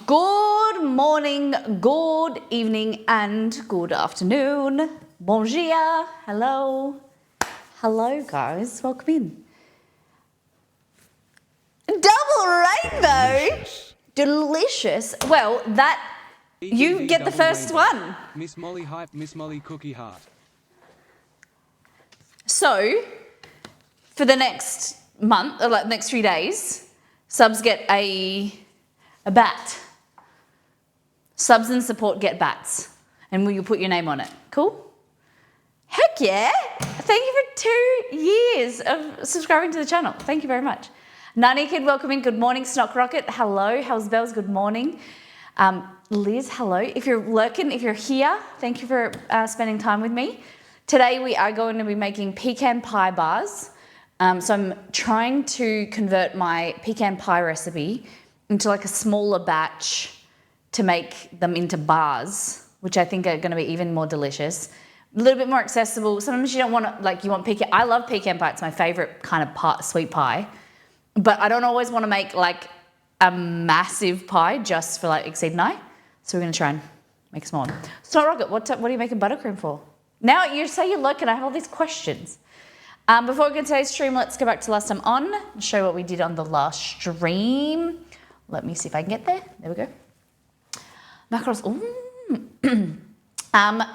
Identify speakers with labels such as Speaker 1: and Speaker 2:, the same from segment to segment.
Speaker 1: Good morning, good evening, and good afternoon. Bonjour. Hello. Hello, guys. Welcome in. Double rainbow. Delicious. Well, that you get the first one.
Speaker 2: Miss Molly hype, Miss Molly cookie heart.
Speaker 1: So, for the next month, or like next few days, subs get a bat. Subs and support get bats. And will you put your name on it? Cool? Heck yeah. Thank you for 2 years of subscribing to the channel. Thank you very much. Nani Kid, welcome in. Good morning. Snock Rocket, hello. How's Bells? Good morning. Liz, hello. If you're lurking, if you're here, thank you for spending time with me. Today we are going to be making pecan pie bars. So I'm trying to convert my pecan pie recipe into like a smaller batch to make them into bars, which I think are going to be even more delicious. A little bit more accessible. Sometimes you don't want to, like, you want pecan. I love pecan pie. It's my favorite kind of sweet pie. But I don't always want to make like a massive pie just for like Exceed and I. So we're going to try and make a small one. So Rocket, what are you making buttercream for? Now you say you look and I have all these questions. Before we get to today's stream, let's go back to last time on and show what we did on the last stream. Let me see if I can get there. There we go. Macarons.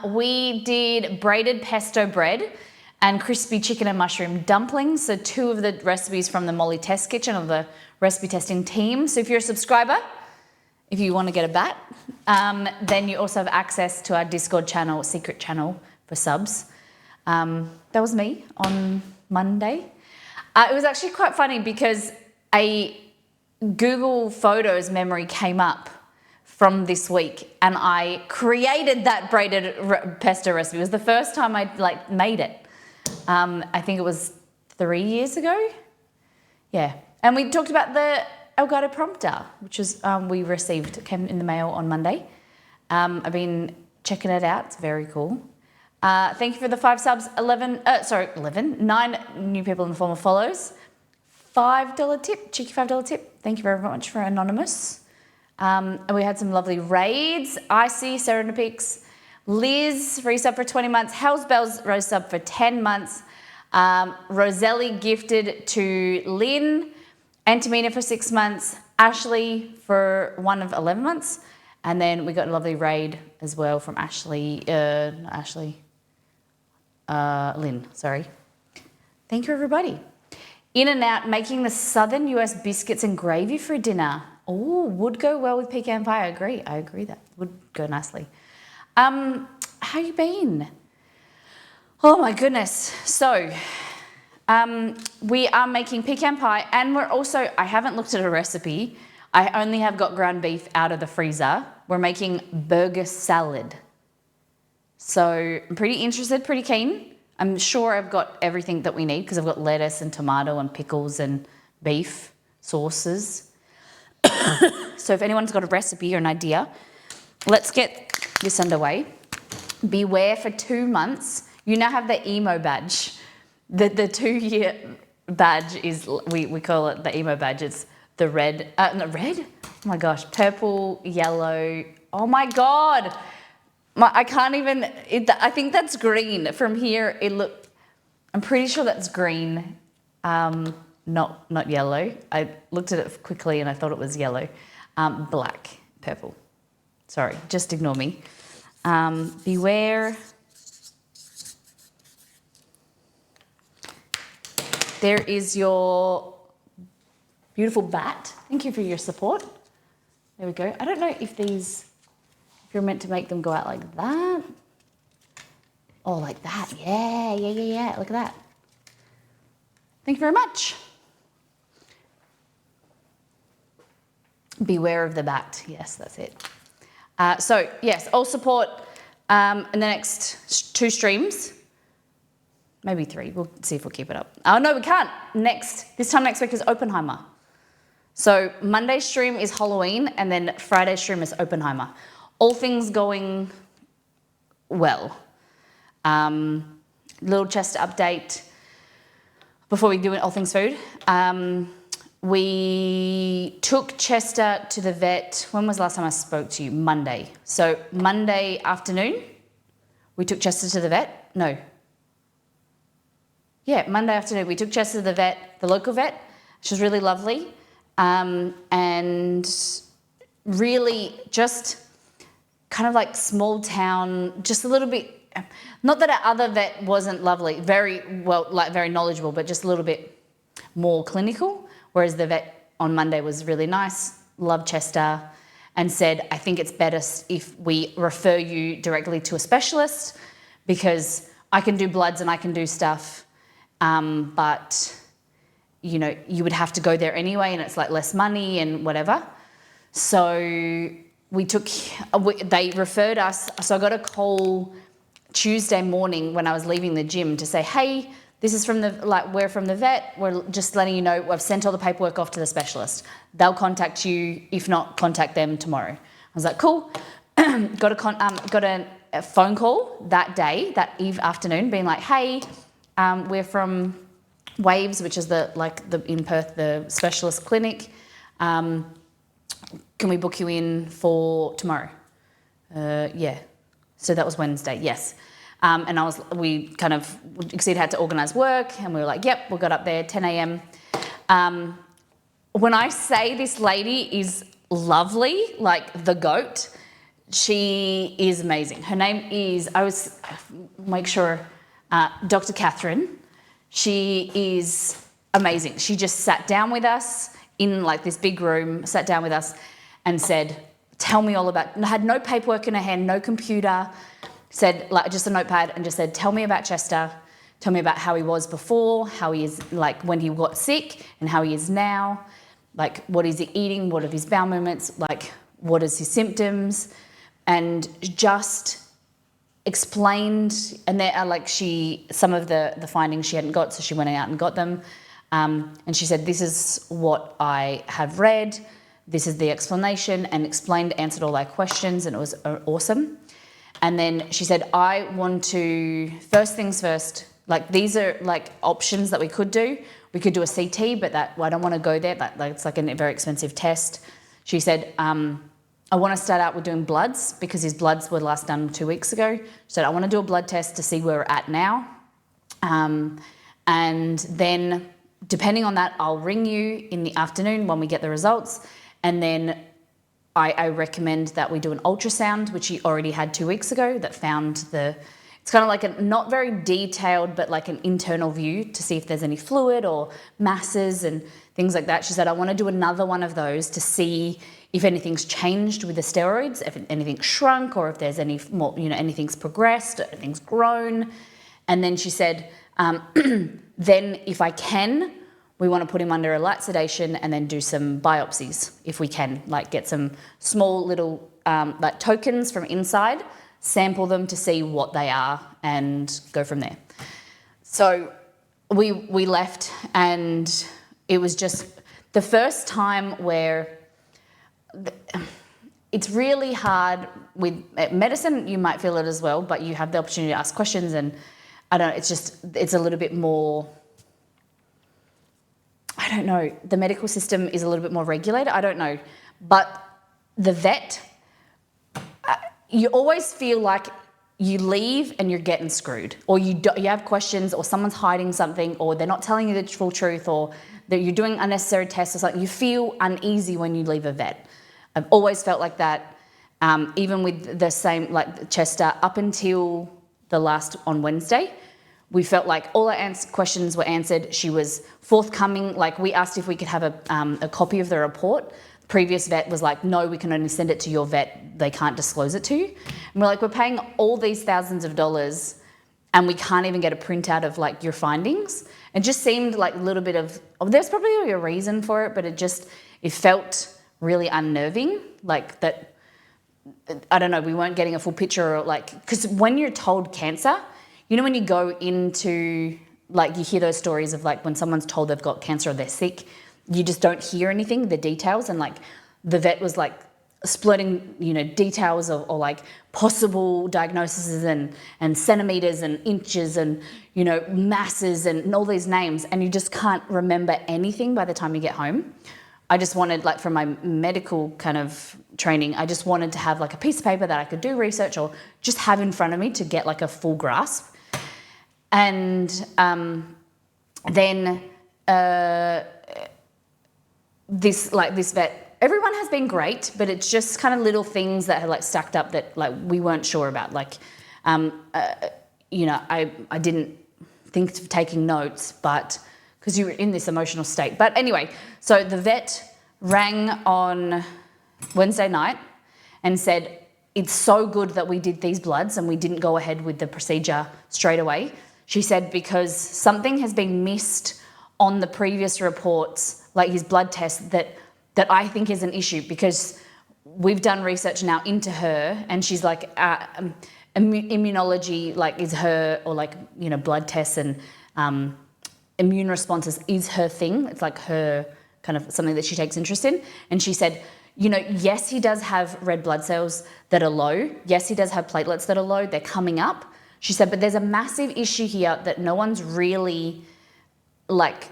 Speaker 1: We did braided pesto bread and crispy chicken and mushroom dumplings. So 2 of the recipes from the Molly Test Kitchen of the recipe testing team. So if you're a subscriber, if you want to get a bat, then you also have access to our Discord channel, secret channel for subs. That was me on Monday. It was actually quite funny because a Google Photos memory came up from this week and I created that braided pesto recipe. It was the first time I made it. I think it was 3 years ago. Yeah. And we talked about the Elgato prompter, which was we received, came in the mail on Monday. I've been checking it out. It's very cool. Thank you for the 5 subs. 9 new people in the form of follows. $5 tip, cheeky $5 tip. Thank you very much for Anonymous. And we had some lovely raids. Icy, Serenopix, Liz, free sub for 20 months. Hell's Bells, rose sub for 10 months. Roselli gifted to Lynn. Antamina for 6 months. Ashley for 1 of 11 months. And then we got a lovely raid as well from Lynn, sorry. Thank you, everybody. In and Out making the Southern US biscuits and gravy for dinner. Oh, would go well with pecan pie. I agree that would go nicely. How you been? Oh my goodness. So, we are making pecan pie and we're also, I haven't looked at a recipe. I only have got ground beef out of the freezer. We're making burger salad. So I'm pretty interested, pretty keen. I'm sure I've got everything that we need because I've got lettuce and tomato and pickles and beef sauces. So if anyone's got a recipe or an idea, let's get this underway. Beware for 2 months. You now have the emo badge. The 2-year badge is, we call it the emo badge. It's the red, red? Oh my gosh, purple, yellow. Oh my God. I can't even, I think that's green. From here, I'm pretty sure that's green, not yellow. I looked at it quickly and I thought it was yellow. Black, purple. Sorry, just ignore me. Beware. There is your beautiful bat. Thank you for your support. There we go. I don't know if you're meant to make them go out like that. Oh, like that. Yeah. Look at that. Thank you very much. Beware of the bat. Yes, that's it. So, yes, all support in the next 2 streams. Maybe 3. We'll see if we'll keep it up. Oh, no, we can't. This time next week is Oppenheimer. So Monday's stream is Halloween and then Friday's stream is Oppenheimer. All things going well. Little chest update before we do all things food. we took Chester to the vet. When was the last time I spoke to you? Monday. So Monday afternoon, we took Chester to the vet. No. Yeah, Monday afternoon, we took Chester to the vet, the local vet. She was really lovely. And really just kind of like small town, just a little bit, not that our other vet wasn't lovely, very well, like very knowledgeable, but just a little bit more clinical. Whereas the vet on Monday was really nice, loved Chester, and said, I think it's better if we refer you directly to a specialist because I can do bloods and I can do stuff, but you know, you would have to go there anyway and it's like less money and whatever. So they referred us. So I got a call Tuesday morning when I was leaving the gym to say, hey, this is we're from the vet. We're just letting you know I've sent all the paperwork off to the specialist. They'll contact you. If not, contact them tomorrow. I was like, cool. got a phone call that day, that afternoon, being like, hey, we're from Waves, which is in Perth, the specialist clinic. Can we book you in for tomorrow? Yeah. So that was Wednesday, yes. And we kind of, Exceed had to organise work and we were like, yep, we got up there, 10 a.m. When I say this lady is lovely, like the goat, she is amazing. Her name is, Dr. Catherine. She is amazing. She just sat down with us in like this big room, sat down with us and said, tell me all about, had no paperwork in her hand, no computer, said like just a notepad and just said, tell me about Chester, tell me about how he was before, how he is like when he got sick and how he is now, like what is he eating, what are his bowel movements, like what is his symptoms, and just explained, and there are like some of the findings she hadn't got, so she went out and got them, and she said, this is what I have read, this is the explanation, and answered all our questions, and it was awesome. And then she said, I want to, first things first, like these are like options that we could do. We could do a CT, but I don't want to go there, but it's like a very expensive test. She said, I want to start out with doing bloods because his bloods were last done 2 weeks ago. She said, I want to do a blood test to see where we're at now. And then depending on that, I'll ring you in the afternoon when we get the results. And then I recommend that we do an ultrasound, which he already had 2 weeks ago, that found it's kind of like a not very detailed, but like an internal view to see if there's any fluid or masses and things like that. She said, I want to do another one of those to see if anything's changed with the steroids, if anything's shrunk or if there's any more, anything's progressed, anything's grown. And then she said, then if I can, we want to put him under a light sedation and then do some biopsies if we can, like get some small little like tokens from inside, sample them to see what they are and go from there. So we left, and it was just the first time where it's really hard with medicine. You might feel it as well, but you have the opportunity to ask questions, and I don't know, it's a little bit more, I don't know, the medical system is a little bit more regulated, I don't know, but the vet, you always feel like you leave and you're getting screwed, or you have questions, or someone's hiding something, or they're not telling you the full truth, or that you're doing unnecessary tests or something. You feel uneasy when you leave a vet. I've always felt like that, even with the same, like Chester, up until the last on Wednesday. We felt like all our questions were answered. She was forthcoming. Like we asked if we could have a copy of the report. The previous vet was like, no, we can only send it to your vet. They can't disclose it to you. And we're like, we're paying all these thousands of dollars and we can't even get a printout of like your findings. It just seemed like a little bit of, there's probably a reason for it, but it felt really unnerving. Like that, I don't know, we weren't getting a full picture, or like, because when you're told cancer, when you go into, like, you hear those stories of like when someone's told they've got cancer or they're sick, you just don't hear anything, the details. And like the vet was like, splitting, details or like possible diagnoses and centimeters and inches and, masses and all these names, and you just can't remember anything by the time you get home. I just wanted, like, from my medical kind of training, I just wanted to have like a piece of paper that I could do research or just have in front of me to get like a full grasp. And then this vet, everyone has been great, but it's just kind of little things that have like stacked up that like we weren't sure about. Like, I didn't think of taking notes, but because you were in this emotional state. But anyway, so the vet rang on Wednesday night and said, it's so good that we did these bloods and we didn't go ahead with the procedure straight away. She said, because something has been missed on the previous reports, like his blood test, that I think is an issue, because we've done research now into her, and she's like, immunology, like, is her, or like, blood tests and immune responses is her thing. It's like her kind of something that she takes interest in. And she said, yes, he does have red blood cells that are low. Yes, he does have platelets that are low. They're coming up. She said, but there's a massive issue here that no one's really like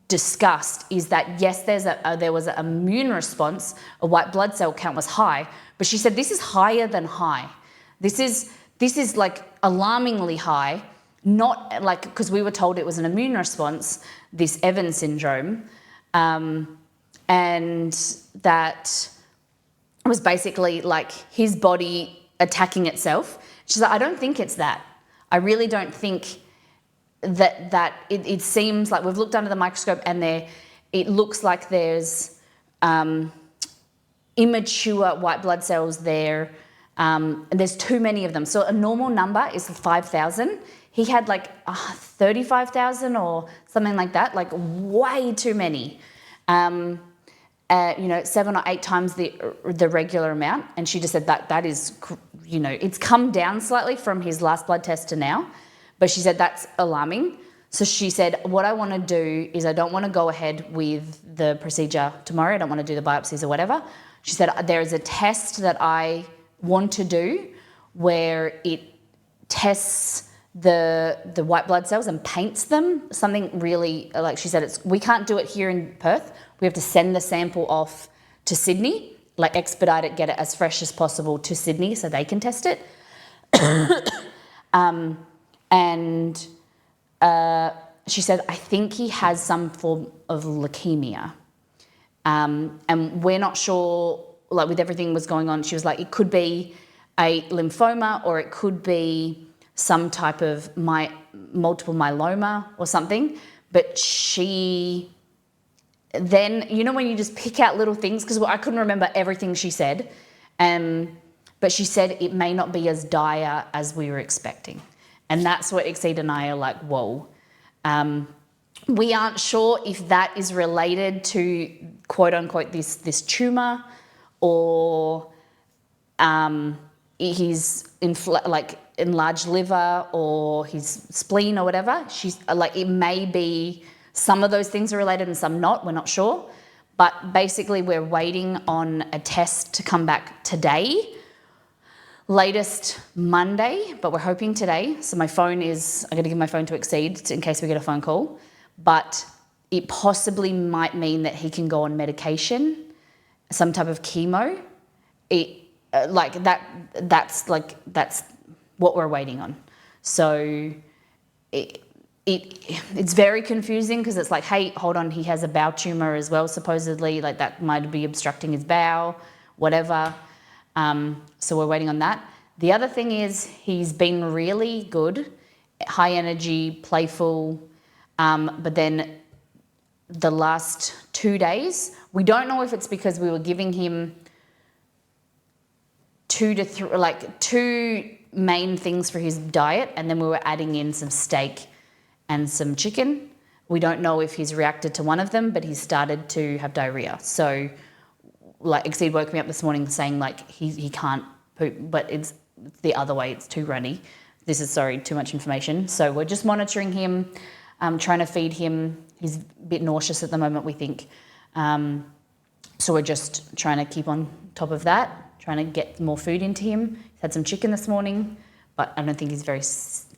Speaker 1: discussed, is that yes, there was an immune response, a white blood cell count was high, but she said this is higher than high. This is like alarmingly high, not like, because we were told it was an immune response, this Evans syndrome, and that was basically like his body attacking itself. She's like, I don't think it's that. I really don't think that it seems like we've looked under the microscope and it looks like there's immature white blood cells there, and there's too many of them. So a normal number is 5,000. He had like 35,000 or something like that, like way too many. 7 or 8 times the regular amount. And she just said that is, it's come down slightly from his last blood test to now, but she said that's alarming. So she said, what I want to do is I don't want to go ahead with the procedure tomorrow. I don't want to do the biopsies or whatever. She said, there is a test that I want to do where it tests the white blood cells and paints them. Something really, like she said, we can't do it here in Perth. We have to send the sample off to Sydney, like expedite it, get it as fresh as possible to Sydney so they can test it. And she said, I think he has some form of leukemia. And we're not sure, like with everything was going on, she was like, it could be a lymphoma or it could be some type of multiple myeloma or something. But she then, when you just pick out little things, because I couldn't remember everything she said, but she said it may not be as dire as we were expecting. And that's what Exceed and I are like, whoa. We aren't sure if that is related to, quote unquote, this tumour, or his enlarged liver or his spleen or whatever. She's like, it may be some of those things are related and some not. We're not sure. But basically, we're waiting on a test to come back today. Latest Monday, but we're hoping today. So I'm going to give my phone to Exceed in case we get a phone call. But it possibly might mean that he can go on medication, some type of chemo. That's what we're waiting on. So it's very confusing, because it's like, hey, hold on, he has a bowel tumor as well, supposedly, like that might be obstructing his bowel, whatever. So we're waiting on that. The other thing is he's been really good, high energy, playful, but then the last 2 days, we don't know if it's because we were giving him 2 main things for his diet, and then we were adding in some steak and some chicken. We don't know if he's reacted to one of them, but he's started to have diarrhea. So like Exceed woke me up this morning saying like he can't poop, but it's the other way, it's too runny. This is, too much information. So we're just monitoring him, trying to feed him. He's a bit nauseous at the moment, we think. So we're just trying to keep on top of that, trying to get more food into him. He's had some chicken this morning, but I don't think he's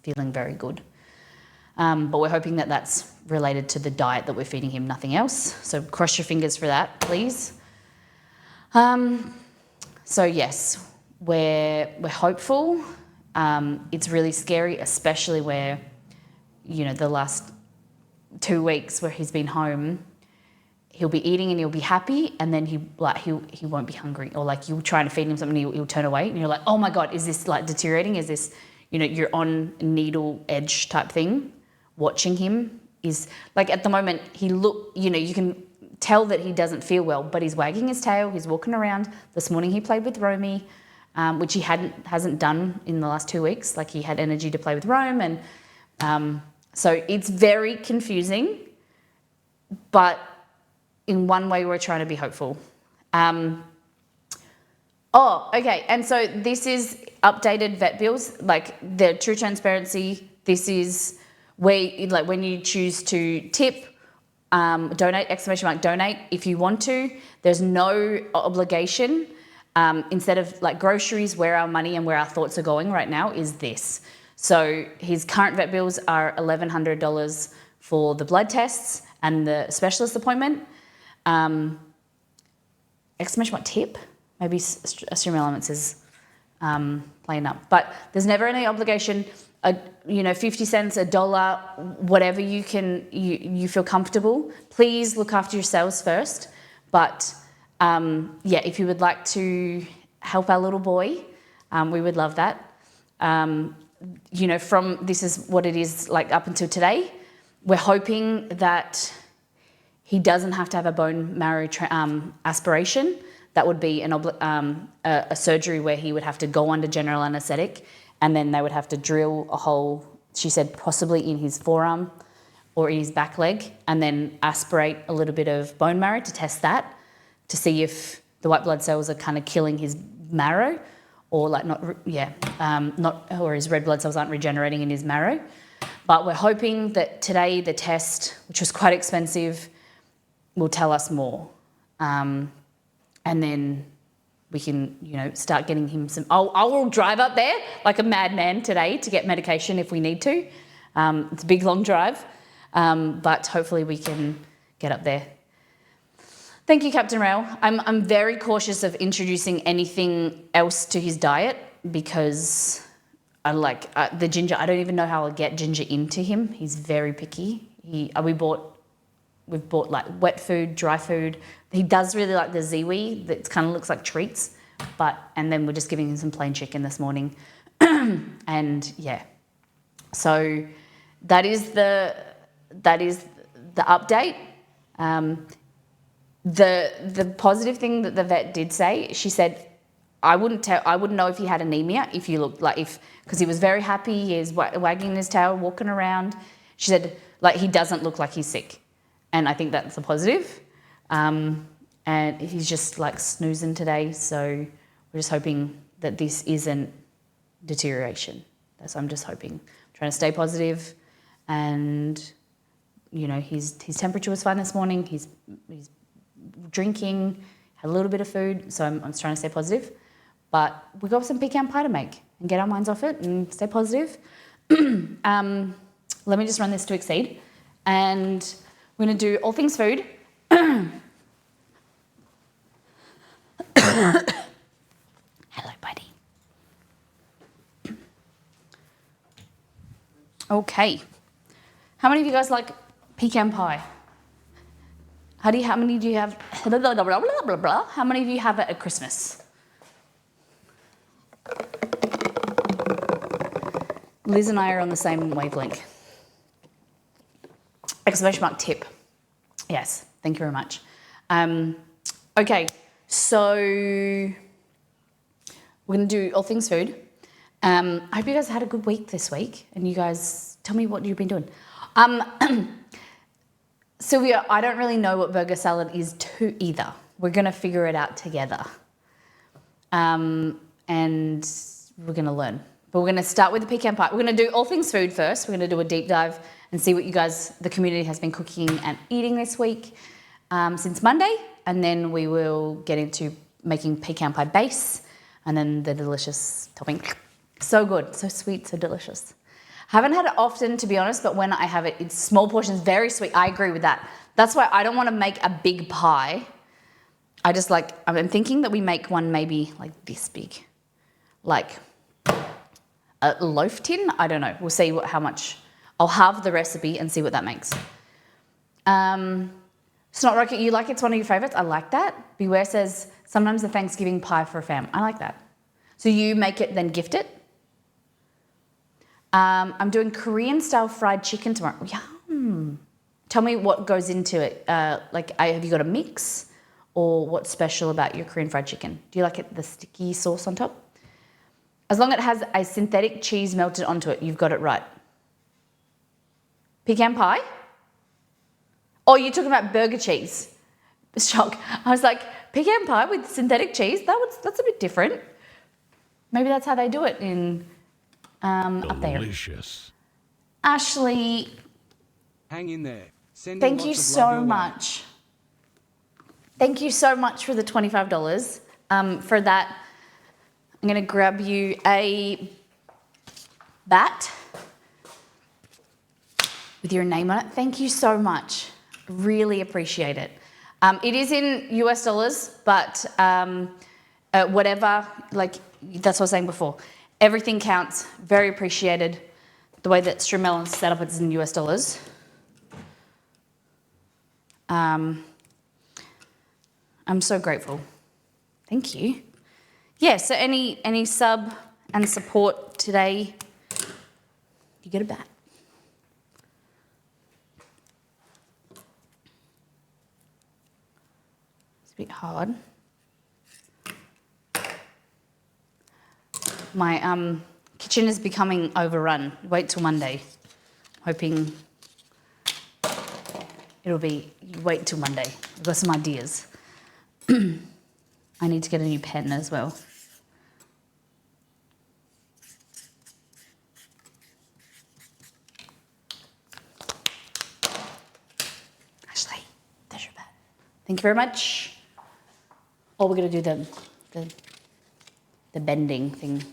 Speaker 1: feeling very good. But we're hoping that that's related to the diet that we're feeding him, nothing else. So cross your fingers for that, please. So yes, we're hopeful. It's really scary, especially where, the last 2 weeks where he's been home, he'll be eating and he'll be happy, and then he won't be hungry, or like you're trying to feed him something, he'll turn away, and you're like, oh my God, is this like deteriorating? Is this, you're on needle edge type thing. Watching him is like, at the moment you can tell that he doesn't feel well, but he's wagging his tail, he's walking around. This morning he played with Romy, which he hasn't done in the last 2 weeks. Like, he had energy to play with Rome, and so it's very confusing, but in one way we're trying to be hopeful. Okay, and so this is updated vet bills, like the true transparency. This is where, like, when you choose to tip, donate, !donate, if you want to. There's no obligation. Instead of like groceries, where our money and where our thoughts are going right now is this. So his current vet bills are $1,100 for the blood tests and the specialist appointment. ! Tip, maybe assume elements is playing up, but there's never any obligation. 50 cents, $1, whatever you feel comfortable. Please look after yourselves first. But if you would like to help our little boy, we would love that. This is what it is like up until today. We're hoping that he doesn't have to have a bone marrow aspiration. That would be a surgery where he would have to go under general anaesthetic, and then they would have to drill a hole, she said, possibly in his forearm or in his back leg, and then aspirate a little bit of bone marrow to test that, to see if the white blood cells are kind of killing his marrow, or like or his red blood cells aren't regenerating in his marrow. But we're hoping that today the test, which was quite expensive, will tell us more. And then we can, start getting him some. I will drive up there like a madman today to get medication if we need to. It's a big, long drive, but hopefully we can get up there. Thank you, Captain Rail. I'm very cautious of introducing anything else to his diet because I like the ginger. I don't even know how I'll get ginger into him. He's very picky. We've bought like wet food, dry food. He does really like the ziwi that kind of looks like treats, and then we're just giving him some plain chicken this morning. And yeah, so that is the update. The positive thing that the vet did say, she said, I wouldn't know if he had anemia if you looked because he was very happy. He is wagging his tail, walking around. She said, he doesn't look like he's sick. And I think that's a positive. And he's just snoozing today. So we're just hoping that this isn't deterioration. So I'm just hoping, trying to stay positive. And, his temperature was fine this morning. He's drinking, had a little bit of food. So I'm trying to stay positive. But we've got some pecan pie to make and get our minds off it and stay positive. Let me just run this to Exceed. And we're going to do all things food. Hello, buddy. Okay. How many of you guys like pecan pie? How many do you have? Blah, blah, blah, blah, blah, blah. How many of you have it at Christmas? Liz and I are on the same wavelength. ! Tip. Yes, thank you very much. Okay, so we're going to do all things food. I hope you guys had a good week this week, and you guys tell me what you've been doing. Sylvia, I don't really know what burger salad is too either. We're going to figure it out together. And we're going to learn. But we're going to start with the pecan pie. We're going to do all things food first. We're going to do a deep dive and see what you guys, the community, has been cooking and eating this week since Monday. And then we will get into making pecan pie base and then the delicious topping. So good, so sweet, so delicious. Haven't had it often, to be honest, but when I have it, it's small portions, very sweet. I agree with that. That's why I don't want to make a big pie. I'm thinking that we make one maybe like this big, like a loaf tin. I don't know. We'll see how much. I'll have the recipe and see what that makes. Snot Rocket, you like it's one of your favorites? I like that. Beware says, sometimes a Thanksgiving pie for a fam. I like that. So you make it, then gift it? I'm doing Korean style fried chicken tomorrow. Yum. Tell me what goes into it. Have you got a mix? Or what's special about your Korean fried chicken? Do you like it, the sticky sauce on top? As long as it has a synthetic cheese melted onto it, you've got it right. Pecan pie? Oh, you're talking about burger cheese. Shock. I was like, pecan pie with synthetic cheese? That's a bit different. Maybe that's how they do it in up there.
Speaker 2: Delicious.
Speaker 1: Ashley,
Speaker 2: Hang in there.
Speaker 1: thank you so much. Thank you so much for the $25. For that, I'm going to grab you a bat with your name on it. Thank you so much. Really appreciate it. It is in US dollars, but whatever, like that's what I was saying before. Everything counts. Very appreciated. The way that Streamelon's set up, it's in US dollars. I'm so grateful. Thank you. Yeah, so any sub and support today, you get a bat. It's a bit hard. My kitchen is becoming overrun. Wait till Monday. Hoping it'll be, wait till Monday. I've got some ideas. I need to get a new pen as well. Ashley, there's your bat. Thank you very much. Oh, we're going to do the bending thing.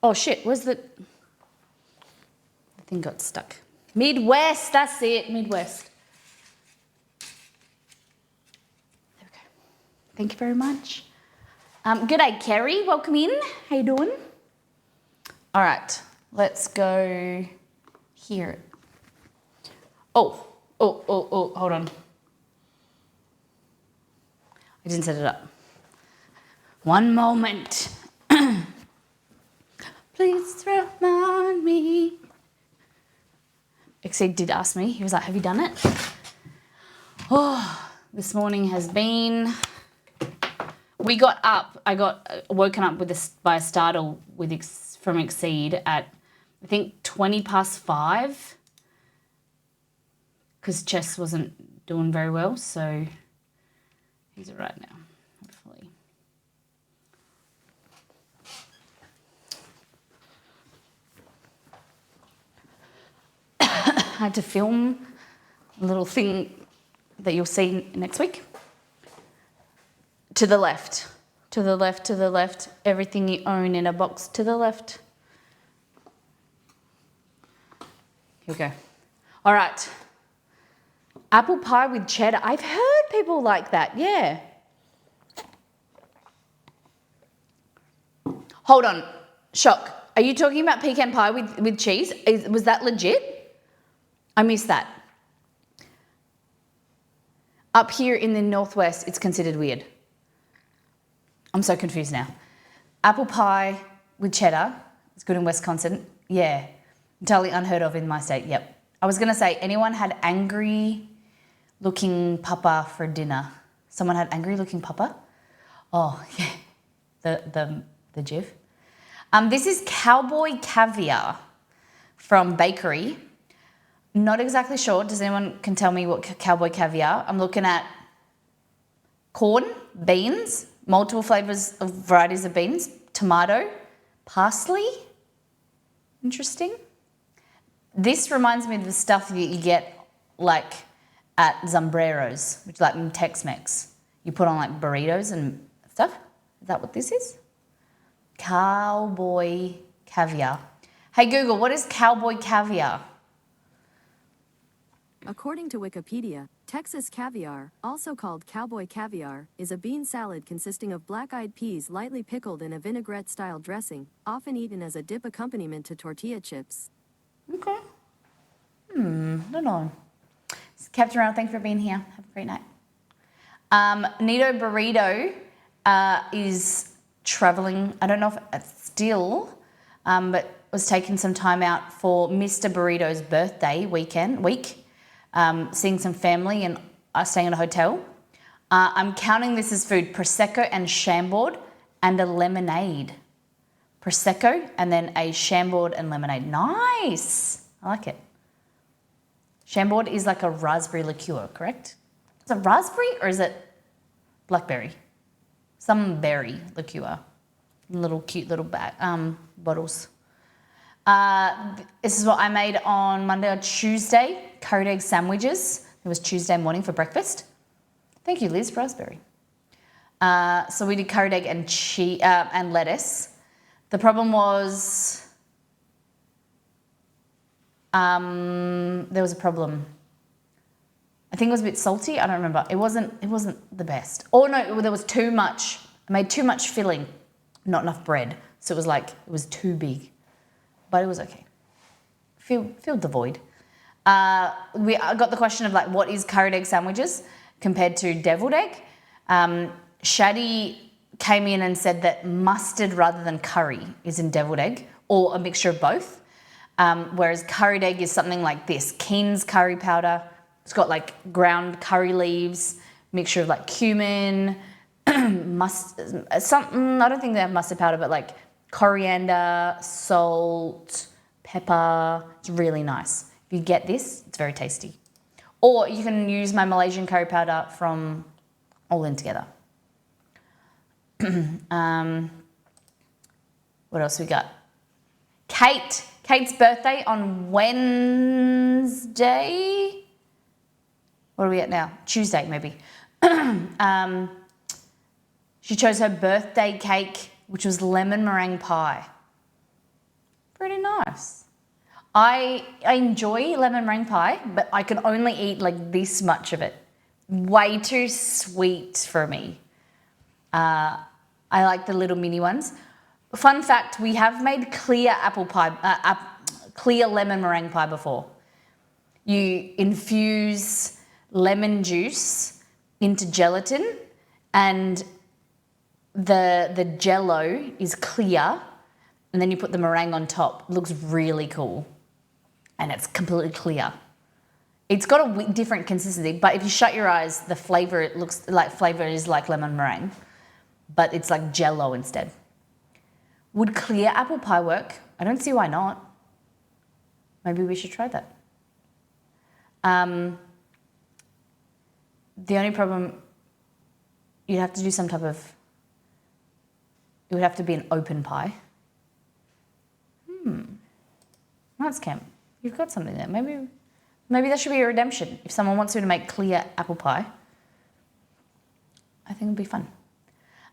Speaker 1: Oh shit, where's the thing got stuck? Midwest, that's it, Midwest. There we go. Thank you very much. Good day, Kerry, welcome in. How you doing? All right, let's go here. Oh, hold on. I didn't set it up. One moment. Please remind me. Exceed did ask me. He was like, have you done it? Oh, this morning has been... We got up. I got woken up by a startle from Exceed at, I think, 5:20. Because Chess wasn't doing very well, so he's all right now, hopefully. I had to film a little thing that you'll see next week. To the left, to the left, to the left. Everything you own in a box to the left. Here we go. All right. Apple pie with cheddar. I've heard people like that, yeah. Hold on. Shock. Are you talking about pecan pie with cheese? Was that legit? I missed that. Up here in the northwest, it's considered weird. I'm so confused now. Apple pie with cheddar. It's good in Wisconsin. Yeah. Totally unheard of in my state. Yep. I was going to say, anyone had angry looking papa for dinner? Someone had angry looking papa? Oh, yeah. The gif. This is cowboy caviar from Bakery. Not exactly sure. Does anyone can tell me what cowboy caviar? I'm looking at corn, beans, multiple flavors of varieties of beans, tomato, parsley. Interesting. This reminds me of the stuff that you get like at Zambreros, which is like Tex-Mex. You put on like burritos and stuff. Is that what this is? Cowboy caviar. Hey Google, what is cowboy caviar?
Speaker 3: According to Wikipedia, Texas caviar, also called cowboy caviar, is a bean salad consisting of black-eyed peas lightly pickled in a vinaigrette-style dressing, often eaten as a dip accompaniment to tortilla chips.
Speaker 1: Okay. Don't know. Captain Rail, thanks for being here. Have a great night. Nito Burrito is traveling. I don't know if it's still, but was taking some time out for Mr. Burrito's birthday week, seeing some family and staying in a hotel. I'm counting this as food: Prosecco and Chambord and a lemonade. Prosecco and then a Chambord and lemonade. Nice. I like it. Chambord is like a raspberry liqueur, correct? Is it raspberry or is it blackberry? Some berry liqueur. Little cute little bottles. This is what I made on Monday or Tuesday. Curried egg sandwiches. It was Tuesday morning for breakfast. Thank you, Liz. Raspberry. So we did curried egg and cheese and lettuce. The problem was there was a problem. I think it was a bit salty. I don't remember. It wasn't the best. Oh no, there was too much. I made too much filling, not enough bread. So it was too big, but it was okay. Filled the void. I got the question of like, what is curried egg sandwiches compared to deviled egg? Shadi came in and said that mustard rather than curry is in deviled egg, or a mixture of both. Whereas curried egg is something like this: Keen's curry powder. It's got like ground curry leaves, mixture of like cumin, mustard, something. I don't think they have mustard powder, but like coriander, salt, pepper. It's really nice. If you get this, it's very tasty. Or you can use my Malaysian curry powder from All In Together. What else we got? Kate's birthday on Wednesday. What are we at now? Tuesday, maybe. She chose her birthday cake, which was lemon meringue pie. Pretty nice. I enjoy lemon meringue pie, but I can only eat like this much of it. Way too sweet for me. I like the little mini ones. Fun fact, we have made clear apple pie, clear lemon meringue pie before. You infuse lemon juice into gelatin and the jello is clear and then you put the meringue on top. It looks really cool and it's completely clear. It's got a different consistency, but if you shut your eyes, the flavour is like lemon meringue, but it's like jello instead. Would clear apple pie work? I don't see why not. Maybe we should try that. The only problem, you'd have to do some type of, it would have to be an open pie. That's camp. You've got something there. Maybe that should be a redemption. If someone wants you to make clear apple pie, I think it'd be fun.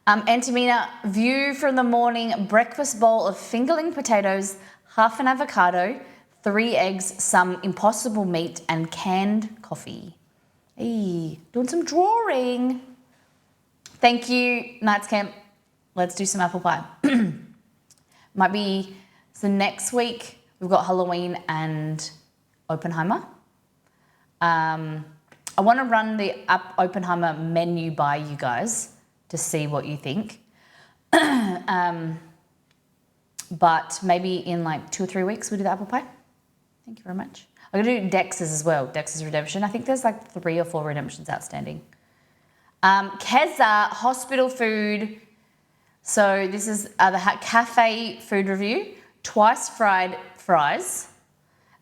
Speaker 1: Antamina, view from the morning: breakfast bowl of fingerling potatoes, half an avocado, 3 eggs, some impossible meat, and canned coffee. Hey, doing some drawing. Thank you, Nights Camp. Let's do some apple pie. Might be, so next week we've got Halloween and Oppenheimer. I want to run the Oppenheimer menu by you guys to see what you think. But maybe in like 2 or 3 weeks we'll do the apple pie. Thank you very much. I'm going to do Dex's as well, Dex's redemption. I think there's like 3 or 4 redemptions outstanding. Keza, hospital food. So this is the cafe food review. Twice fried fries.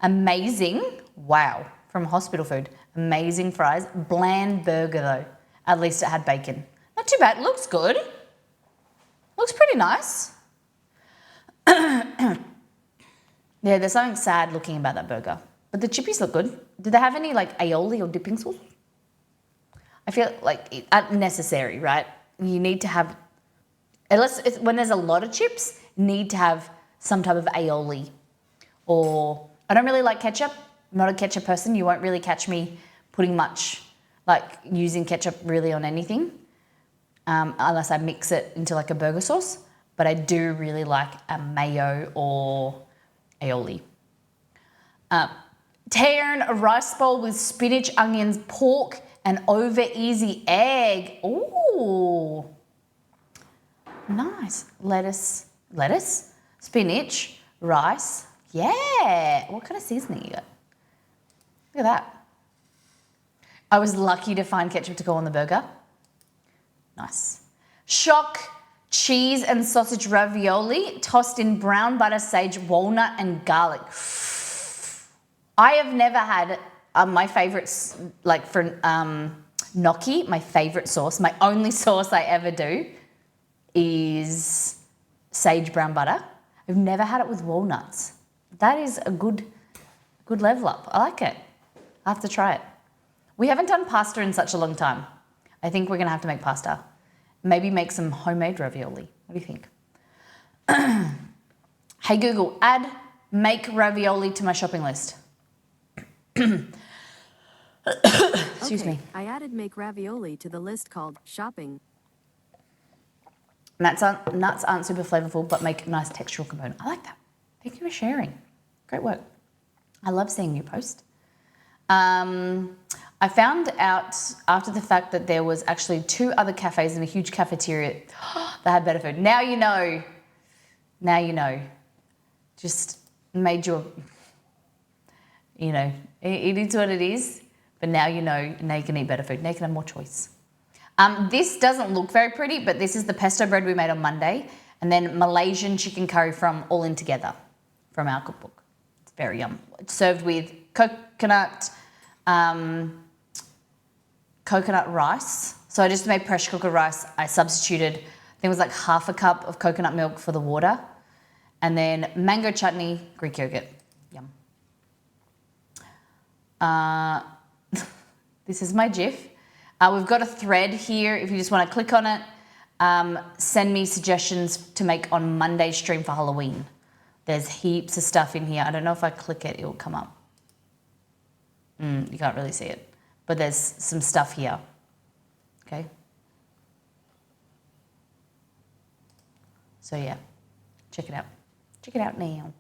Speaker 1: Amazing. Wow. From hospital food. Amazing fries. Bland burger though. At least it had bacon. Not too bad. Looks good. Looks pretty nice. Yeah, there's something sad looking about that burger. But the chippies look good. Do they have any like aioli or dipping sauce? feel like unnecessary, right? You need to have, when there's a lot of chips, need to have some type of aioli. Or I don't really like ketchup. I'm not a ketchup person. You won't really catch me putting much, like using ketchup really on anything, unless I mix it into like a burger sauce. But I do really like a mayo or aioli. Tear a rice bowl with spinach, onions, pork, and over easy egg. Ooh, nice. Lettuce, spinach, rice. Yeah. What kind of seasoning you got? Look at that. I was lucky to find ketchup to go on the burger. Nice. Shock cheese and sausage ravioli tossed in brown butter, sage, walnut, and garlic. I have never had my favourites, like for gnocchi, my favourite sauce, my only sauce I ever do is sage brown butter. I've never had it with walnuts. That is a good level up. I like it. I have to try it. We haven't done pasta in such a long time. I think we're going to have to make pasta. Maybe make some homemade ravioli. What do you think? Hey Google, add make ravioli to my shopping list. Excuse me.
Speaker 3: I added make ravioli to the list called shopping.
Speaker 1: Nuts aren't super flavorful, but make a nice textural component. I like that. Thank you for sharing. Great work. I love seeing you post. I found out after the fact that there was actually 2 other cafes in a huge cafeteria that had better food. Now you know. Now you know. Just made your, it is what it is, but now you know, now you can eat better food. Now you can have more choice. This doesn't look very pretty, but this is the pesto bread we made on Monday, and then Malaysian chicken curry from All In Together from our cookbook. It's very yum. It's served with coconut rice. So I just made pressure cooker rice. I substituted, I think it was like half a cup of coconut milk for the water, and then mango chutney, Greek yogurt. Yum. This is my GIF. We've got a thread here. If you just want to click on it, send me suggestions to make on Monday's stream for Halloween. There's heaps of stuff in here. I don't know if I click it, it will come up. You can't really see it, but there's some stuff here. Okay. So yeah, check it out. Check it out now.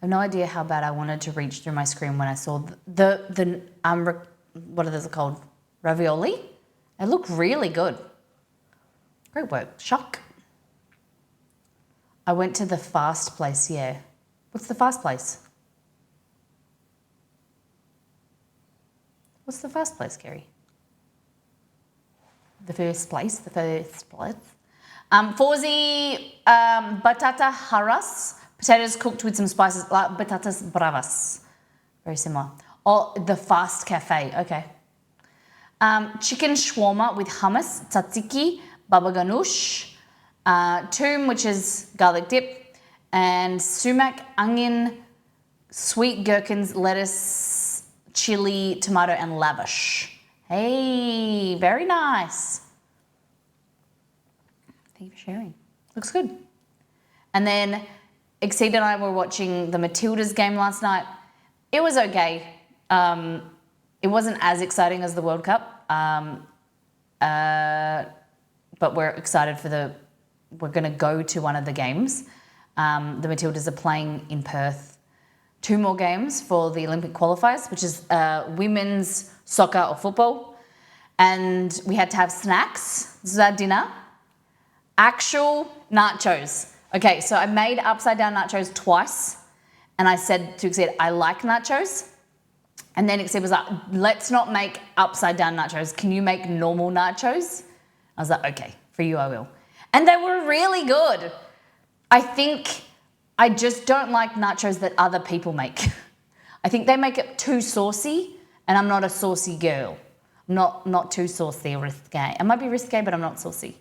Speaker 1: I have no idea how bad I wanted to reach through my screen when I saw the what are those called? Ravioli. They look really good. Great work. Shock. I went to the fast place, yeah. What's the fast place? What's the first place, Gary? The first place. Forzi batata haras. Potatoes cooked with some spices, like batatas bravas. Very similar. Oh, the fast cafe. Okay. Chicken shawarma with hummus, tzatziki, baba ganoush, toom, which is garlic dip, and sumac, onion, sweet gherkins, lettuce, chili, tomato, and lavish. Hey, very nice. Thank you for sharing. Looks good. And then Exceed and I were watching the Matildas game last night. It was okay. It wasn't as exciting as the World Cup, but we're excited we're going to go to one of the games. The Matildas are playing in Perth 2 more games for the Olympic qualifiers, which is women's soccer or football. And we had to have snacks. This is our dinner. Actual nachos. Okay, so I made upside down nachos twice. And I said to Exceed, I like nachos. And then Exceed was like, let's not make upside down nachos. Can you make normal nachos? I was like, okay, for you I will. And they were really good. I think I just don't like nachos that other people make. I think they make it too saucy, and I'm not a saucy girl. Not too saucy or risque. I might be risque, but I'm not saucy.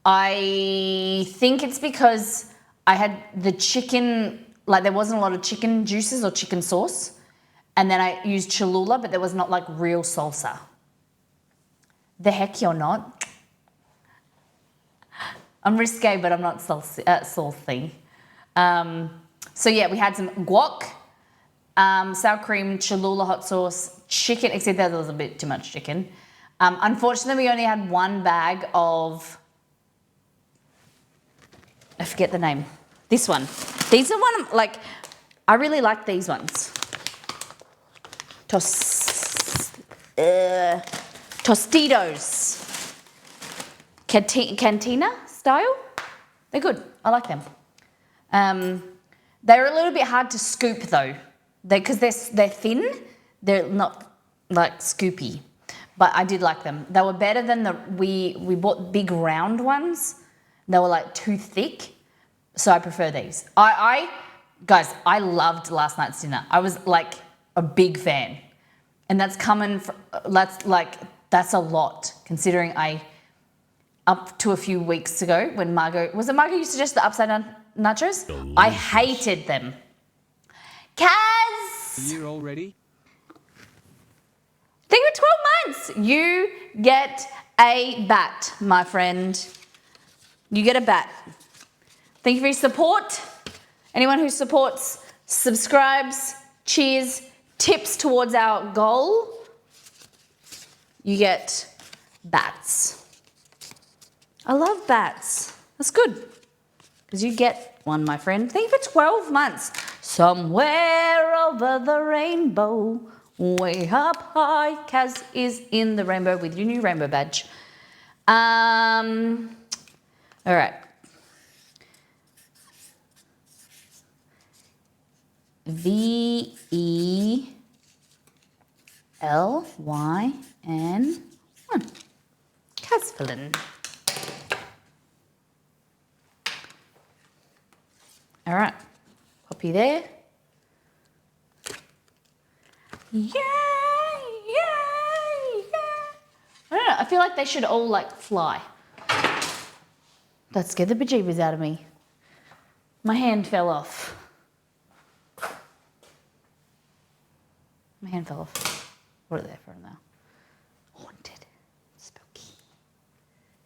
Speaker 1: I think it's because I had the chicken, like there wasn't a lot of chicken juices or chicken sauce. And then I used Cholula, but there was not like real salsa. The heck you're not. I'm risque, but I'm not salty. So yeah, we had some guac, sour cream, Cholula hot sauce, chicken, except that was a bit too much chicken. Unfortunately, we only had one bag of, I forget the name, this one. These are one, like, I really like these ones. Tostitos. Cantina style. They're good. I like them. They're a little bit hard to scoop though, because they're thin. They're not like scoopy, but I did like them. They were better than we bought big round ones. They were like too thick, so I prefer these. Guys, I loved last night's dinner. I was like a big fan, and that's a lot considering up to a few weeks ago when Margot used to suggest the upside down nachos? Delicious. I hated them. Kaz!
Speaker 2: A year already?
Speaker 1: Think of 12 months. You get a bat, my friend. You get a bat. Thank you for your support. Anyone who supports, subscribes, cheers, tips towards our goal, you get bats. I love bats. That's good. Because you get one, my friend. Thank you for 12 months. Somewhere over the rainbow, way up high, Kaz is in the rainbow with your new rainbow badge. All right. VELYN1. Casvelin. All right, copy there. Yay, yay, yay. I don't know, I feel like they should all like fly. That scared the bejeebers out of me. My hand fell off. My hand fell off. What are they for now? Haunted. Spooky.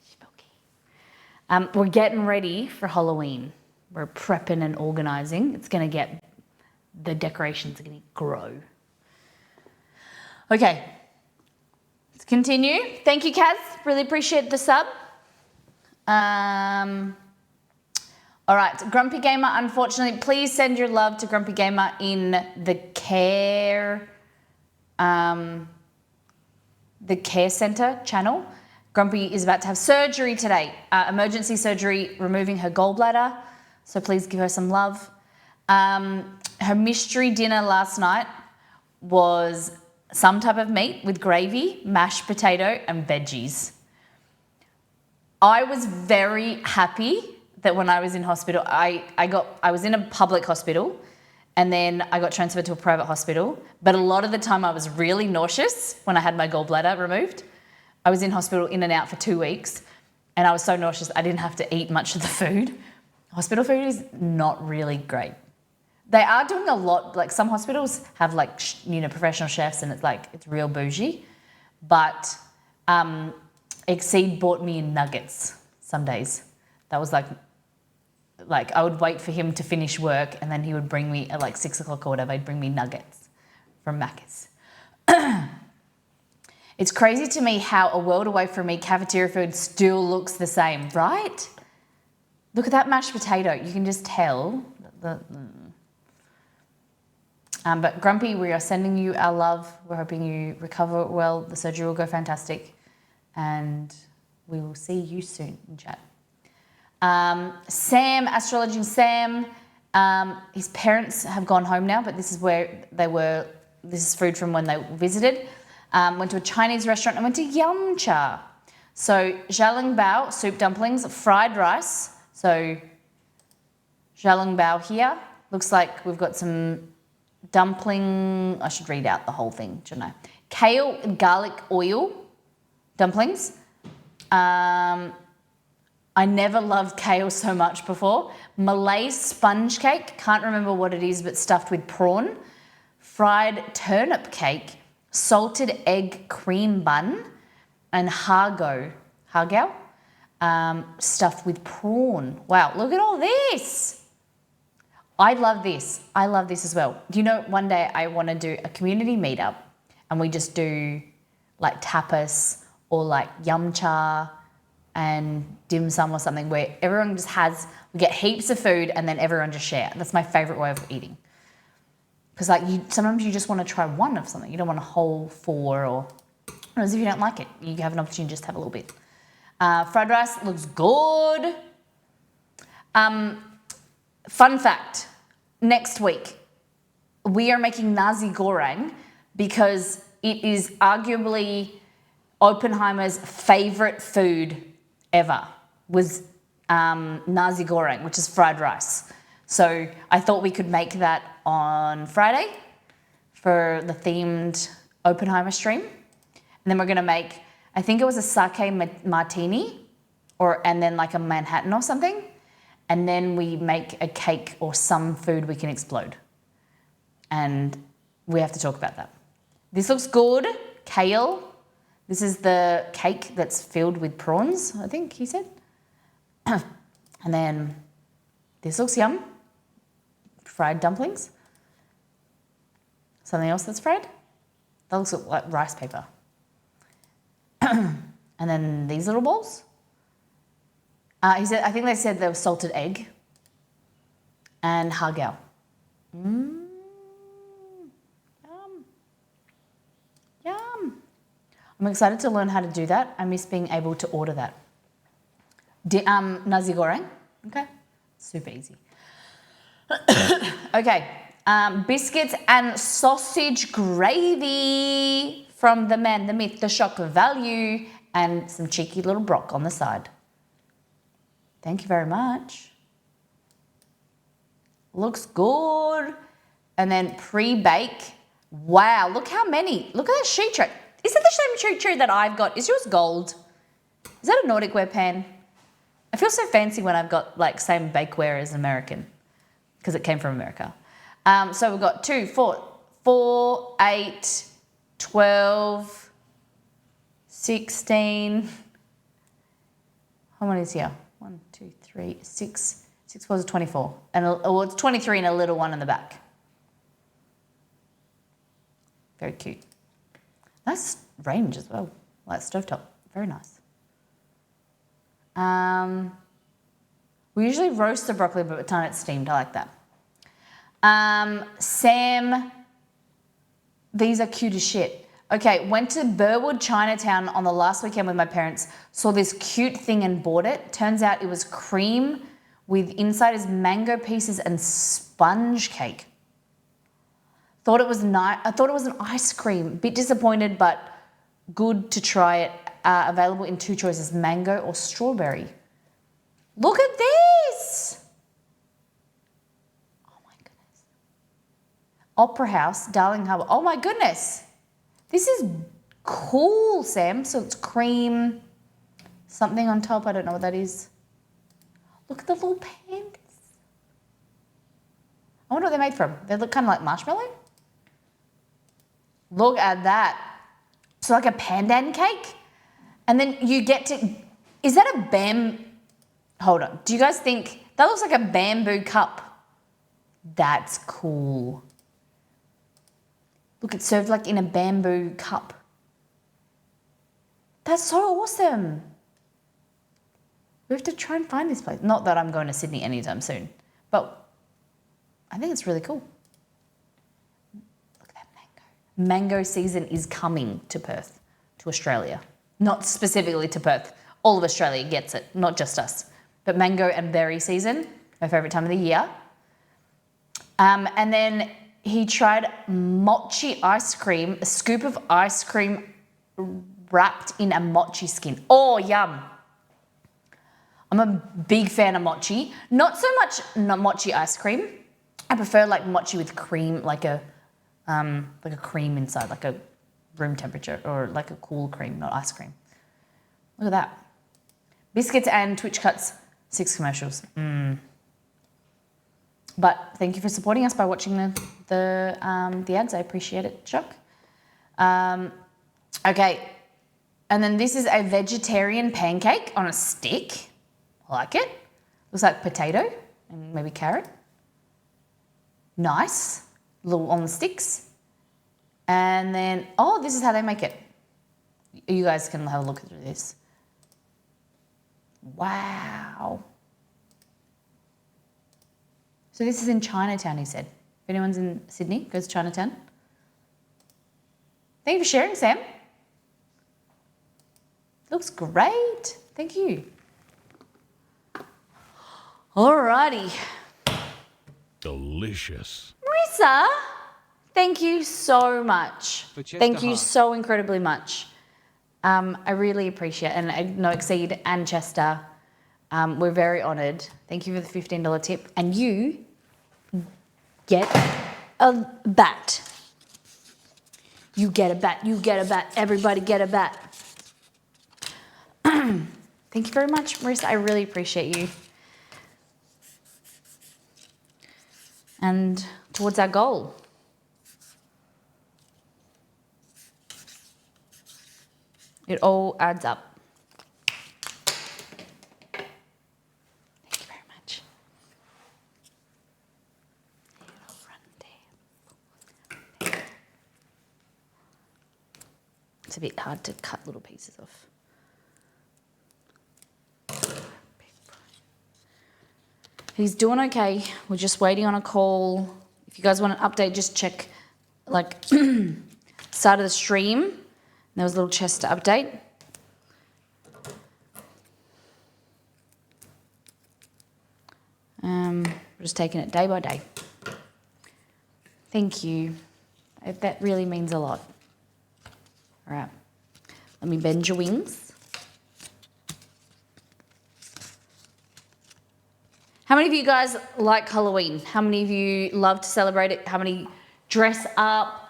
Speaker 1: Spooky. We're getting ready for Halloween. We're prepping and organising. The decorations are going to grow. Okay, let's continue. Thank you, Kaz. Really appreciate the sub. All right, Grumpy Gamer, unfortunately, please send your love to Grumpy Gamer in the care centre channel. Grumpy is about to have surgery today, emergency surgery, removing her gallbladder. So please give her some love. Her mystery dinner last night was some type of meat with gravy, mashed potato, and veggies. I was very happy that when I was in hospital, I was in a public hospital, and then I got transferred to a private hospital. But a lot of the time I was really nauseous when I had my gallbladder removed. I was in hospital in and out for 2 weeks, and I was so nauseous I didn't have to eat much of the food. Hospital food is not really great. They are doing a lot, like some hospitals have like, professional chefs, and it's real bougie. But Exceed bought me in nuggets some days. That was like I would wait for him to finish work, and then he would bring me at like 6 o'clock or whatever, he'd bring me nuggets from Macca's. It's crazy to me how a world away from me, cafeteria food still looks the same, right? Look at that mashed potato. You can just tell. But Grumpy, we are sending you our love. We're hoping you recover well. The surgery will go fantastic. And we will see you soon in chat. Sam, Astrologing Sam, his parents have gone home now, but this is where they were. This is food from when they visited. Went to a Chinese restaurant and went to Yum Cha. So xiaolongbao, soup dumplings, fried rice. So xiaolongbao here. Looks like we've got some dumpling. I should read out the whole thing, shouldn't I? Kale and garlic oil dumplings. I never loved kale so much before. Malay sponge cake. Can't remember what it is, but stuffed with prawn. Fried turnip cake. Salted egg cream bun. and hargao, stuffed with prawn. Wow, look at all this. I love this. I love this as well. Do you know, one day I want to do a community meetup and we just do like tapas or like yum cha and dim sum or something where everyone just we get heaps of food and then everyone just share. That's my favourite way of eating. Because like sometimes you just want to try one of something. You don't want a whole 4 or as if you don't like it. You have an opportunity to just have a little bit. Fried rice looks good. Fun fact, next week we are making nasi goreng because it is arguably Oppenheimer's favourite food ever was nasi goreng, which is fried rice. So I thought we could make that on Friday for the themed Oppenheimer stream. And then we're going to make, I think it was a sake martini and then like a Manhattan or something. And then we make a cake or some food we can explode. And we have to talk about that. This looks good. Kale. This is the cake that's filled with prawns, I think he said. And then this looks yum. Fried dumplings. Something else that's fried. That looks like rice paper. And then these little balls. He said, I think they said they were salted egg and hargao. Yum. Yum. I'm excited to learn how to do that. I miss being able to order that. Nasi goreng. Okay. Super easy. Okay. Biscuits and sausage gravy from the man, the myth, the shock value, and some cheeky little brock on the side. Thank you very much. Looks good. And then pre-bake. Wow, look how many. Look at that sheet tray. Is it the same sheet tray that I've got? Is yours gold? Is that a Nordic ware pan? I feel so fancy when I've got like same bakeware as American because it came from America. So we've got 2, 4, 8, 12, 16. How many is here? 1, 2, 3, 6. 6 was 24. And it's 23 and a little one in the back. Very cute. Nice range as well, like stovetop. Very nice. We usually roast the broccoli, but by the time it's steamed, I like that. Sam, these are cute as shit. Okay, went to Burwood, Chinatown on the last weekend with my parents, saw this cute thing and bought it. Turns out it was cream with inside is mango pieces and sponge cake. Thought it was nice. I thought it was an ice cream. Bit disappointed, but good to try it. Available in 2 choices, mango or strawberry. Look at this. Oh my goodness. Opera House, Darling Harbour. Oh my goodness. This is cool, Sam. So it's cream, something on top. I don't know what that is. Look at the little pandas. I wonder what they're made from. They look kind of like marshmallow. Look at that. It's like a pandan cake. And then you get to, is that a hold on. Do you guys think, that looks like a bamboo cup. That's cool. Look, it's served like in a bamboo cup. That's so awesome. We have to try and find this place. Not that I'm going to Sydney anytime soon, but I think it's really cool. Look at that mango. Mango season is coming to Perth, to Australia. Not specifically to Perth. All of Australia gets it, not just us. But mango and berry season, my favourite time of the year. And then he tried mochi ice cream, a scoop of ice cream wrapped in a mochi skin. Oh, yum. I'm a big fan of mochi. Not so much mochi ice cream. I prefer like mochi with cream, like a cream inside, like a room temperature or like a cool cream, not ice cream. Look at that. Biscuits and Twitch cuts, 6 commercials. But thank you for supporting us by watching the ads. I appreciate it, Chuck. Okay. And then this is a vegetarian pancake on a stick. I like it. Looks like potato and maybe carrot. Nice. Little on the sticks. And then, oh, this is how they make it. You guys can have a look through this. Wow. So this is in Chinatown, he said. If anyone's in Sydney, goes to Chinatown. Thank you for sharing, Sam. Looks great. Thank you. Alrighty.
Speaker 2: Delicious.
Speaker 1: Marissa, thank you so much.
Speaker 2: For Chester
Speaker 1: Thank you
Speaker 2: Hart.
Speaker 1: so incredibly much. I really appreciate it. And I know Exceed and Chester, we're very honoured. Thank you for the $15 tip. And you get a bat. You get a bat. You get a bat. Everybody get a bat. Thank you very much, Marissa. I really appreciate you. And towards our goal. It all adds up. Thank you very much. It'll run down. It's a bit hard to cut little pieces off. He's doing okay. We're just waiting on a call. If you guys want an update, just check like start of the stream. There was a little Chester update. We're just taking it day by day. Thank you. That really means a lot. All right. Let me bend your wings. How many of you guys like Halloween? How many of you love to celebrate it? How many dress up?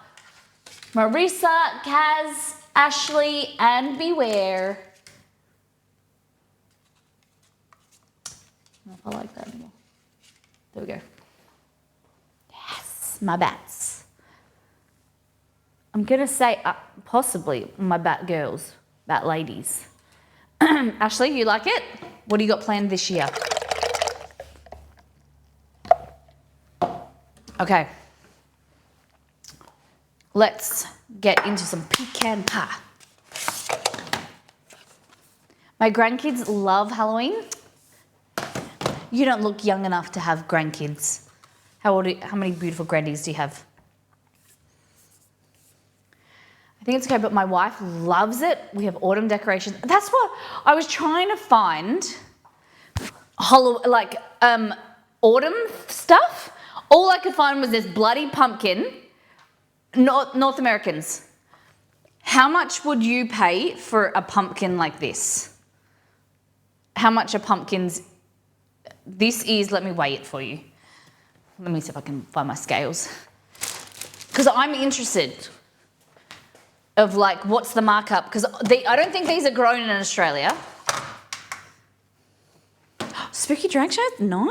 Speaker 1: Marissa, Kaz, Ashley, and Beware. I don't know if I like that anymore. There we go. Yes, my bats. I'm going to say possibly my bat girls, bat ladies. Ashley, you like it? What do you got planned this year? Okay. Let's get into some pecan pie. My grandkids love Halloween. You don't look young enough to have grandkids. How many beautiful grandies do you have? I think it's okay, but my wife loves it. We have autumn decorations. That's what I was trying to find. Autumn stuff. All I could find was this bloody pumpkin. North Americans, how much would you pay for a pumpkin like this? How much are pumpkins? This is, let me weigh it for you. Let me see if I can find my scales. Because I'm interested of like, what's the markup? Because I don't think these are grown in Australia. Spooky Drag Show? No?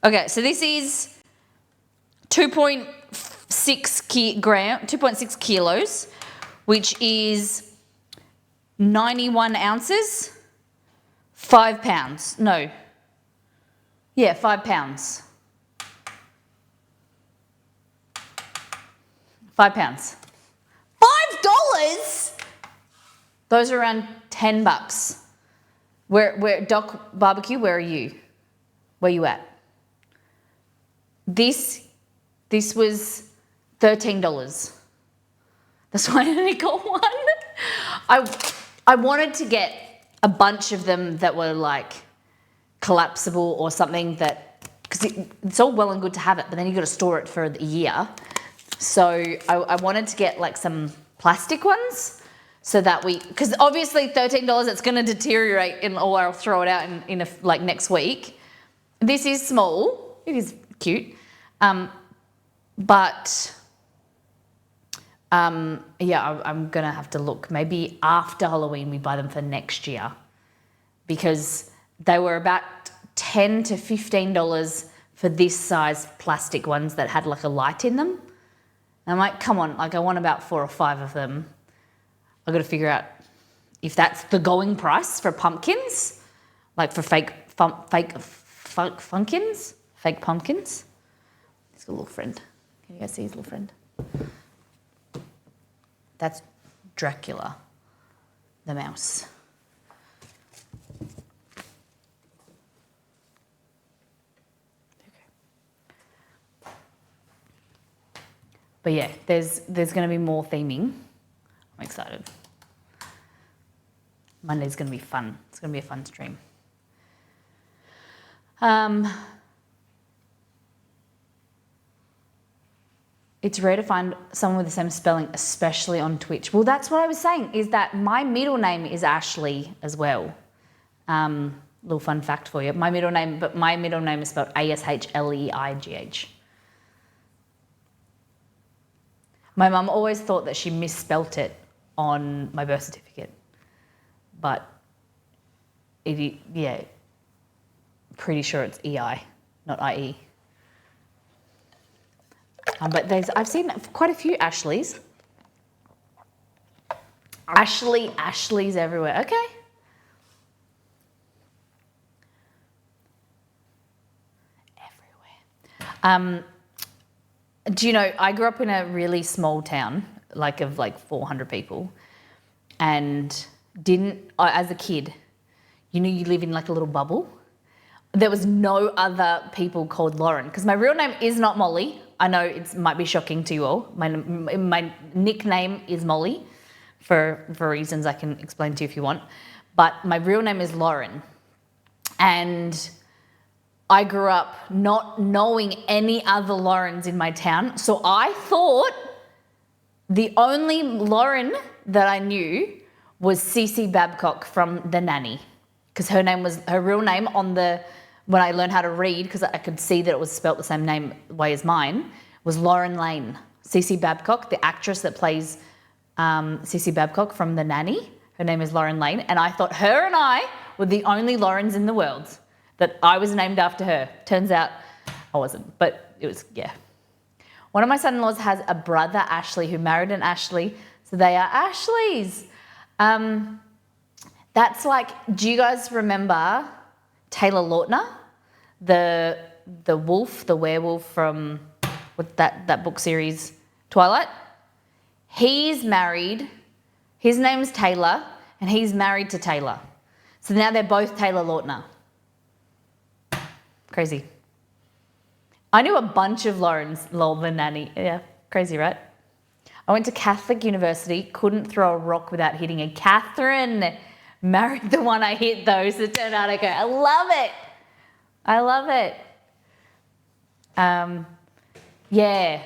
Speaker 1: Okay, so this is 2.6 kilos, which is 91 ounces, 5 pounds. No. Yeah, 5 pounds. 5 pounds. $5? Those are around $10. Where Doc Barbecue, where are you? Where are you at? This was $13. That's why I only got one. I wanted to get a bunch of them that were like collapsible or something that, because it's all well and good to have it, but then you got to store it for a year. So I wanted to get like some plastic ones so that because obviously $13, it's going to deteriorate or I'll throw it out in like next week. This is small. It is cute. Yeah, I'm going to have to look. Maybe after Halloween we buy them for next year because they were about $10 to $15 for this size plastic ones that had like a light in them. And I'm like, come on, like I want about 4 or 5 of them. I've got to figure out if that's the going price for pumpkins, like for fake pumpkins. He's got a little friend. Can you guys see his little friend? That's Dracula, the mouse. But yeah, there's going to be more theming. I'm excited. Monday's going to be fun. It's going to be a fun stream. It's rare to find someone with the same spelling, especially on Twitch. Well, that's what I was saying, is that my middle name is Ashley as well. Little fun fact for you. My middle name is spelled Ashleigh. My mum always thought that she misspelt it on my birth certificate, but pretty sure it's EI, not IE. But I've seen quite a few Ashleys. Ashleys everywhere. Okay. Everywhere. Do you know, I grew up in a really small town, of 400 people, and as a kid, you live in like a little bubble. There was no other people called Lauren, because my real name is not Molly. I know it might be shocking to you all. My nickname is Molly, for reasons I can explain to you if you want, but my real name is Lauren, and I grew up not knowing any other Laurens in my town, so I thought the only Lauren that I knew was Cece Babcock from The Nanny, because her real name when I learned how to read, because I could see that it was spelt the same way as mine, was Lauren Lane. Cece Babcock, the actress that plays Cece Babcock from The Nanny, her name is Lauren Lane, and I thought her and I were the only Laurens in the world, that I was named after her. Turns out I wasn't, but it was, yeah. One of my son-in-laws has a brother, Ashley, who married an Ashley, so they are Ashleys. That's like, do you guys remember Taylor Lautner? The werewolf from that book series, Twilight? He's married, his name's Taylor, and he's married to Taylor. So now they're both Taylor Lautner. Crazy. I knew a bunch of Laurens, the nanny. Yeah, crazy, right? I went to Catholic University, couldn't throw a rock without hitting it. Catherine married the one I hit though, so it turned out okay. I love it. Yeah.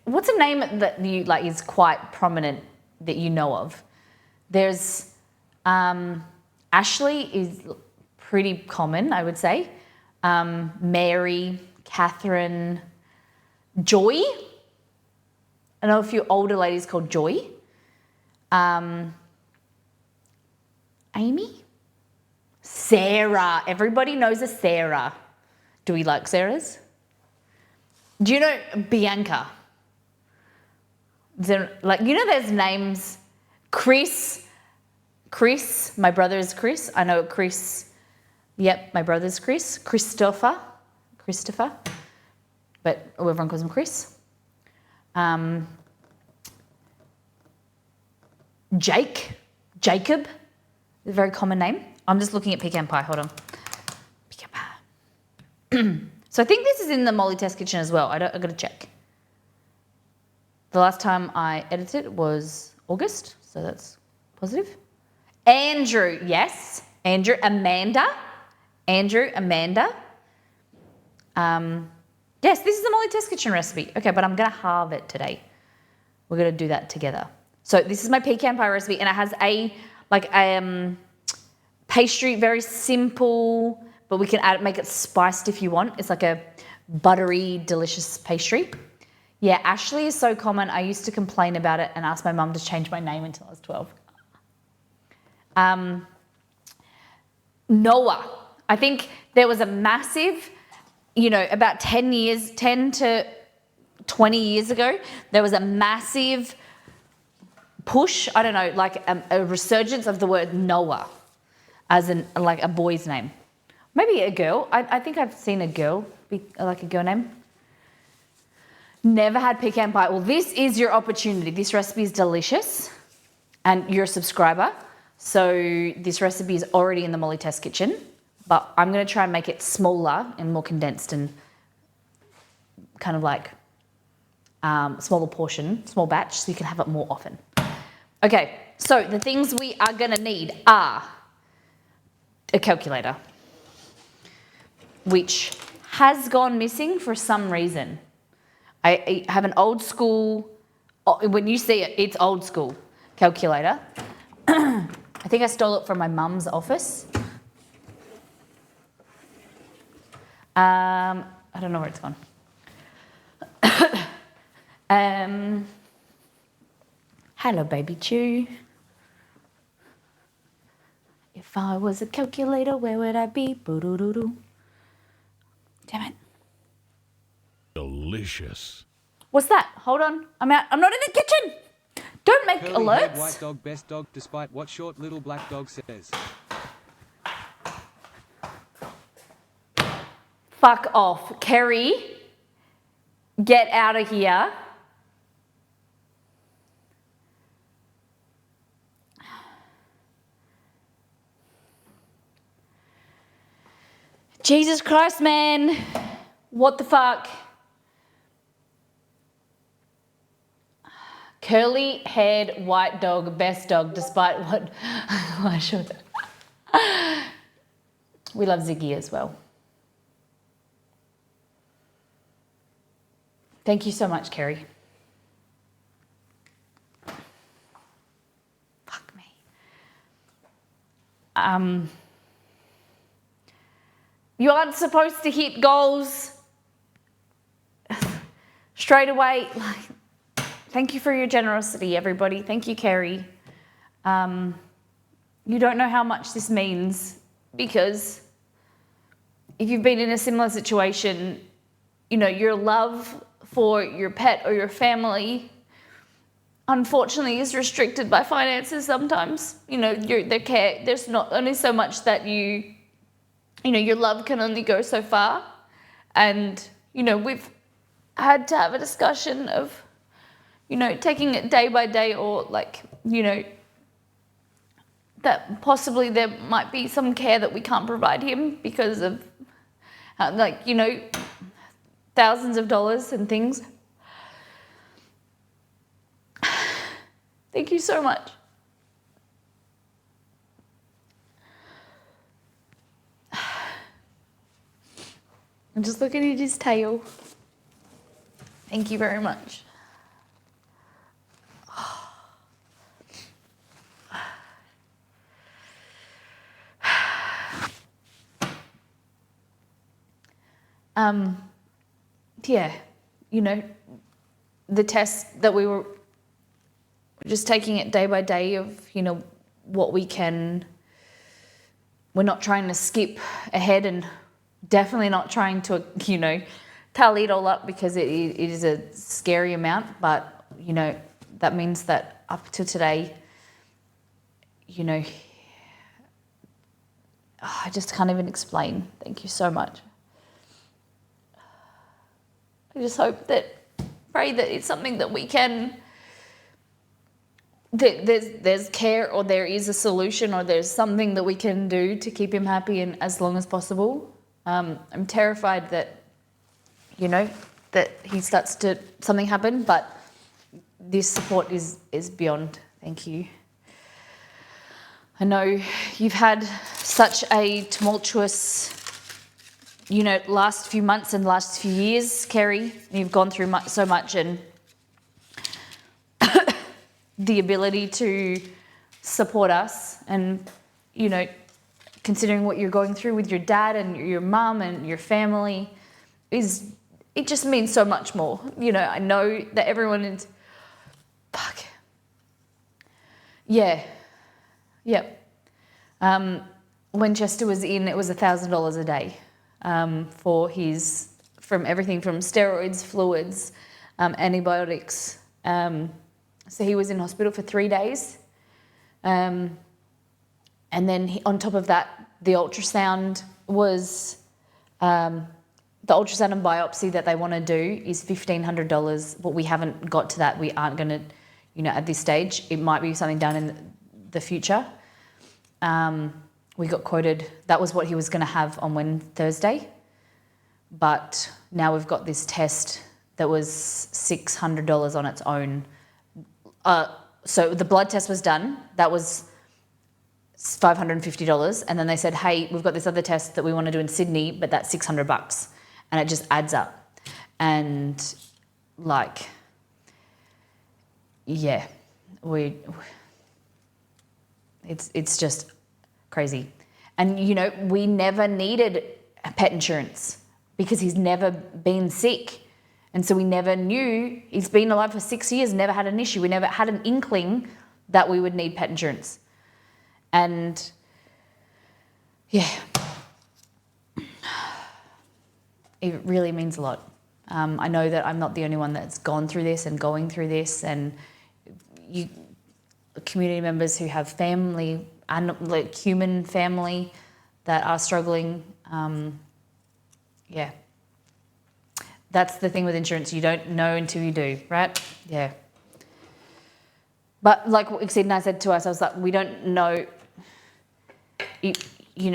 Speaker 1: What's a name that you is quite prominent that you know of? There's Ashley is pretty common, I would say. Mary, Catherine, Joy. I know a few older ladies called Joy. Amy? Sarah. Everybody knows a Sarah. Do we like Sarahs? Do you know Bianca? There's names. Chris, my brother is Chris. I know Chris. Yep, my brother's Chris. Christopher, but everyone calls him Chris. Jacob, a very common name. I'm just looking at Pecan Pie, hold on. Pecan Pie. So I think this is in the Molly Test Kitchen as well. I got to check. The last time I edited was August, so that's positive. Andrew, yes. Andrew, Amanda. Yes, this is the Molly Test Kitchen recipe. Okay, but I'm going to halve it today. We're going to do that together. So this is my pecan pie recipe, and it has a pastry, very simple, but we can make it spiced if you want. It's like a buttery, delicious pastry. Yeah, Ashley is so common. I used to complain about it and ask my mum to change my name until I was 12. Noah. I think there was a massive, about 10 to 20 years ago, there was a massive push, I don't know, like a resurgence of the word Noah as like a boy's name. Maybe a girl. I think I've seen a girl, like a girl name. Never had pecan pie. Well, this is your opportunity. This recipe is delicious and you're a subscriber. So this recipe is already in the Molly Test Kitchen, but I'm going to try and make it smaller and more condensed and kind of like smaller portion, small batch, so you can have it more often. Okay, so the things we are going to need are a calculator, which has gone missing for some reason. I have an old school, when you see it, it's old school calculator. I think I stole it from my mum's office. I don't know where it's gone. Hello, baby Chew. If I was a calculator, where would I be? Boo-doo-doo-doo. Damn it.
Speaker 4: Delicious.
Speaker 1: What's that? Hold on. I'm out. I'm not in the kitchen. Don't make
Speaker 2: Curly
Speaker 1: alerts.
Speaker 2: haired white dog, best dog, despite what short little black dog says.
Speaker 1: Fuck off. Kerry, get out of here. Jesus Christ, man. What the fuck? Curly haired white dog, best dog, despite what I should. We love Ziggy as well. Thank you so much, Kerry. Fuck me. You aren't supposed to hit goals straight away. Thank you for your generosity, everybody. Thank you, Kerry. You don't know how much this means, because if you've been in a similar situation, you know, your love for your pet or your family, unfortunately, is restricted by finances sometimes. You know, their care, there's not only so much that you know, your love can only go so far. And, you know, we've had to have a discussion of, you know, taking it day by day, or like, you know, that possibly there might be some care that we can't provide him because of, like, you know, thousands of dollars and things. Thank you so much. I'm just looking at his tail. Thank you very much. Yeah, you know, the test that we were just taking it day by day of, you know, what we can. We're not trying to skip ahead, and definitely not trying to, you know, tally it all up, because it is a scary amount. But, you know, that means that up to today, you know, I just can't even explain. Thank you so much. I just hope pray that it's something that we can, that there's care, or there is a solution, or there's something that we can do to keep him happy and as long as possible. I'm terrified that, you know, that he starts to, something happen, but this support is beyond. Thank you. I know you've had such a tumultuous, you know, last few months and last few years, Kerry. You've gone through so much, and the ability to support us, and, you know, considering what you're going through with your dad and your mum and your family, it just means so much more. You know, I know that everyone is, fuck. Yeah. Yep. When Chester was in, it was $1,000 a day. For from everything from steroids, fluids, antibiotics. So he was in hospital for 3 days. And then on top of that, the ultrasound was, the ultrasound and biopsy that they want to do is $1,500, but we haven't got to that. We aren't going to, at this stage. It might be something done in the future. We got quoted, that was what he was going to have on Thursday. But now we've got this test that was $600 on its own. So the blood test was done. That was $550. And then they said, hey, we've got this other test that we want to do in Sydney, but that's $600. And it just adds up. And it's just crazy. And, we never needed pet insurance because he's never been sick. And so we never knew, he's been alive for 6 years, never had an issue. We never had an inkling that we would need pet insurance. And yeah, it really means a lot. I know that I'm not the only one that's gone through this and going through this, and community members who have family, and human family that are struggling. That's the thing with insurance. You don't know until you do, right? Yeah. But like what Exceed and I said to us, I was like, we don't know,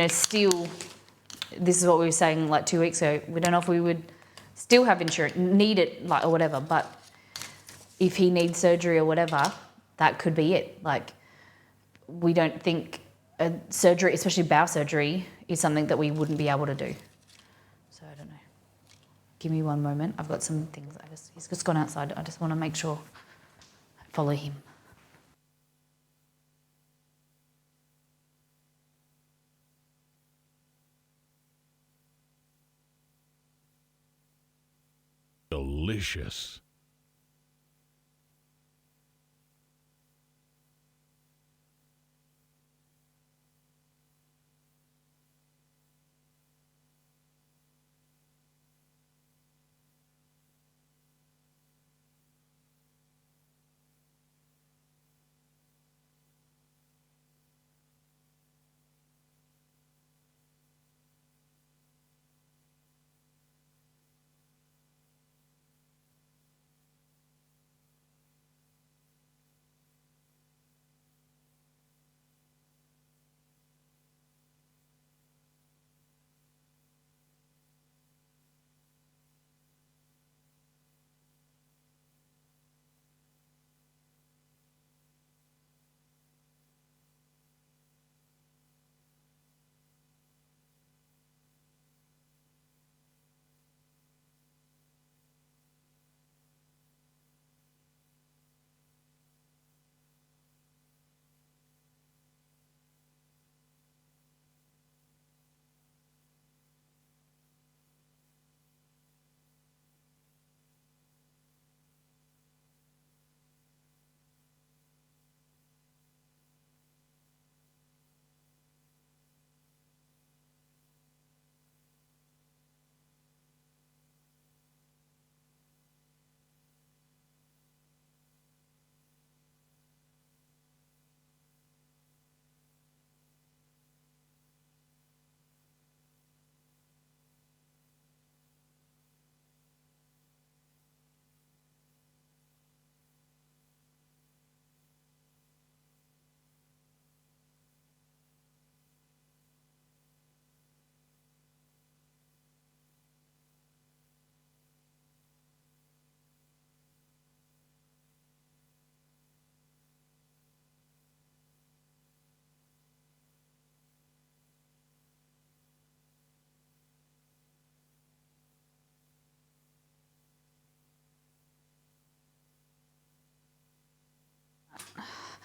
Speaker 1: still, this is what we were saying 2 weeks ago. We don't know if we would still have insurance, need it, or whatever. But if he needs surgery or whatever, that could be it. We don't think a surgery, especially bowel surgery, is something that we wouldn't be able to do. So I don't know. Give me one moment. I've got some things. He's just gone outside. I just want to make sure I follow him.
Speaker 4: Delicious.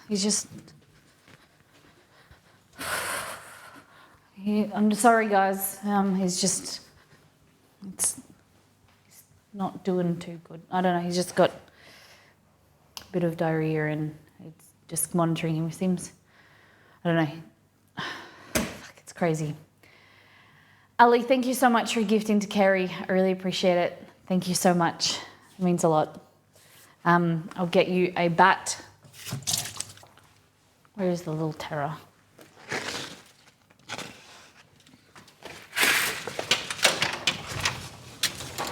Speaker 1: He's just... I'm sorry, guys. He's not doing too good. I don't know. He's just got a bit of diarrhea, and it's just monitoring him. Seems, I don't know. It's crazy. Ali, thank you so much for gifting to Kerry. I really appreciate it. Thank you so much. It means a lot. I'll get you a bat. Where is the little terror?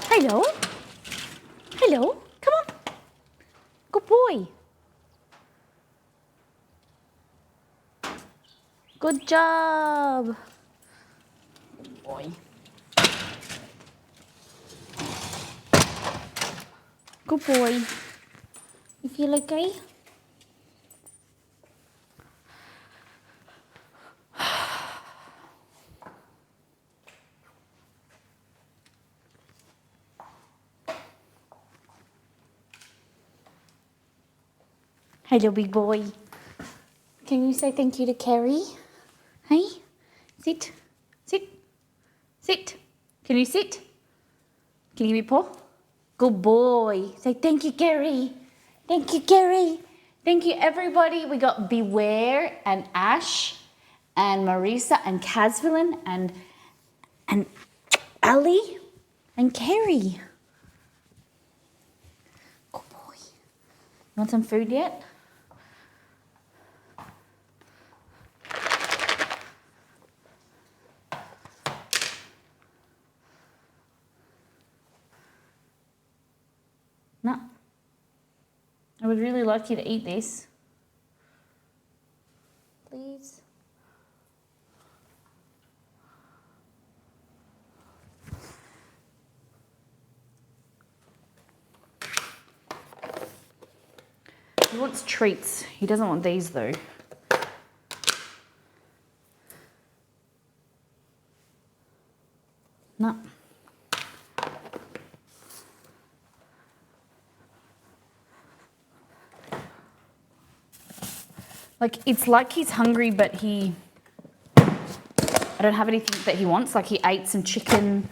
Speaker 1: Hello. Hello. Come on. Good boy. Good job. Good boy. Good boy. You feel okay? Hello, big boy. Can you say thank you to Kerry? Hey? Sit. Sit. Sit. Can you sit? Can you give me a paw? Good boy. Say thank you, Kerry. Thank you, Kerry. Thank you, everybody. We got Beware and Ash and Marisa and Casvelin and Ali and Kerry. Good boy. You want some food yet? No. I would really like you to eat this. Please. He wants treats. He doesn't want these though. No. Like, it's like he's hungry, but I don't have anything that he wants. Like, he ate some chicken,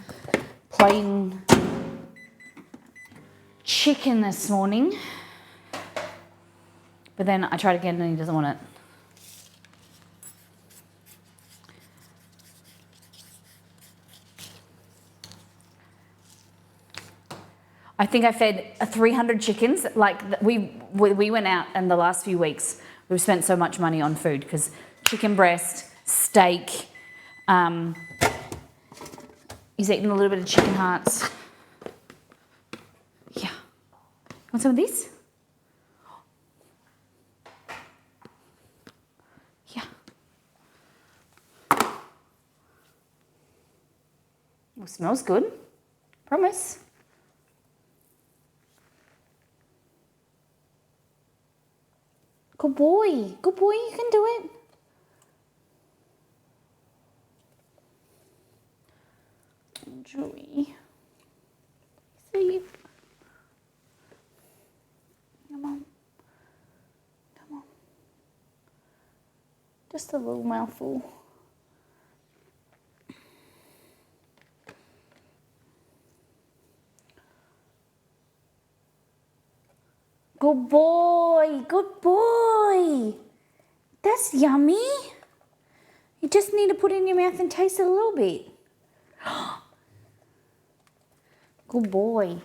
Speaker 1: plain chicken this morning. But then I tried again and he doesn't want it. I think I fed 300 chickens. Like, we went out and the last few weeks, we've spent so much money on food because chicken breast, steak, he's eaten a little bit of chicken hearts. Yeah. Want some of this? Yeah. Well, smells good. Promise. Good boy. Good boy, you can do it. Joey. Sleep. Come on. Come on. Just a little mouthful. Good boy, good boy. That's yummy. You just need to put it in your mouth and taste it a little bit. Good boy.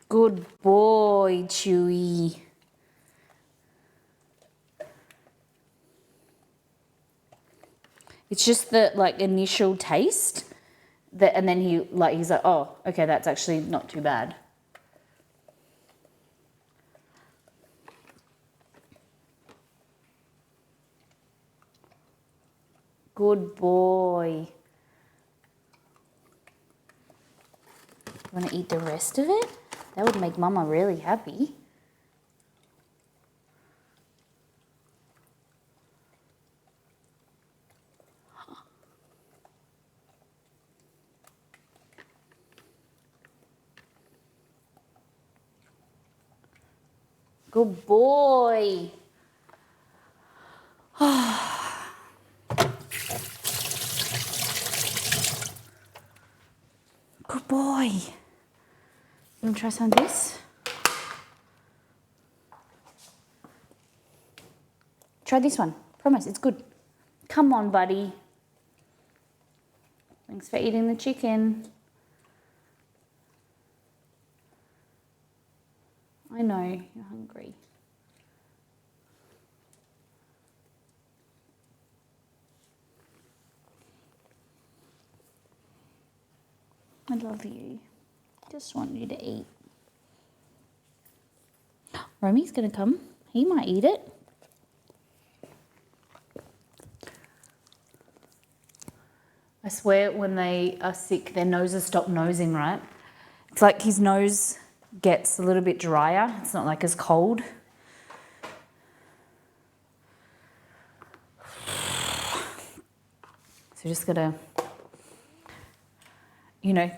Speaker 1: Good boy, Chewy. It's just the like initial taste that, and then he's like, oh, okay, that's actually not too bad. Good boy. Want to eat the rest of it? That would make Mama really happy. Good boy. Good boy. You want to try some of this? Try Try this one. Promise, it's good. Come on, buddy. Thanks for eating the chicken. I know, you're hungry. I love you. Just want you to eat. Romy's gonna come. He might eat it. I swear when they are sick, their noses stop nosing, right? It's like his nose gets a little bit drier. It's not like as cold. So just gotta,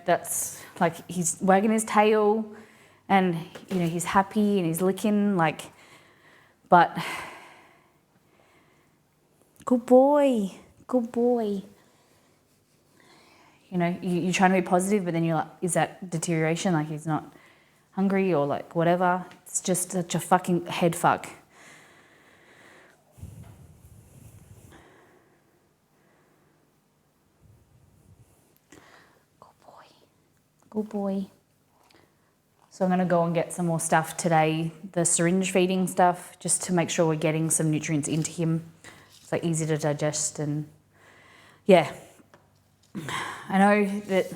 Speaker 1: that's like he's wagging his tail and, he's happy and he's licking but good boy. You're trying to be positive, but then you're like, is that deterioration? Like he's not hungry or like whatever. It's just such a fucking head fuck. Good boy. So I'm going to go and get some more stuff today, the syringe feeding stuff, just to make sure we're getting some nutrients into him. It's like easy to digest and yeah. I know that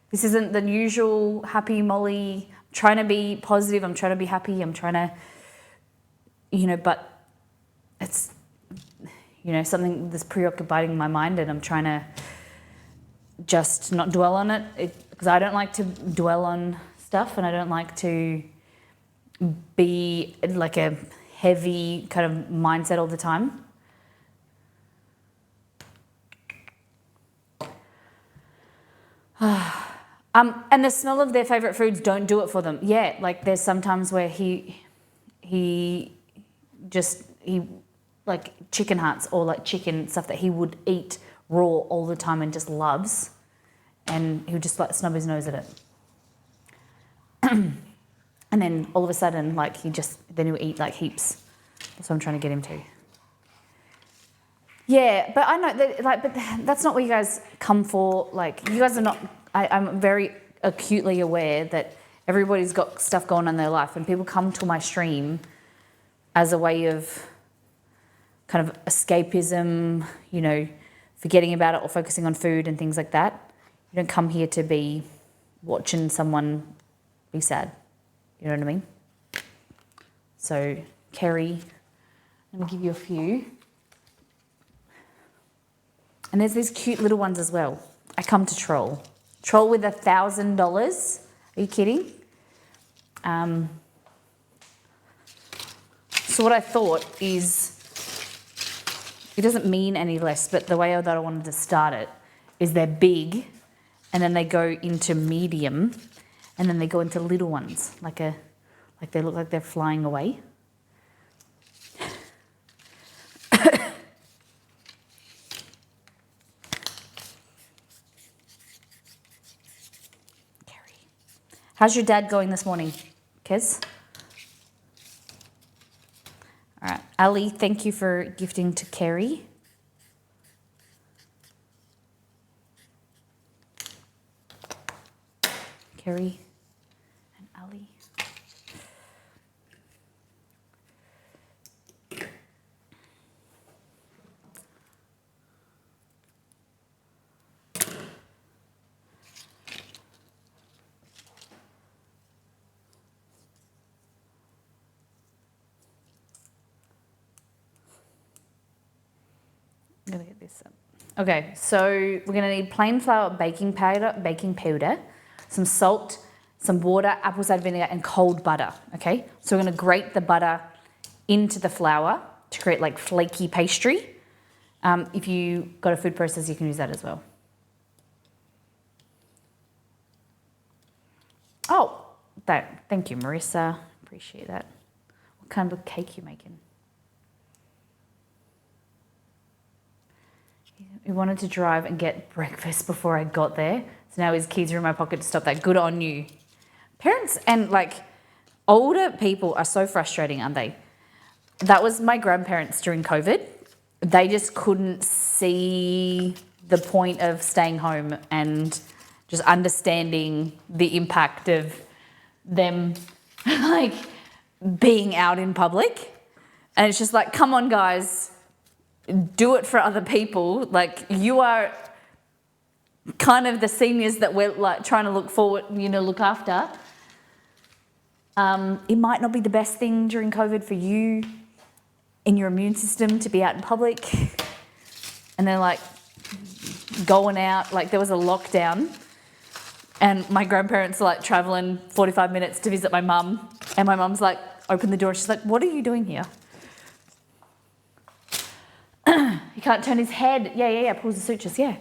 Speaker 1: this isn't the usual happy Molly. I'm trying to be positive. I'm trying to be happy. I'm trying to, but it's, something that's preoccupying my mind and I'm trying to just not dwell on it because I don't like to dwell on stuff and I don't like to be like a heavy kind of mindset all the time. And the smell of their favourite foods don't do it for them. Yeah, like there's sometimes where he like chicken hearts or like chicken stuff that he would eat raw all the time and just loves, and he would just like snub his nose at it. And then all of a sudden, like then he'll eat like heaps. That's what I'm trying to get him to. Yeah, but I know that, but that's not what you guys come for. Like, you guys are not. I'm very acutely aware that everybody's got stuff going on in their life, and people come to my stream as a way of kind of escapism, forgetting about it or focusing on food and things like that. You don't come here to be watching someone be sad. You know what I mean? So, Kerry, let me give you a few. And there's these cute little ones as well. I come to troll. Troll with $1,000. Are you kidding? So what I thought is, it doesn't mean any less, but the way that I wanted to start it is they're big, and then they go into medium, and then they go into little ones, like they look like they're flying away. How's your dad going this morning, Kez? All right, Ali, thank you for gifting to Kerry. Kerry and Ali. I'm gonna get this up. Okay, so we're gonna need plain flour, baking powder, some salt, some water, apple cider vinegar, and cold butter. Okay, so we're gonna grate the butter into the flour to create like flaky pastry. If you got a food processor, you can use that as well. Oh, thank you, Marissa. Appreciate that. What kind of cake you making? He wanted to drive and get breakfast before I got there. So now his keys are in my pocket to stop that. Good on you. Parents and like older people are so frustrating, aren't they? that was my grandparents during COVID. They just couldn't see the point of staying home and just understanding the impact of them like being out in public. And it's just like, come on, guys, do it for other people. Like, you are kind of the seniors that we're like trying to look forward, look after. It might not be the best thing during COVID for you in your immune system to be out in public. And they're like going out, like there was a lockdown and my grandparents are like traveling 45 minutes to visit my mum. And my mum's like, open the door. She's like, what are you doing here? He can't turn his head. Yeah. Pulls the sutures, yeah.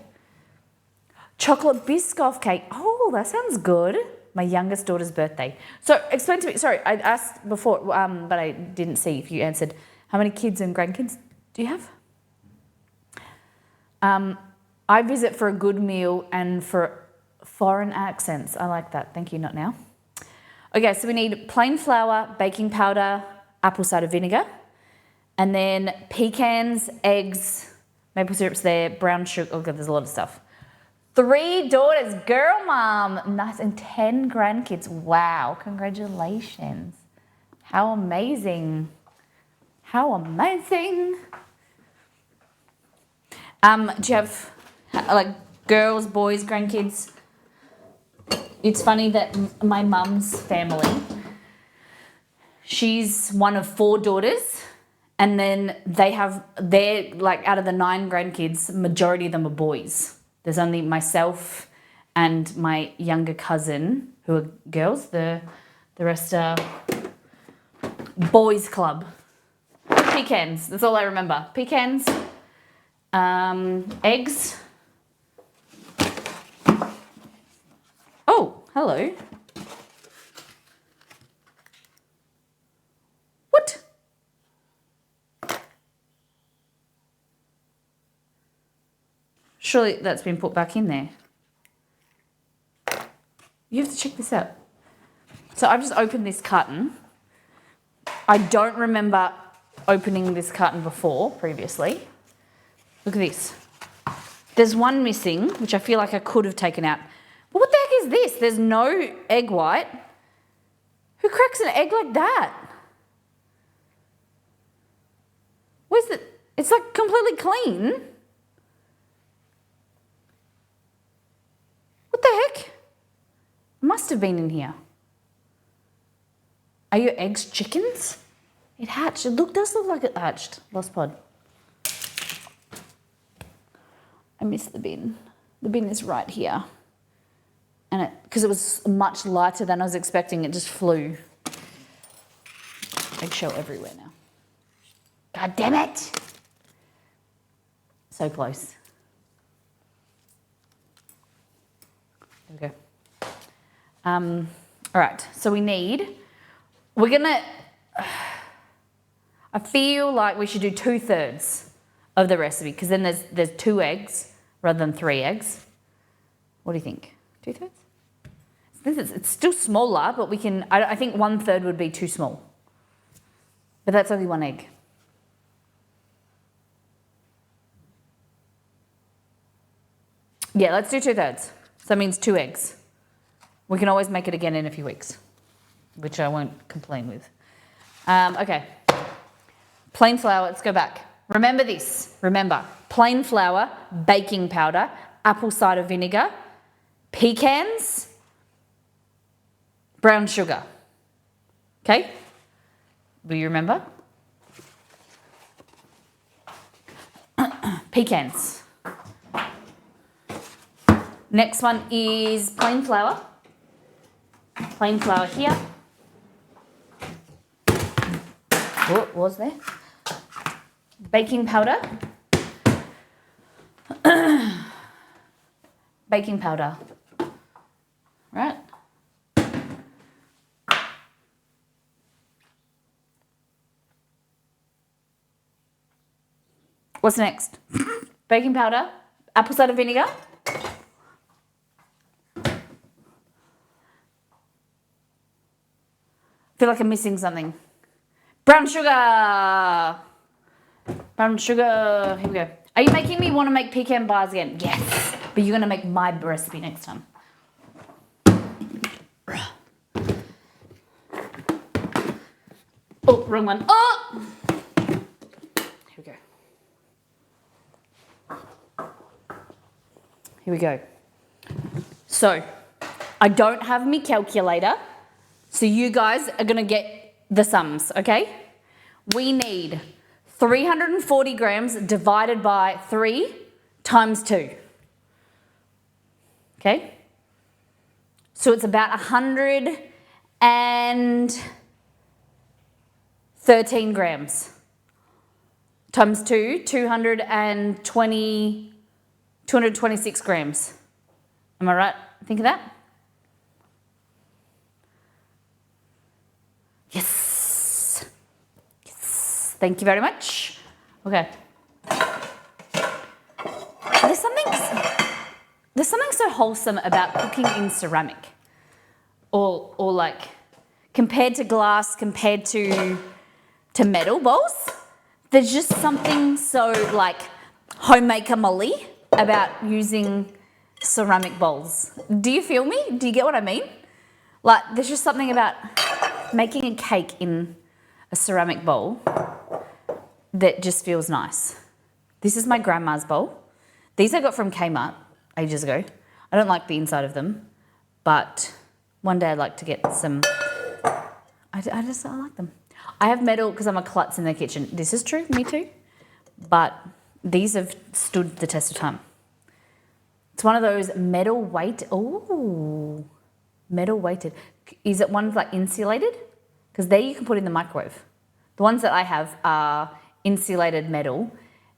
Speaker 1: Chocolate Biscoff cake. Oh, that sounds good. My youngest daughter's birthday. So explain to me, sorry, I asked before, but I didn't see if you answered. How many kids and grandkids do you have? I visit for a good meal and for foreign accents. I like that. Thank you, not now. Okay, so we need plain flour, baking powder, apple cider vinegar, and then pecans, eggs, maple syrup's there, brown sugar. Oh God, there's a lot of stuff. 3 daughters, girl mom, nice, and 10 grandkids. Wow, congratulations. How amazing. How amazing. Do you have like girls, boys, grandkids? It's funny that my mum's family, she's one of 4 daughters, and then they're like out of the 9 grandkids, majority of them are boys. There's only myself and my younger cousin who are girls. The rest are boys club. Pecans, that's all I remember. Pecans, eggs. Oh, hello. What? Surely that's been put back in there. You have to check this out. So I've just opened this carton. I don't remember opening this carton previously. Look at this. There's one missing, which I feel like I could have taken out. But what the heck is this? There's no egg white. Who cracks an egg like that? Where's the... It's like completely clean. What the heck? It must have been in here. Are your eggs chickens? It hatched. It does look like it hatched. Lost pod. I missed the bin. The bin is right here. And because it was much lighter than I was expecting, it just flew. Eggshell everywhere now. God damn it! So close. There we go. All right, so we're gonna, I feel like we should do 2/3 of the recipe because then there's 2 eggs rather than 3 eggs. What do you think? 2/3? It's still smaller, but we can, I think 1/3 would be too small. But that's only 1 egg. Yeah, let's do 2/3. So that means 2 eggs. We can always make it again in a few weeks, which I won't complain with. Okay. Plain flour, let's go back. Remember this. Remember, plain flour, baking powder, apple cider vinegar, pecans, brown sugar. Okay? Will you remember? Pecans. Next one is plain flour. Plain flour here. What was there? Baking powder. Baking powder. Right? What's next? Baking powder, apple cider vinegar. I feel like I'm missing something. Brown sugar. Brown sugar. Here we go. Are you making me want to make pecan bars again? Yes. But you're going to make my recipe next time. Oh, wrong one. Oh! Here we go. Here we go. So, I don't have my calculator, so you guys are going to get the sums, okay? We need 340 grams divided by 3 times 2. Okay? So it's about 113 grams. Times 2, 226 grams. Am I right? Think of that? Yes. Yes. Thank you very much. Okay. There's something so wholesome about cooking in ceramic. Or like compared to glass, compared to metal bowls. There's just something so like homemaker molly about using ceramic bowls. Do you feel me? Do you get what I mean? Like there's just something about making a cake in a ceramic bowl that just feels nice. This is my grandma's bowl. These I got from Kmart ages ago. I don't like the inside of them, but one day I'd like to get some. I like them. I have metal because I'm a klutz in the kitchen. This is true, me too. But these have stood the test of time. It's one of those metal weight. Ooh, metal weighted. Is it one like insulated? Because there you can put in the microwave. The ones that I have are insulated metal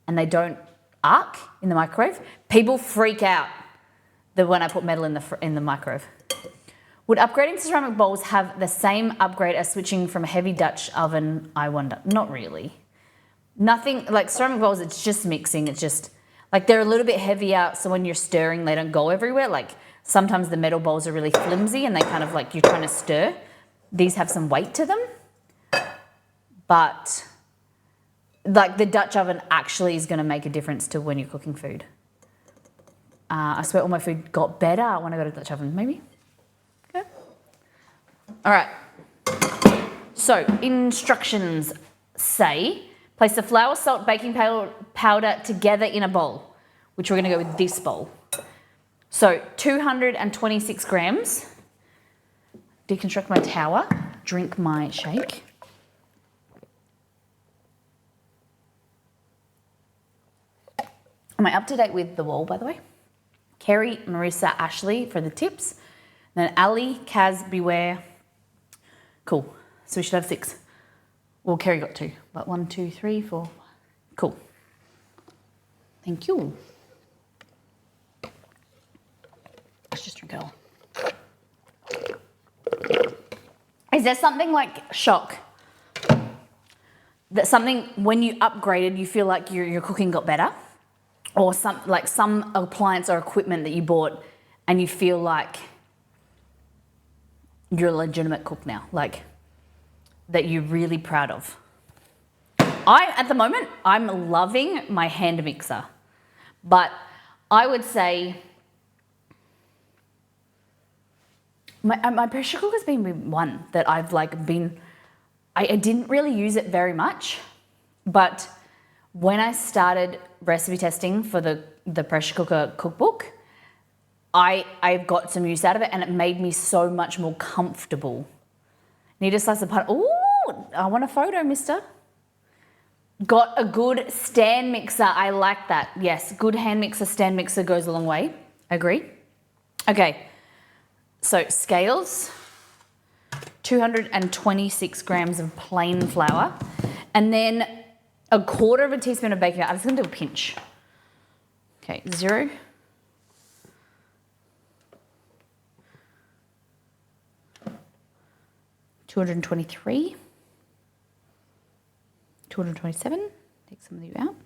Speaker 1: and they don't arc in the microwave. People freak out that when I put metal in the microwave. Would upgrading to ceramic bowls have the same upgrade as switching from a heavy Dutch oven, I wonder? Not really. Nothing, like ceramic bowls, it's just mixing. It's just, like they're a little bit heavier, so when you're stirring, they don't go everywhere. Like sometimes the metal bowls are really flimsy and they kind of like, you're trying to stir. These have some weight to them. But like the Dutch oven actually is going to make a difference to when you're cooking food. I swear all my food got better when I got a Dutch oven, maybe. Okay. All right. So instructions say, place the flour, salt, baking powder together in a bowl, which we're going to go with this bowl. So 226 grams. Deconstruct my tower, drink my shake. Am I up to date with the wall, by the way? Kerry, Marissa, Ashley for the tips. Then Ali, Kaz, Beware. Cool. So we should have 6. Well, Kerry got 2. But 1, 2, 3, 4. Cool. Thank you. Let's just drink it all. Is there something like shock? That something when you upgraded, you feel like your cooking got better? Or some appliance or equipment that you bought and you feel like you're a legitimate cook now, like that you're really proud of. At the moment, I'm loving my hand mixer, but I would say my pressure cooker's been one that I've like been, I didn't really use it very much, but when I started recipe testing for the pressure cooker cookbook, I got some use out of it and it made me so much more comfortable. Need a slice of pie. Ooh, I want a photo, mister. Got a good stand mixer. I like that. Yes, good hand mixer, stand mixer goes a long way. Agree? Okay, so scales, 226 grams of plain flour, and then a 1/4 teaspoon of baking powder. I'm just going to do a pinch. Okay, 0. 223. 227. Take some of you out.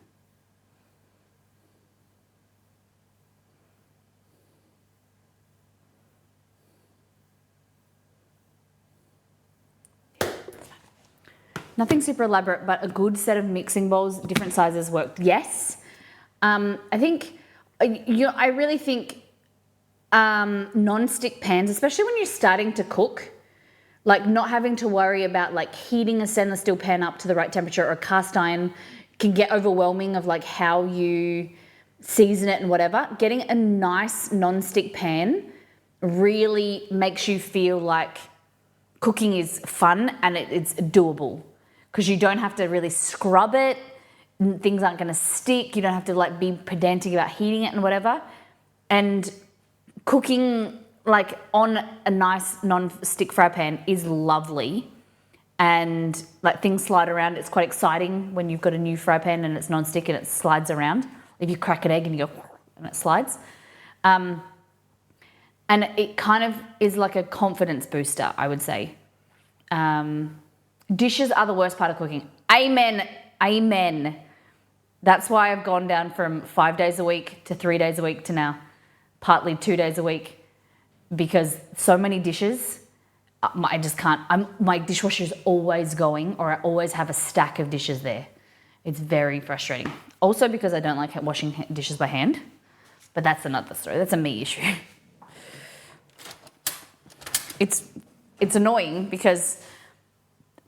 Speaker 1: Nothing super elaborate, but a good set of mixing bowls, different sizes worked. Yes. I really think non-stick pans, especially when you're starting to cook, like not having to worry about like heating a stainless steel pan up to the right temperature, or a cast iron can get overwhelming of like how you season it and whatever. Getting a nice non-stick pan really makes you feel like cooking is fun and it's doable, because you don't have to really scrub it. Things aren't going to stick. You don't have to like be pedantic about heating it and whatever. And cooking like on a nice non-stick fry pan is lovely, and like things slide around. It's quite exciting when you've got a new fry pan and it's non-stick and it slides around. If you crack an egg and you go and it slides. And it kind of is like a confidence booster, I would say. Dishes are the worst part of cooking. Amen. Amen. That's why I've gone down from 5 days a week to 3 days a week to now partly 2 days a week, because so many dishes, I just can't. My dishwasher is always going, or I always have a stack of dishes there. It's very frustrating. Also because I don't like washing dishes by hand, but that's another story. That's a me issue. It's annoying because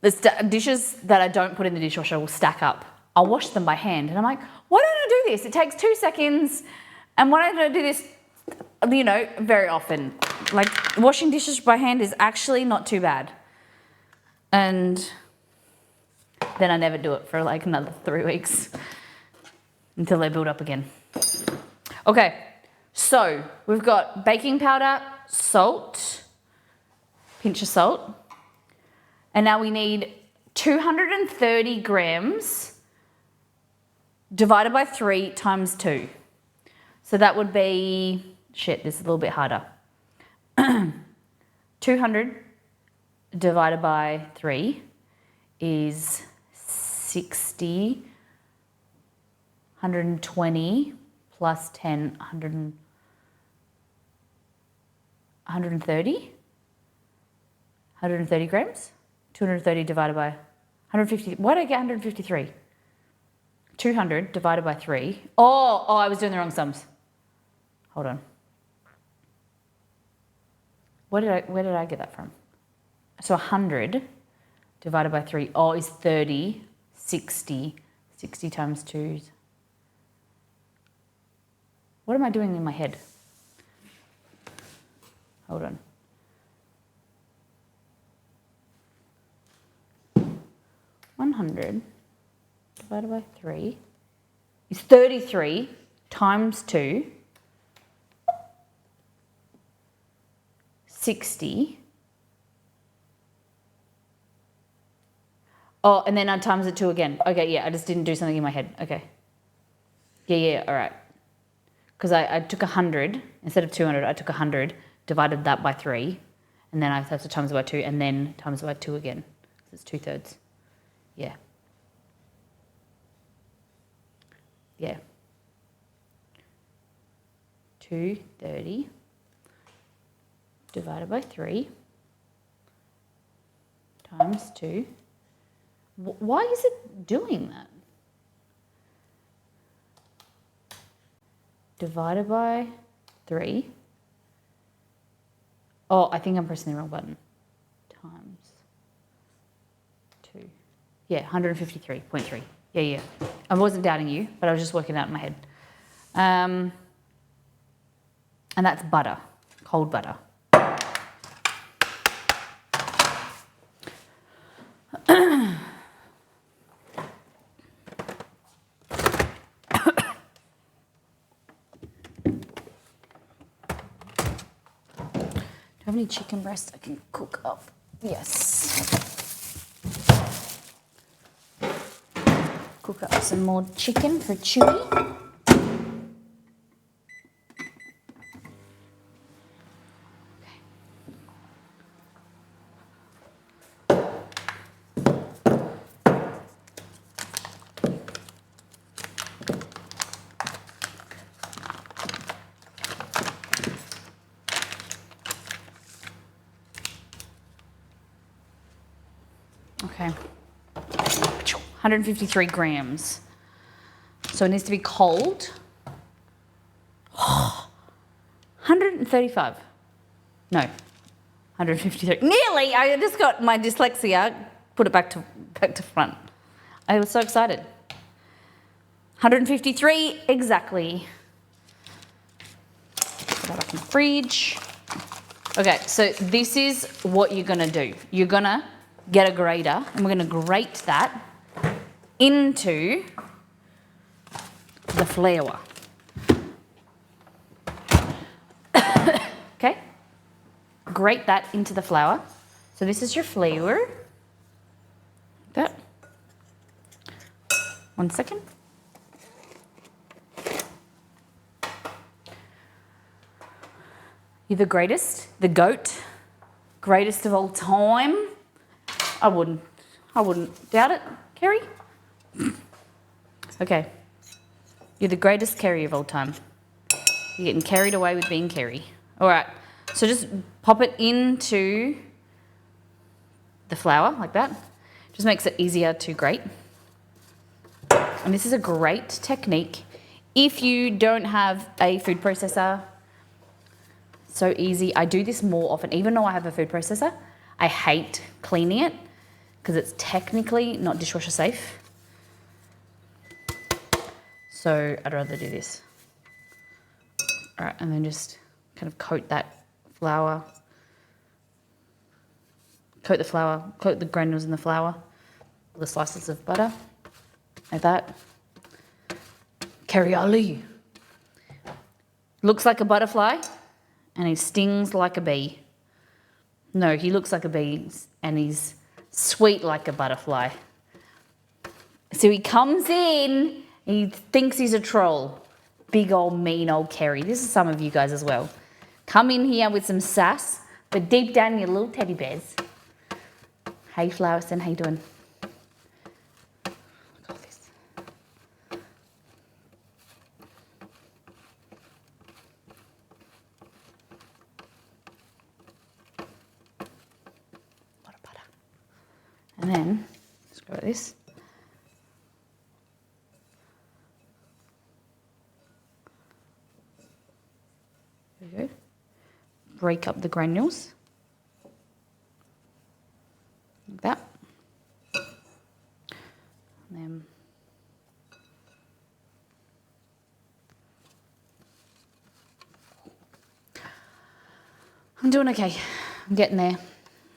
Speaker 1: the dishes that I don't put in the dishwasher will stack up. I'll wash them by hand, and I'm like, why don't I do this? It takes 2 seconds, and why don't I do this, very often? Like, washing dishes by hand is actually not too bad. And then I never do it for like another 3 weeks until they build up again. Okay, so we've got baking powder, salt, pinch of salt, and now we need 230 grams divided by 3 times 2. So that would be, this is a little bit harder. 200 divided by 3 is 60, 120 plus 10, 130? 130 grams? 230 divided by 150. Why did I get 153? 200 divided by 3. Oh, I was doing the wrong sums. Hold on. Where did I get that from? So 100 divided by 3, is 30, 60. 60 times 2. What am I doing in my head? Hold on. 100 divided by 3 is 33 times 2, 60. Oh, and then I times it 2 again. Okay, yeah, I just didn't do something in my head. Okay. Yeah, all right. Because I took 100, instead of 200, I took 100, divided that by 3, and then I have to times it by 2, and then times it by 2 again. It's 2/3. Yeah. Yeah. 230 divided by 3 times 2. Why is it doing that? Divided by 3. Oh, I think I'm pressing the wrong button. Times 2. Yeah, 153.3. Yeah. I wasn't doubting you, but I was just working out in my head. And that's butter, cold butter. Do I have any chicken breast I can cook up? Yes. Cook up some more chicken for Chewy. Okay. 153 grams. So it needs to be cold. 135. No, 153. Nearly. I just got my dyslexia. Put it back to front. I was so excited. 153 exactly. Put that back in the fridge. Okay, so this is what you're gonna do. You're gonna get a grater and we're gonna grate that into the flour. Okay, grate that into the flour. So this is your flour. Like that. 1 second. You're the greatest, the GOAT, greatest of all time. I wouldn't doubt it, Kerry. Okay, you're the greatest Kerry of all time. You're getting carried away with being Kerry. All right, so just pop it into the flour like that. Just makes it easier to grate. And this is a great technique if you don't have a food processor. So easy. I do this more often, even though I have a food processor. I hate cleaning it because it's technically not dishwasher safe. So I'd rather do this. All right, and then just kind of coat that flour. Coat the flour, coat the granules in the flour, the slices of butter, like that. Kerry Ali. Looks like a butterfly. And he stings like a bee. No, he looks like a bee and he's sweet like a butterfly. So he comes in, he thinks he's a troll. Big old mean old Kerry. This is some of you guys as well. Come in here with some sass, but deep down you're little teddy bears. Hey Flowerson, how you doing? Look at this. And then, let's go like this. There we go. Break up the granules. Like that. And then I'm doing okay. I'm getting there.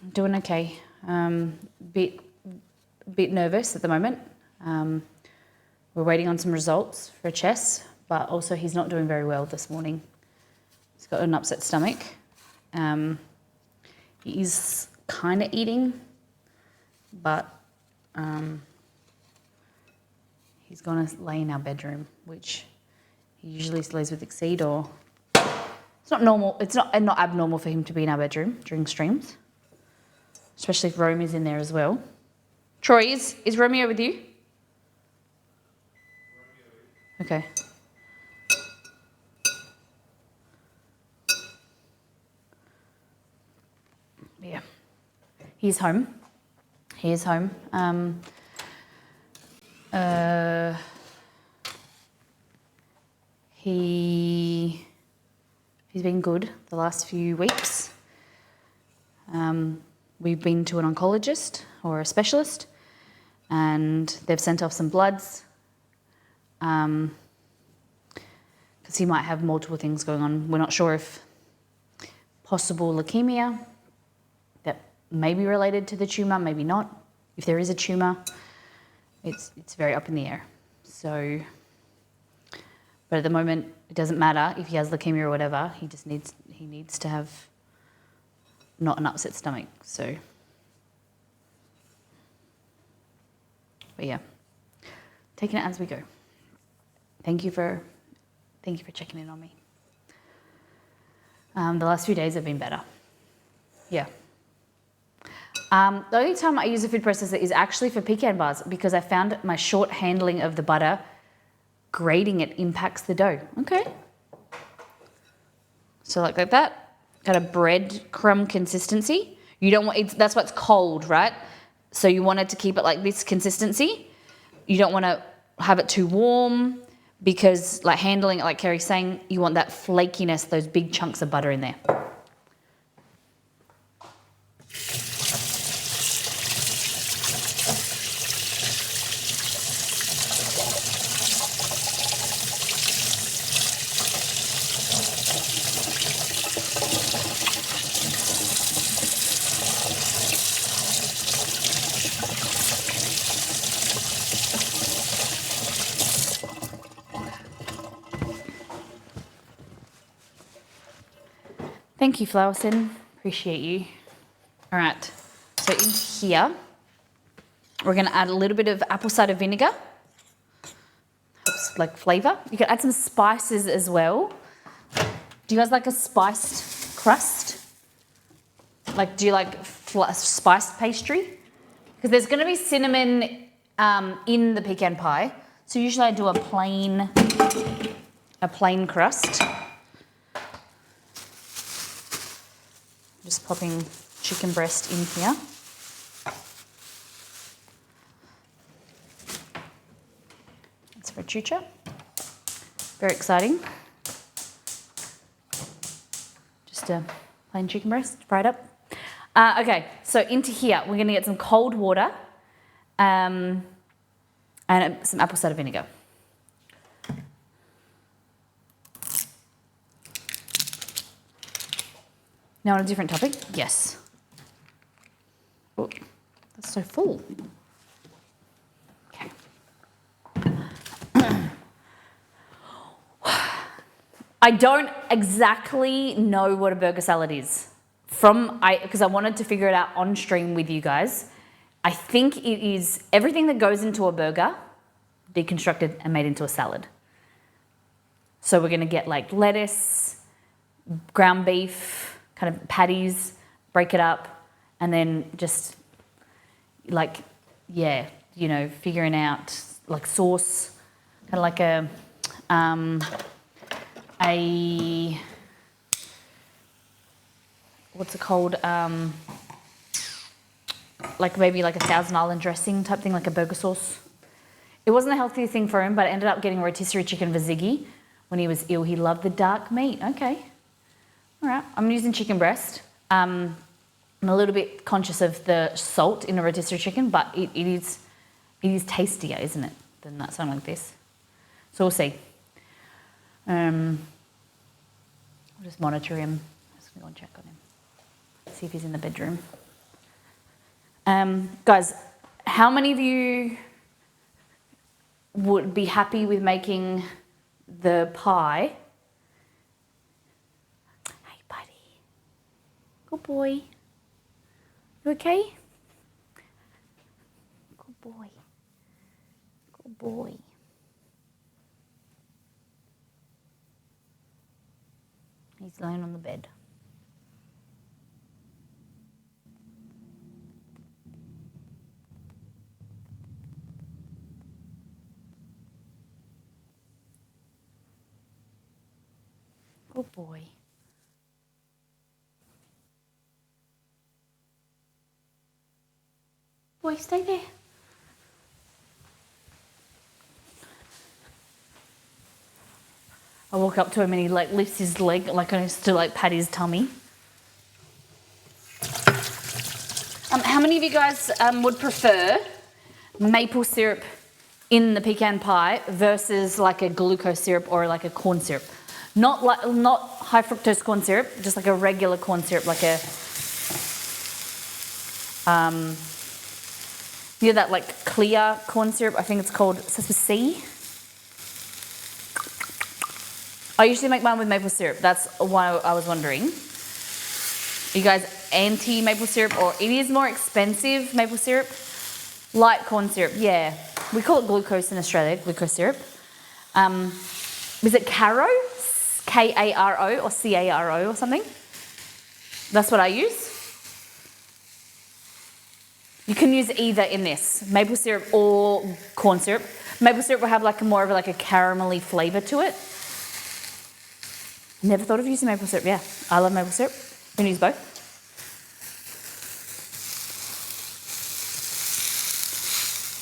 Speaker 1: I'm doing okay. Bit nervous at the moment. We're waiting on some results for Chess, but also he's not doing very well this morning. He's got an upset stomach. He is kind of eating, but he's going to lay in our bedroom, which he usually lays with Exceed, or it's not normal. It's not abnormal for him to be in our bedroom during streams, especially if Romy's in there as well. Troy, is Romeo with you? Okay. Yeah. He's home. He is home. He's been good the last few weeks. We've been to an oncologist or a specialist, and they've sent off some bloods because he might have multiple things going on. We're not sure if possible leukemia that may be related to the tumour, maybe not. If there is a tumour, it's very up in the air. So, but at the moment, it doesn't matter if he has leukemia or whatever. He needs to have not an upset stomach. So, but yeah, taking it as we go. Thank you for checking in on me. The last few days have been better. Yeah. The only time I use a food processor is actually for pecan bars because I found my short handling of the butter, grating it impacts the dough. Okay. So like that, kind of breadcrumb consistency. You don't want that's why it's cold, right? So you want it to keep it like this consistency. you don't want to have it too warm because like handling it, like Kerry's saying, you want that flakiness, those big chunks of butter in there. Thank you, Flowerson. Appreciate you. All right, so in here, we're gonna add a little bit of apple cider vinegar. Helps like flavor. You can add some spices as well. Do you guys like a spiced crust? Like, do you like spiced pastry? Because there's gonna be cinnamon in the pecan pie. So usually I do a plain crust. Just popping chicken breast in here. That's for chucha. Very exciting. Just a plain chicken breast, fried up. Okay, so into here, we're gonna get some cold water and some apple cider vinegar. Now on a different topic, yes. Oh, that's so full. Okay. I don't exactly know what a burger salad is because I wanted to figure it out on stream with you guys. I think it is everything that goes into a burger deconstructed and made into a salad. So we're gonna get like lettuce, ground beef, kind of patties, break it up, and then just like, yeah, you know, figuring out like sauce, kind of like a what's it called? Like maybe like a Thousand Island dressing type thing, like a burger sauce. It wasn't a healthy thing for him, but I ended up getting rotisserie chicken for Ziggy when he was ill. He loved the dark meat. Okay. All right, I'm using chicken breast. I'm a little bit conscious of the salt in a rotisserie chicken, but it is tastier, isn't it, than that something like this? So we'll see. I'll just monitor him. I'm just gonna go and check on him. See if he's in the bedroom. Guys, how many of you would be happy with making the pie? Hey, buddy. Good boy. You okay? Good boy. Good boy. He's laying on the bed. Good boy. Boy, stay there. I walk up to him and he like lifts his leg like I used to like pat his tummy. How many of you guys would prefer maple syrup in the pecan pie versus like a glucose syrup or like a corn syrup? Not high fructose corn syrup, just like a regular corn syrup, like a you know that like clear corn syrup? I think it's called starts with C. I usually make mine with maple syrup. That's why I was wondering. Are you guys anti maple syrup, or it is more expensive maple syrup? Light corn syrup, yeah. We call it glucose in Australia, glucose syrup. Is it Caro? K-A-R-O or C-A-R-O or something? That's what I use. You can use either in this, maple syrup or corn syrup. Maple syrup will have like more of like a caramelly flavour to it. Never thought of using maple syrup. Yeah, I love maple syrup. You can use both.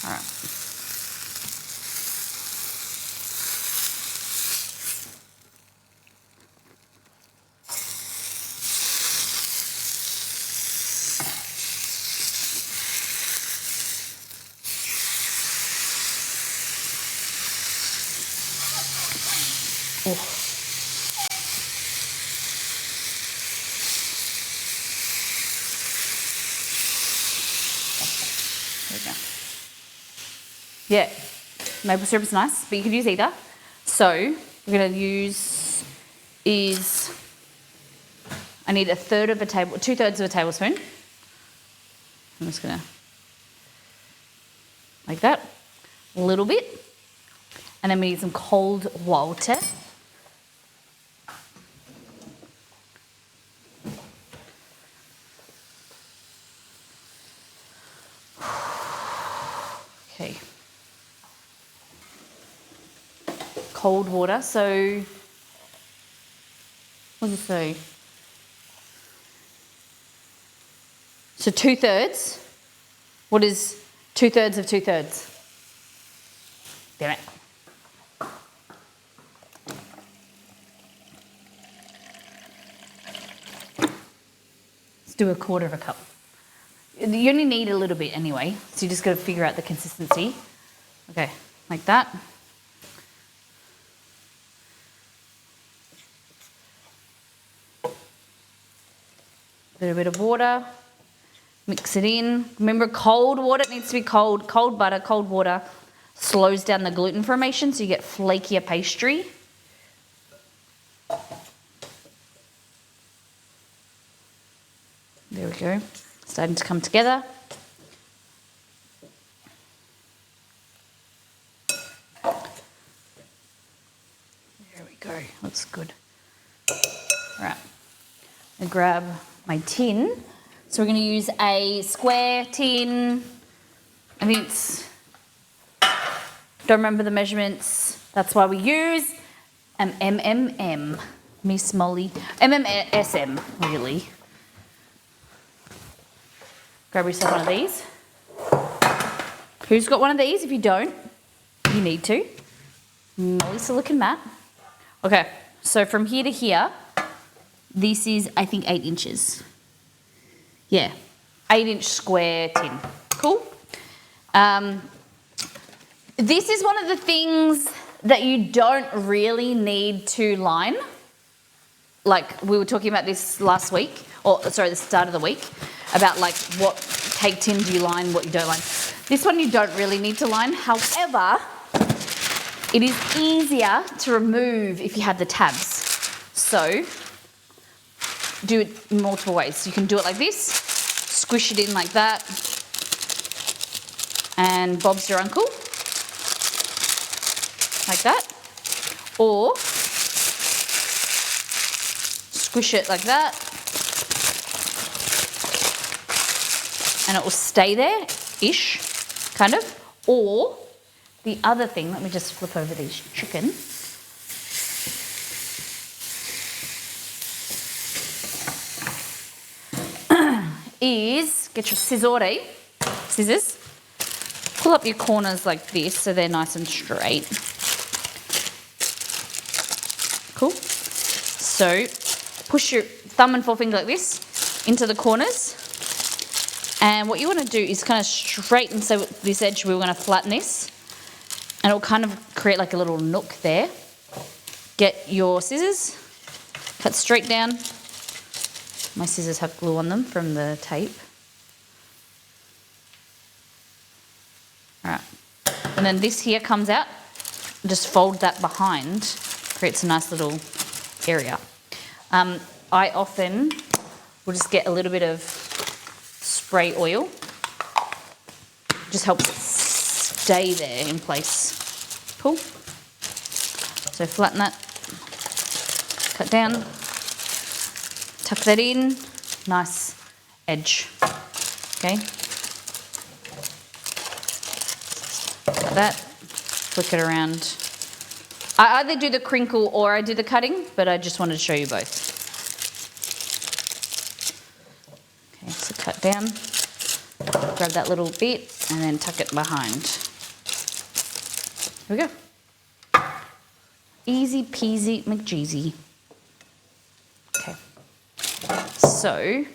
Speaker 1: All right. Yeah, maple syrup is nice, but you could use either. So we're going to use I need 2/3 of a tablespoon. I'm just going to, like that, a little bit. And then we need some cold water. Okay. Cold water, so what does it say? So 2/3. What is 2/3 of 2/3? Damn it. Let's do 1/4 cup. You only need a little bit anyway, so you just got to figure out the consistency. Okay, like that. A little bit of water. Mix it in. Remember, cold water, it needs to be cold. Cold butter, cold water slows down the gluten formation so you get flakier pastry. There we go. Starting to come together. There we go. Looks good. All right. I grab my tin. So we're going to use a square tin. I think don't remember the measurements. That's why we use MMM. Miss Molly. MMSM, really. Grab yourself one of these. Who's got one of these? If you don't, you need to. Molly silicone mat. Okay, so from here to here, this is, I think, 8 inches. Yeah, 8-inch square tin. Cool. This is one of the things that you don't really need to line. Like we were talking about this last week, or sorry, the start of the week, about like what cake tin do you line, what you don't line. This one you don't really need to line. However, it is easier to remove if you have the tabs. So do it in multiple ways. You can do it like this, squish it in like that, and Bob's your uncle, like that, or squish it like that, and it will stay there-ish, kind of. Or the other thing, let me just flip over these chicken. Is get your scissors, pull up your corners like this so they're nice and straight. Cool. So push your thumb and forefinger like this into the corners, and what you want to do is kind of straighten, so with this edge we're going to flatten this, and it'll kind of create like a little nook there. Get your scissors, cut straight down. My scissors have glue on them from the tape. All right, and then this here comes out. Just fold that behind, creates a nice little area. I often will just get a little bit of spray oil. Just helps it stay there in place. Cool. So flatten that, cut down. Tuck that in, nice edge, okay? Like that, flick it around. I either do the crinkle or I do the cutting, but I just wanted to show you both. Okay, so cut down, grab that little bit and then tuck it behind. Here we go. Easy peasy McJeasy. Okay. So,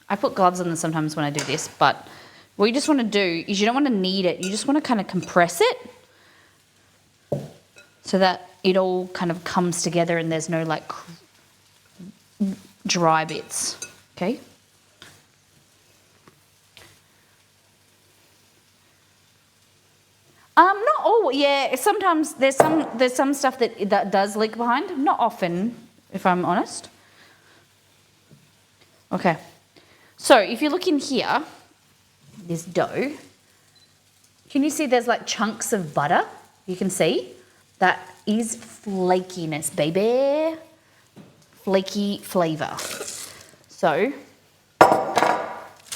Speaker 1: I put gloves on them sometimes when I do this, but what you just want to do is you don't want to knead it, you just want to kind of compress it so that it all kind of comes together and there's no like dry bits, okay? Not all. Yeah, sometimes there's some stuff that does leak behind. Not often, if I'm honest. Okay. So if you look in here, this dough. Can you see there's like chunks of butter? You can see that is flakiness, baby. Flaky flavour. So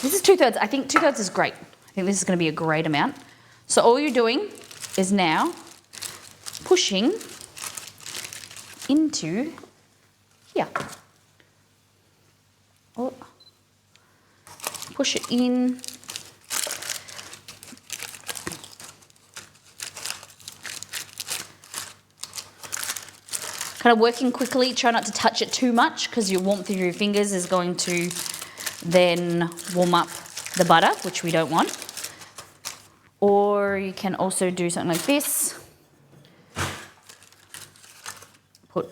Speaker 1: this is 2/3. I think 2/3 is great. I think this is going to be a great amount. So all you're doing is now pushing into here. Oh. Push it in. Kind of working quickly, try not to touch it too much because your warmth of your fingers is going to then warm up the butter, which we don't want. Or you can also do something like this. Put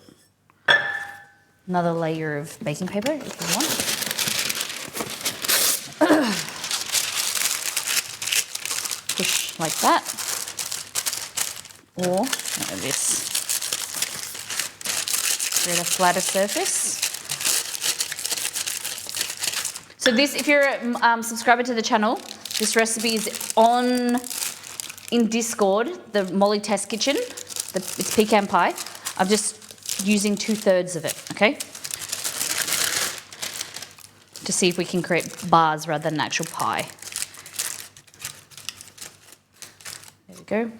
Speaker 1: another layer of baking paper if you want. Push like that. Or like this. Create a flatter surface. So this, if you're a subscriber to the channel, this recipe is in Discord, the Molly Test Kitchen. It's pecan pie. I'm just using 2/3 of it, okay? To see if we can create bars rather than actual pie. There we go.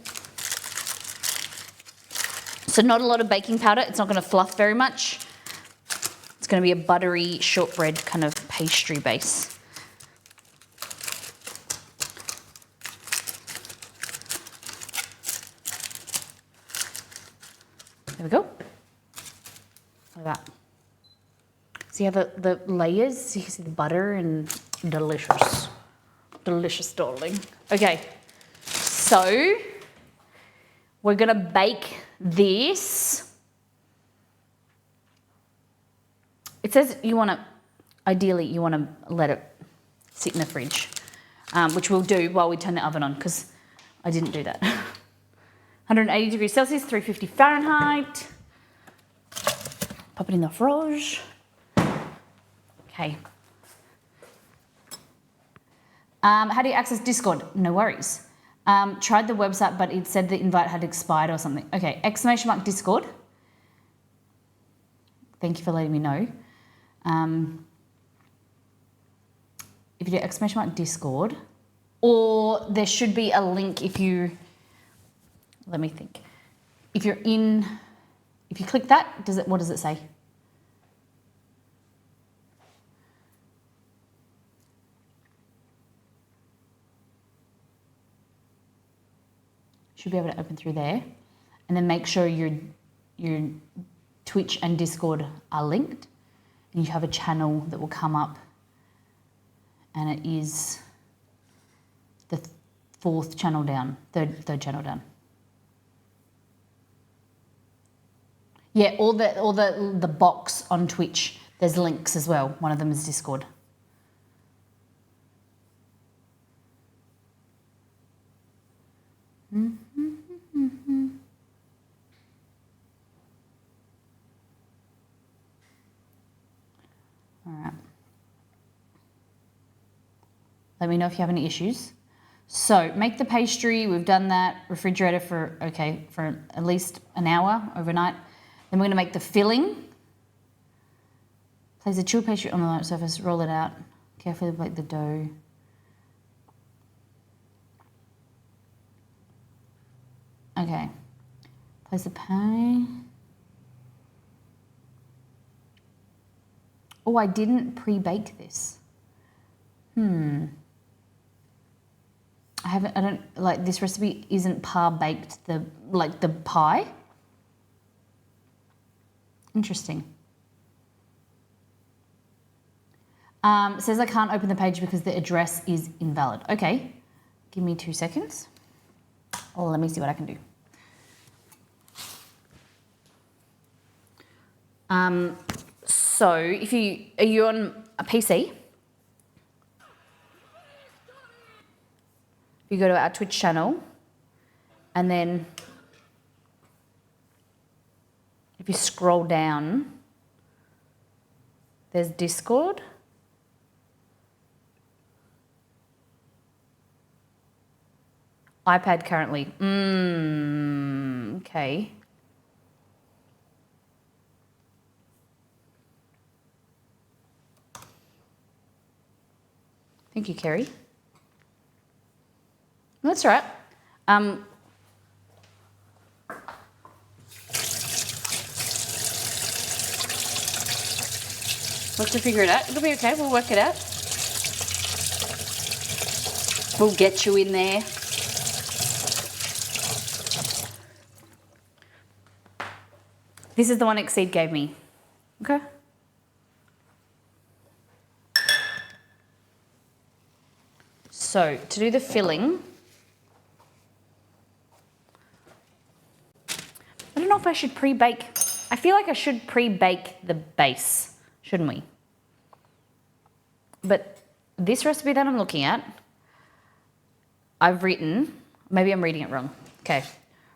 Speaker 1: So not a lot of baking powder. It's not going to fluff very much. It's going to be a buttery shortbread kind of pastry base. There we go. Like that. See how the layers? You can see the butter and delicious. Delicious, darling. Okay, so we're going to bake this. It says ideally you want to let it sit in the fridge, which we'll do while we turn the oven on because I didn't do that. 180 degrees Celsius, 350 Fahrenheit. Pop it in the fridge. Okay. How do you access Discord? No worries. Tried the website, but it said the invite had expired or something. Okay, ! Discord. Thank you for letting me know. If you do ! Discord, or there should be a link if you, let me think. If you click that, what does it say? Should be able to open through there, and then make sure your Twitch and Discord are linked, and you have a channel that will come up, and it is the third channel down. Yeah, all the box on Twitch, there's links as well. One of them is Discord. All right. Let me know if you have any issues. So make the pastry. We've done that. Refrigerator for at least an hour overnight. Then we're going to make the filling. Place the chilled pastry on the light surface. Roll it out. Carefully plate the dough. Okay. Place the pie. Oh, I didn't pre-bake this. I don't like this recipe isn't par-baked the pie. Interesting. It says I can't open the page because the address is invalid. Okay, give me 2 seconds. Oh, let me see what I can do. So are you on a PC? If you go to our Twitch channel, And then if you scroll down, there's Discord. iPad currently. Okay. Thank you, Kerry. That's all right. We'll have to figure it out. It'll be okay. We'll work it out. We'll get you in there. This is the one Exceed gave me. Okay. So to do the filling, I don't know if I should pre-bake. I feel like I should pre-bake the base, shouldn't we? But this recipe that I'm looking at, I've written, maybe I'm reading it wrong. Okay.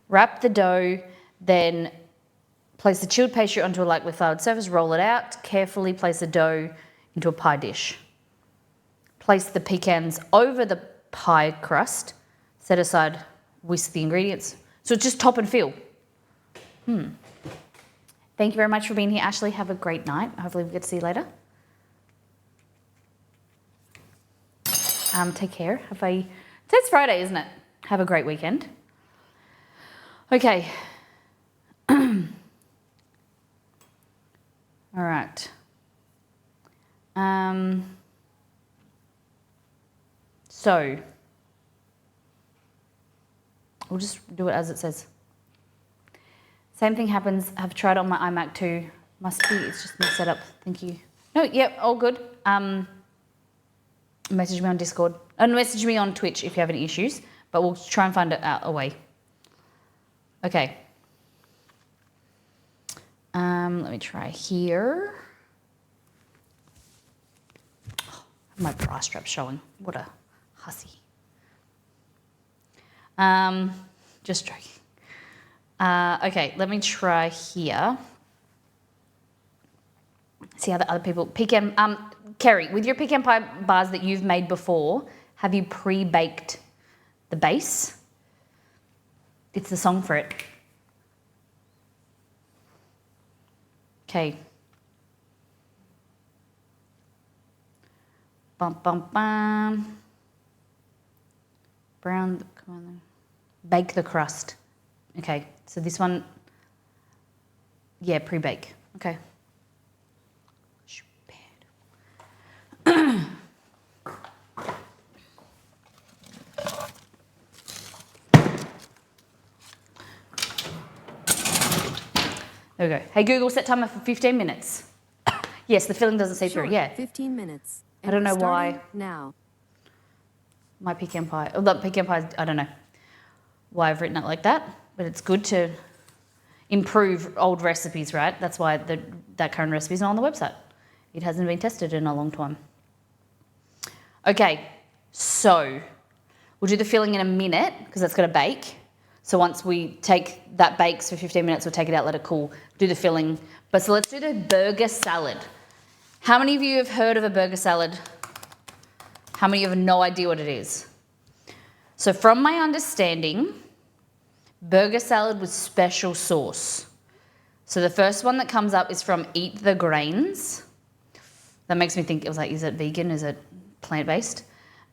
Speaker 1: Wrap the dough, then place the chilled pastry onto a lightly floured surface, roll it out, carefully place the dough into a pie dish. Place the pecans over the pie crust, set aside, whisk the ingredients. So it's just top and fill. Thank you very much for being here, Ashley. Have a great night. Hopefully we get to see you later. Take care. Today's Friday, isn't it? Have a great weekend. Okay. All right. So we'll just do it as it says. Same thing happens. I've tried on my iMac too. Must be, it's just my setup. Thank you. No, yep, all good. Message me on Discord. And message me on Twitch if you have any issues, but we'll try and find a way. Okay. Let me try here. Oh, my bra strap showing. What a hussy. Just joking. Okay, let me try here. See how the other people, pecan, Kerry, with your pecan pie bars that you've made before, have you pre-baked the base? It's the song for it. Okay. Bum, bum, bum. Brown, come on then. Bake the crust. Okay, so this one, yeah, pre-bake. Okay. There we go. Hey Google, set timer for 15 minutes. Yes, the filling doesn't see through. Yeah.
Speaker 3: 15 minutes.
Speaker 1: I don't know why.
Speaker 3: Now.
Speaker 1: My pecan pie. Oh, the pecan pie. I don't know why I've written it like that, but it's good to improve old recipes, right? That's why that current recipe is not on the website. It hasn't been tested in a long time. Okay, so we'll do the filling in a minute because that's going to bake. So once we take that bakes for 15 minutes, we'll take it out, let it cool, do the filling. But so let's do the burger salad. How many of you have heard of a burger salad? How many of you have no idea what it is? So from my understanding, burger salad with special sauce. So the first one that comes up is from Eat the Grains. That makes me think, it was like, is it vegan? Is it plant-based?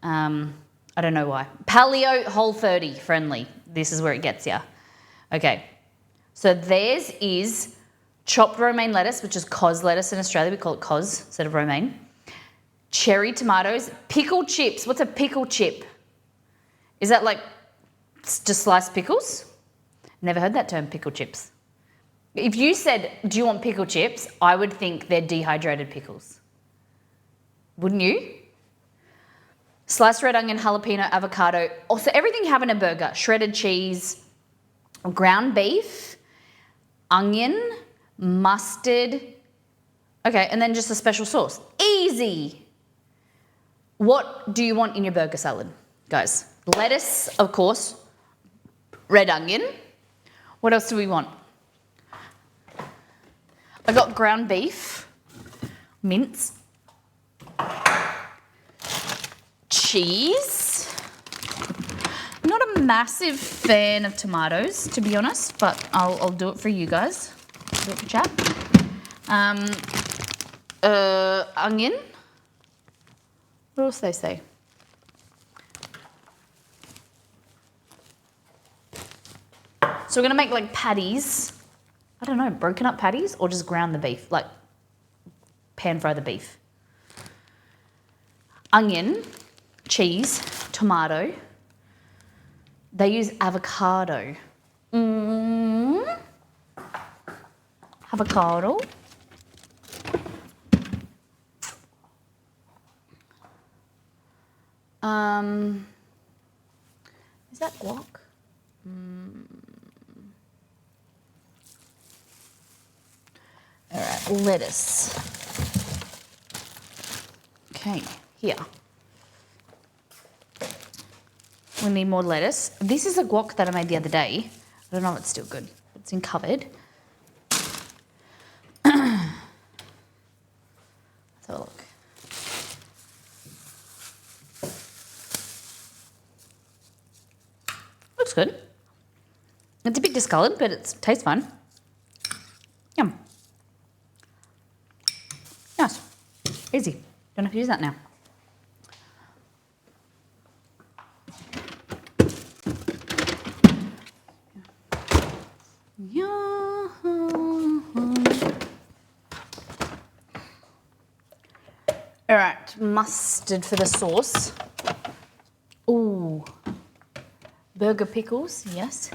Speaker 1: I don't know why. Paleo Whole30 friendly. This is where it gets you. Okay. So theirs is chopped romaine lettuce, which is cos lettuce in Australia. We call it cos instead of romaine. Cherry tomatoes. Pickled chips. What's a pickle chip? Is that like just sliced pickles? Never heard that term, pickle chips. If you said, do you want pickle chips? I would think they're dehydrated pickles. Wouldn't you? Sliced red onion, jalapeno, avocado. Also, everything you have in a burger. Shredded cheese, ground beef, onion, mustard. Okay, and then just a special sauce. Easy. What do you want in your burger salad, guys? Lettuce, of course. red onion. What else do we want? I got ground beef, mince, cheese. Not a massive fan of tomatoes, to be honest, but I'll do it for you guys. Do it for chat. Onion. What else do they say? So we're gonna make like patties. I don't know, broken up patties or just ground the beef, like pan fry the beef. Onion, cheese, tomato. They use avocado. Avocado. Is that guac? All right, lettuce. Okay, here. We need more lettuce. This is a guac that I made the other day. I don't know if it's still good. It's in cupboard. Let's have a look. Looks good. It's a bit discoloured, but it tastes fine. Yum. Nice. Easy. Don't have to use that now. All right, mustard for the sauce. Ooh, burger pickles, yes.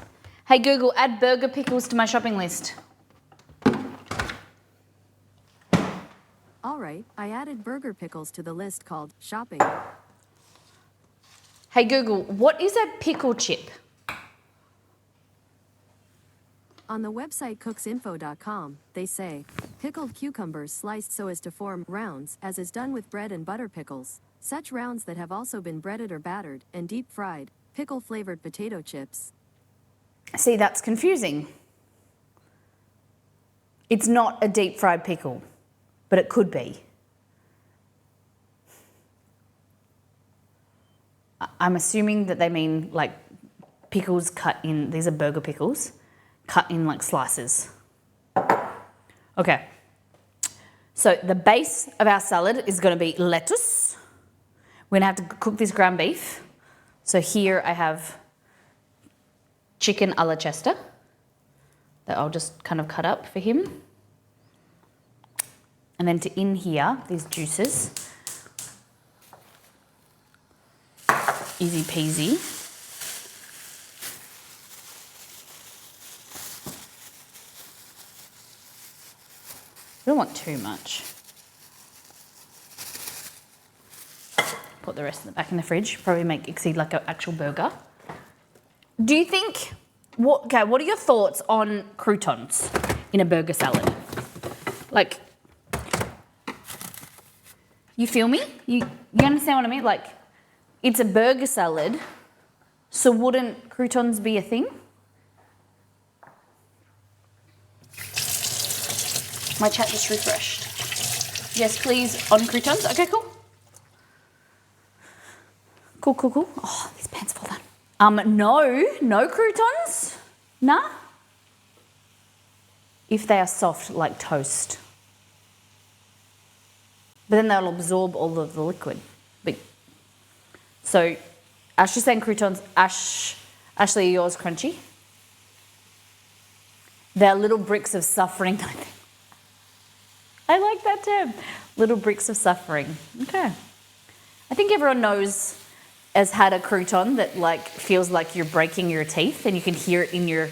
Speaker 1: Hey Google, add burger pickles to my shopping list.
Speaker 3: All right, I added burger pickles to the list called shopping.
Speaker 1: Hey Google, what is a pickle chip?
Speaker 3: On the website cooksinfo.com, they say, pickled cucumbers sliced so as to form rounds, as is done with bread and butter pickles. Such rounds that have also been breaded or battered and deep fried, pickle-flavored potato chips.
Speaker 1: See, that's confusing. It's not a deep fried pickle, but it could be. I'm assuming that they mean like pickles cut in, these are burger pickles, cut in like slices. Okay. So the base of our salad is going to be lettuce. We're going to have to cook this ground beef. So here I have chicken a la Chester that I'll just kind of cut up for him. And then to in here, these juices. Easy peasy. I don't want too much. Put the rest in the back in the fridge. Probably exceed like an actual burger. Do you think, what are your thoughts on croutons in a burger salad? Like, you feel me? You understand what I mean? Like, it's a burger salad, so wouldn't croutons be a thing? My chat just refreshed. Yes, please, on croutons. Okay, cool. Cool. Oh, these pants fall down. No croutons. Nah. If they are soft like toast. But then they'll absorb all of the liquid. So, Ash is saying croutons. Ashley, are yours crunchy? They're little bricks of suffering. I like that term. Little bricks of suffering. Okay. I think everyone has had a crouton that like feels like you're breaking your teeth and you can hear it in your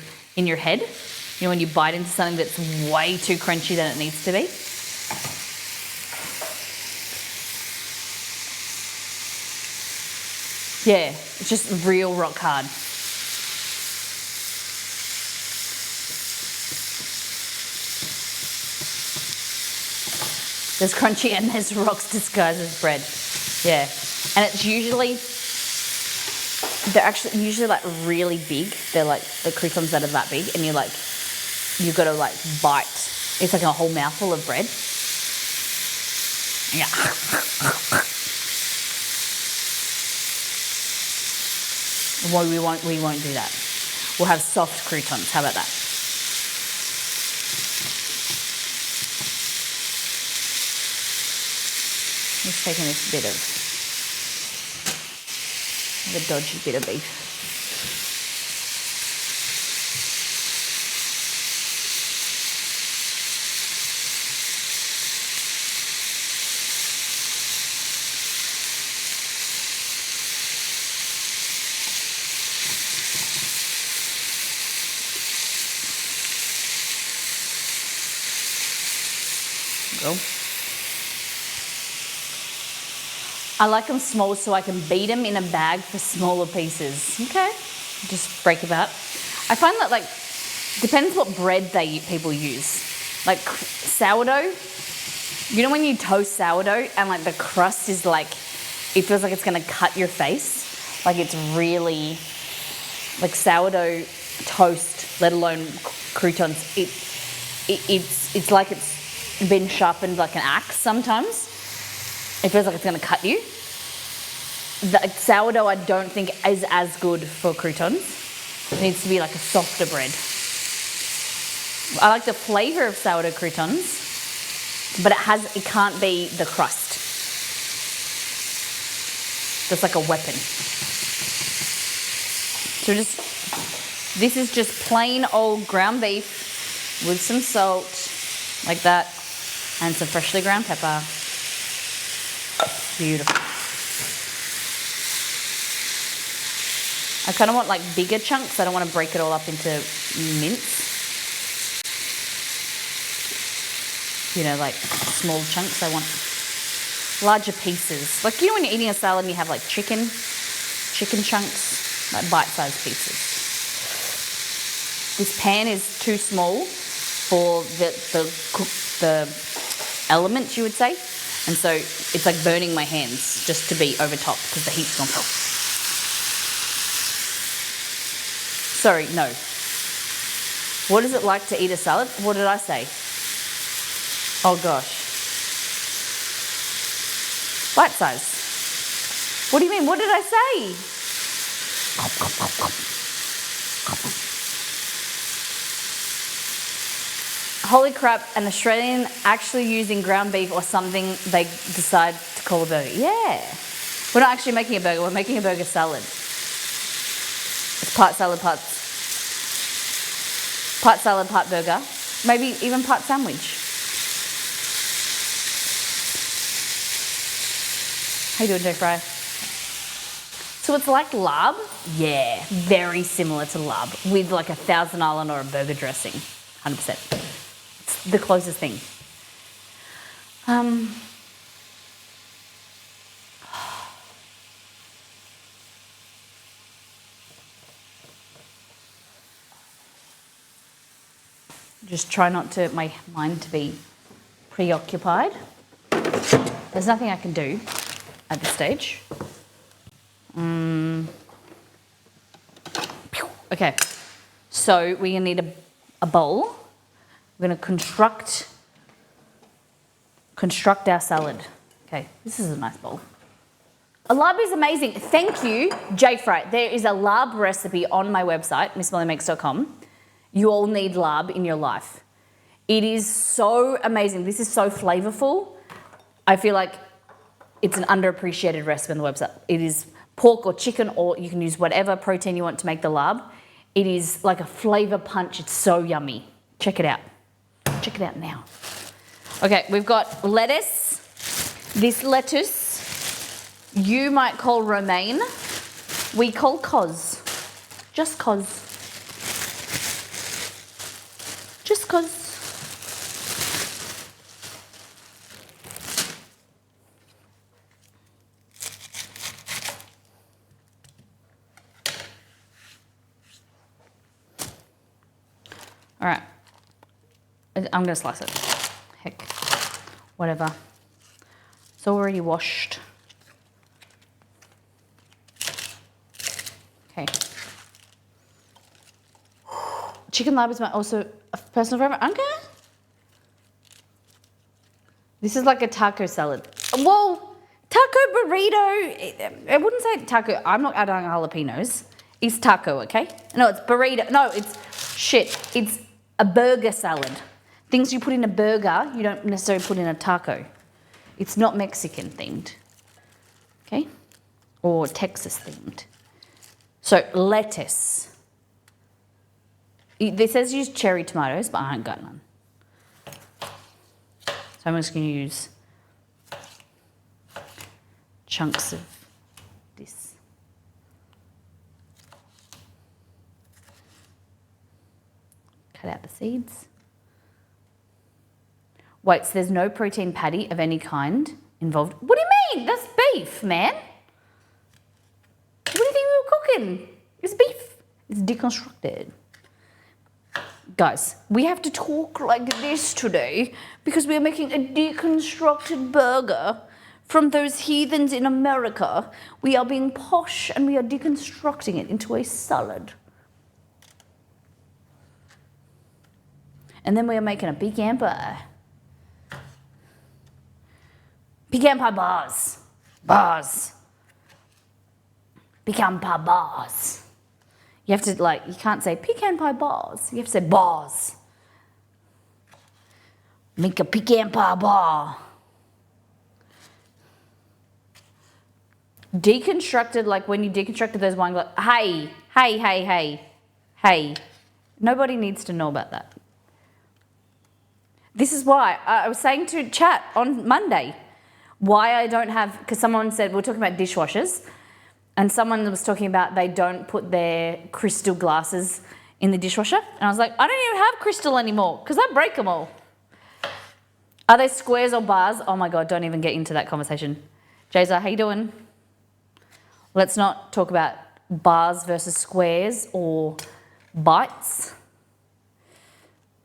Speaker 1: head. You know, when you bite into something that's way too crunchy than it needs to be. Yeah, it's just real rock hard. There's crunchy and there's rocks disguised as bread. Yeah, and it's usually they're actually usually like really big. They're like the croutons that are that big, and you got to like bite. It's like a whole mouthful of bread. Yeah. Well, we won't do that. We'll have soft croutons. How about that? Just taking this bit of the dodgy bit of beef. Go. I like them small so I can beat them in a bag for smaller pieces. Okay, just break it up. I find that like depends what bread people use. Like sourdough, you know when you toast sourdough and like the crust is like, it feels like it's gonna cut your face. Like it's really like sourdough toast, let alone croutons. It's like it's been sharpened like an axe sometimes. It feels like it's going to cut you. The sourdough I don't think is as good for croutons. It needs to be like a softer bread. I like the flavour of sourdough croutons, but it can't be the crust. That's like a weapon. So this is just plain old ground beef with some salt, like that, and some freshly ground pepper. Beautiful. I kind of want like bigger chunks. I don't want to break it all up into mince. You know, like small chunks. I want larger pieces. Like, you know when you're eating a salad and you have like chicken chunks, like bite-sized pieces. This pan is too small for the elements, you would say. And so it's like burning my hands just to be over top because the heat's gone. Sorry, no. What is it like to eat a salad? What did I say? Oh gosh. Bite size. What do you mean? What did I say? Holy crap, an Australian actually using ground beef or something they decide to call a burger. Yeah. We're not actually making a burger, we're making a burger salad. It's part salad, part burger. Maybe even part sandwich. How you doing, Joe Fry? So it's like larb? Yeah, very similar to larb with like a Thousand Island or a burger dressing, 100%. The closest thing. Just try not to my mind to be preoccupied. There's nothing I can do at this stage. Okay, so we're gonna need a bowl. We're going to construct our salad. Okay, this is a nice bowl. A larb is amazing. Thank you, Jay Fry. There is a larb recipe on my website, missmollymakes.com. You all need larb in your life. It is so amazing. This is so flavorful. I feel like it's an underappreciated recipe on the website. It is pork or chicken, or you can use whatever protein you want to make the larb. It is like a flavor punch. It's so yummy. Check it out. Check it out now. Okay, we've got lettuce. This lettuce you might call romaine. We call cos. Just cos. Just cos. All right. I'm going to slice it. Heck, whatever. It's already washed. Okay. Chicken lab is my also a personal favorite. Okay. This is like a taco salad. Well, taco burrito. I wouldn't say taco. I'm not adding jalapenos. It's taco, okay? No, it's burrito. No, it's shit. It's a burger salad. Things you put in a burger, you don't necessarily put in a taco. It's not Mexican themed, okay? Or Texas themed. So lettuce. This says use cherry tomatoes, but I ain't got none. So I'm just going to use chunks of this. Cut out the seeds. Wait, so there's no protein patty of any kind involved? What do you mean? That's beef, man. What do you think we were cooking? It's beef. It's deconstructed. Guys, we have to talk like this today because we are making a deconstructed burger from those heathens in America. We are being posh and we are deconstructing it into a salad. And then we are making a pecan pie. Pecan pie bars. Bars. Pecan pie bars. You have to you can't say pecan pie bars. You have to say bars. Make a pecan pie bar. Deconstructed, like when you deconstructed those wine glasses. Hey. Nobody needs to know about that. This is why I was saying to chat on Monday why I don't have, because someone said, we're talking about dishwashers, and someone was talking about they don't put their crystal glasses in the dishwasher. And I was like, I don't even have crystal anymore because I break them all. Are they squares or bars? Oh my God, don't even get into that conversation. Jayza, how you doing? Let's not talk about bars versus squares or bites.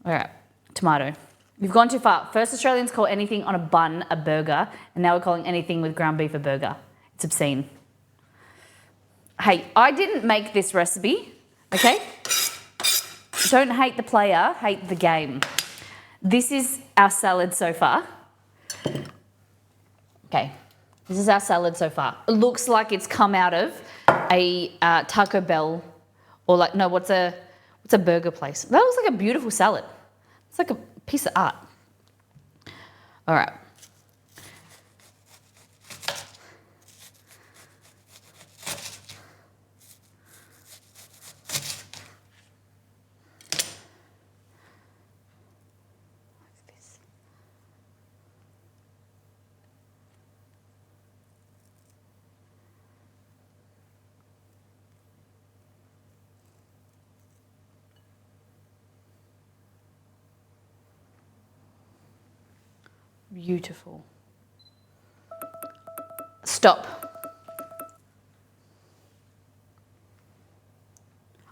Speaker 1: All right, tomato. You've gone too far. First, Australians call anything on a bun a burger, and now we're calling anything with ground beef a burger. It's obscene. Hey, I didn't make this recipe, okay? Don't hate the player, hate the game. This is our salad so far. Okay, this is our salad so far. It looks like it's come out of a Taco Bell, or what's a burger place? That looks like a beautiful salad. It's like a piece of art. All right. Beautiful. Stop.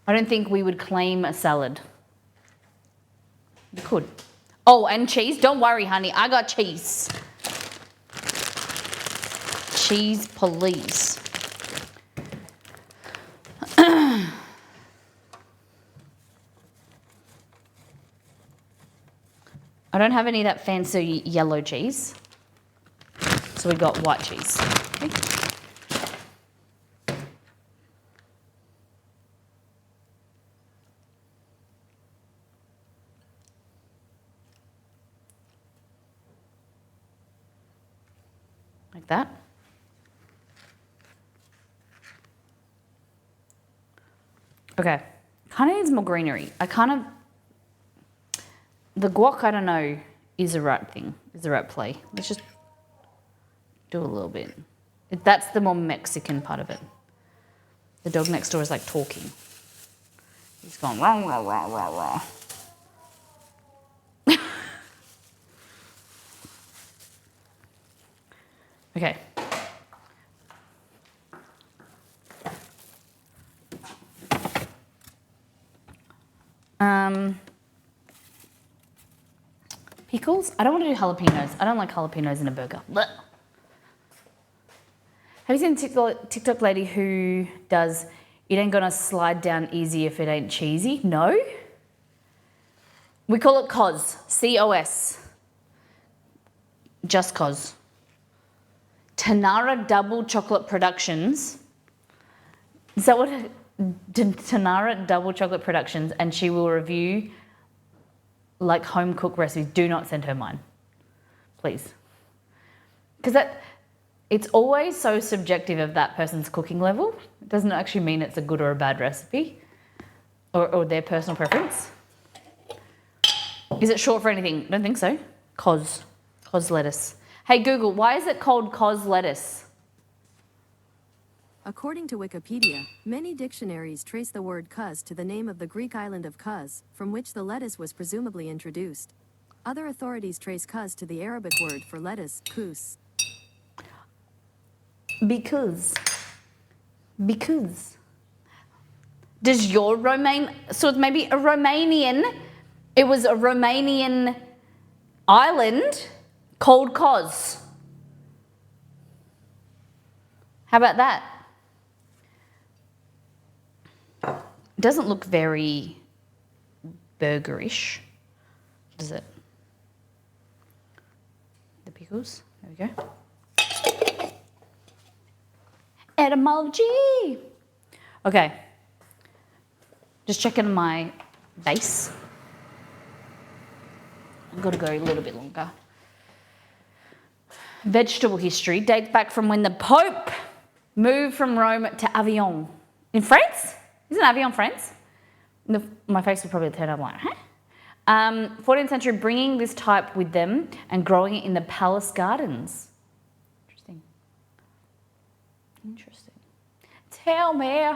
Speaker 1: I don't think we would claim a salad. You could. Oh, and cheese? Don't worry, honey. I got cheese. Cheese, police. I don't have any of that fancy yellow cheese. So we got white cheese. Okay. Like that. Okay. Kind of needs more greenery. The guac, I don't know, is the right thing, is the right play. Let's just do a little bit. That's the more Mexican part of it. The dog next door is like talking. He's going rah, rah, rah, rah, rah. Okay. Pickles? I don't want to do jalapenos. I don't like jalapenos in a burger. Blech. Have you seen the TikTok lady who does It ain't gonna slide down easy if it ain't cheesy. No. We call it COS. C-O-S. Just COS. Tanara Double Chocolate Productions. Is that what Tanara Double Chocolate Productions, and she will review like home cooked recipes. Do not send her mine, please, because it's always so subjective of that person's cooking level. It doesn't actually mean it's a good or a bad recipe, or their personal preference. Is it short for anything? I don't think so. COS lettuce. Hey Google, why is it called COS lettuce?
Speaker 3: According to Wikipedia, many dictionaries trace the word Kos to the name of the Greek island of Kos, from which the lettuce was presumably introduced. Other authorities trace Kos to the Arabic word for lettuce, kus.
Speaker 1: Because. Does your so it's maybe a Romanian, it was a Romanian island called Kos. How about that? It doesn't look very burgerish, does it? The pickles, there we go. Etymology. Okay, just checking my base. I've got to go a little bit longer. Vegetable history dates back from when the Pope moved from Rome to Avignon. In France? Isn't Avignon France? My face will probably turn up like, huh? 14th century, bringing this type with them and growing it in the palace gardens. Interesting. Tell me,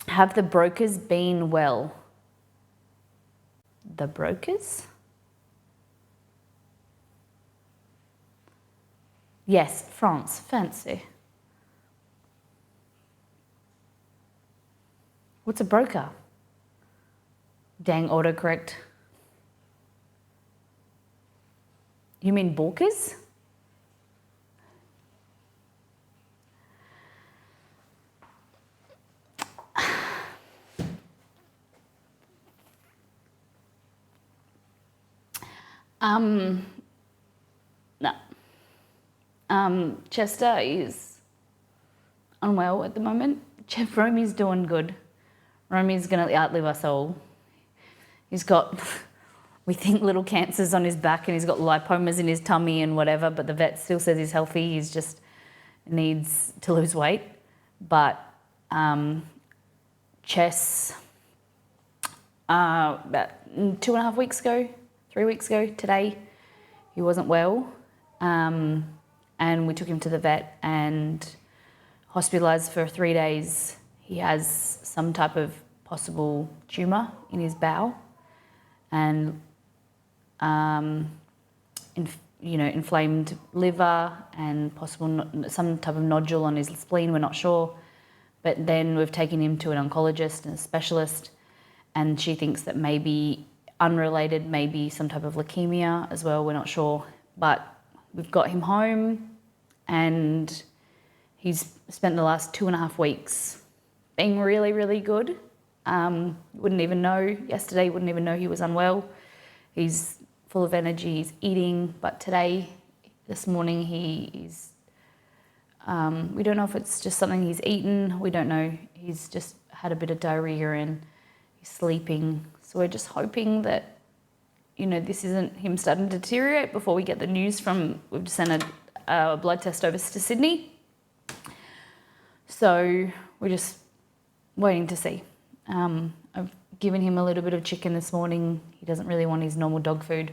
Speaker 1: have the brokers been well? The brokers? Yes, France, fancy. What's a broker? Dang, autocorrect. You mean Borkers? No. Chester is unwell at the moment. Romy's doing good. Romy's going to outlive us all. He's got, we think, little cancers on his back and he's got lipomas in his tummy and whatever, but the vet still says he's healthy. He's just needs to lose weight. But Chess, about 2.5 weeks ago, 3 weeks ago today, he wasn't well. And we took him to the vet and hospitalised for 3 days. He has some type of possible tumour in his bowel and inflamed liver and possible some type of nodule on his spleen, we're not sure. But then we've taken him to an oncologist and a specialist, and she thinks that maybe unrelated, maybe some type of leukemia as well, we're not sure. But we've got him home and he's spent the last 2.5 weeks being really, really good. Wouldn't even know, yesterday wouldn't even know he was unwell. He's full of energy, he's eating, but this morning he's, we don't know if it's just something he's eaten, we don't know. He's just had a bit of diarrhea and he's sleeping. So we're just hoping that, this isn't him starting to deteriorate before we get the news we've just sent a blood test over to Sydney. So we're just waiting to see. I've given him a little bit of chicken this morning. He doesn't really want his normal dog food.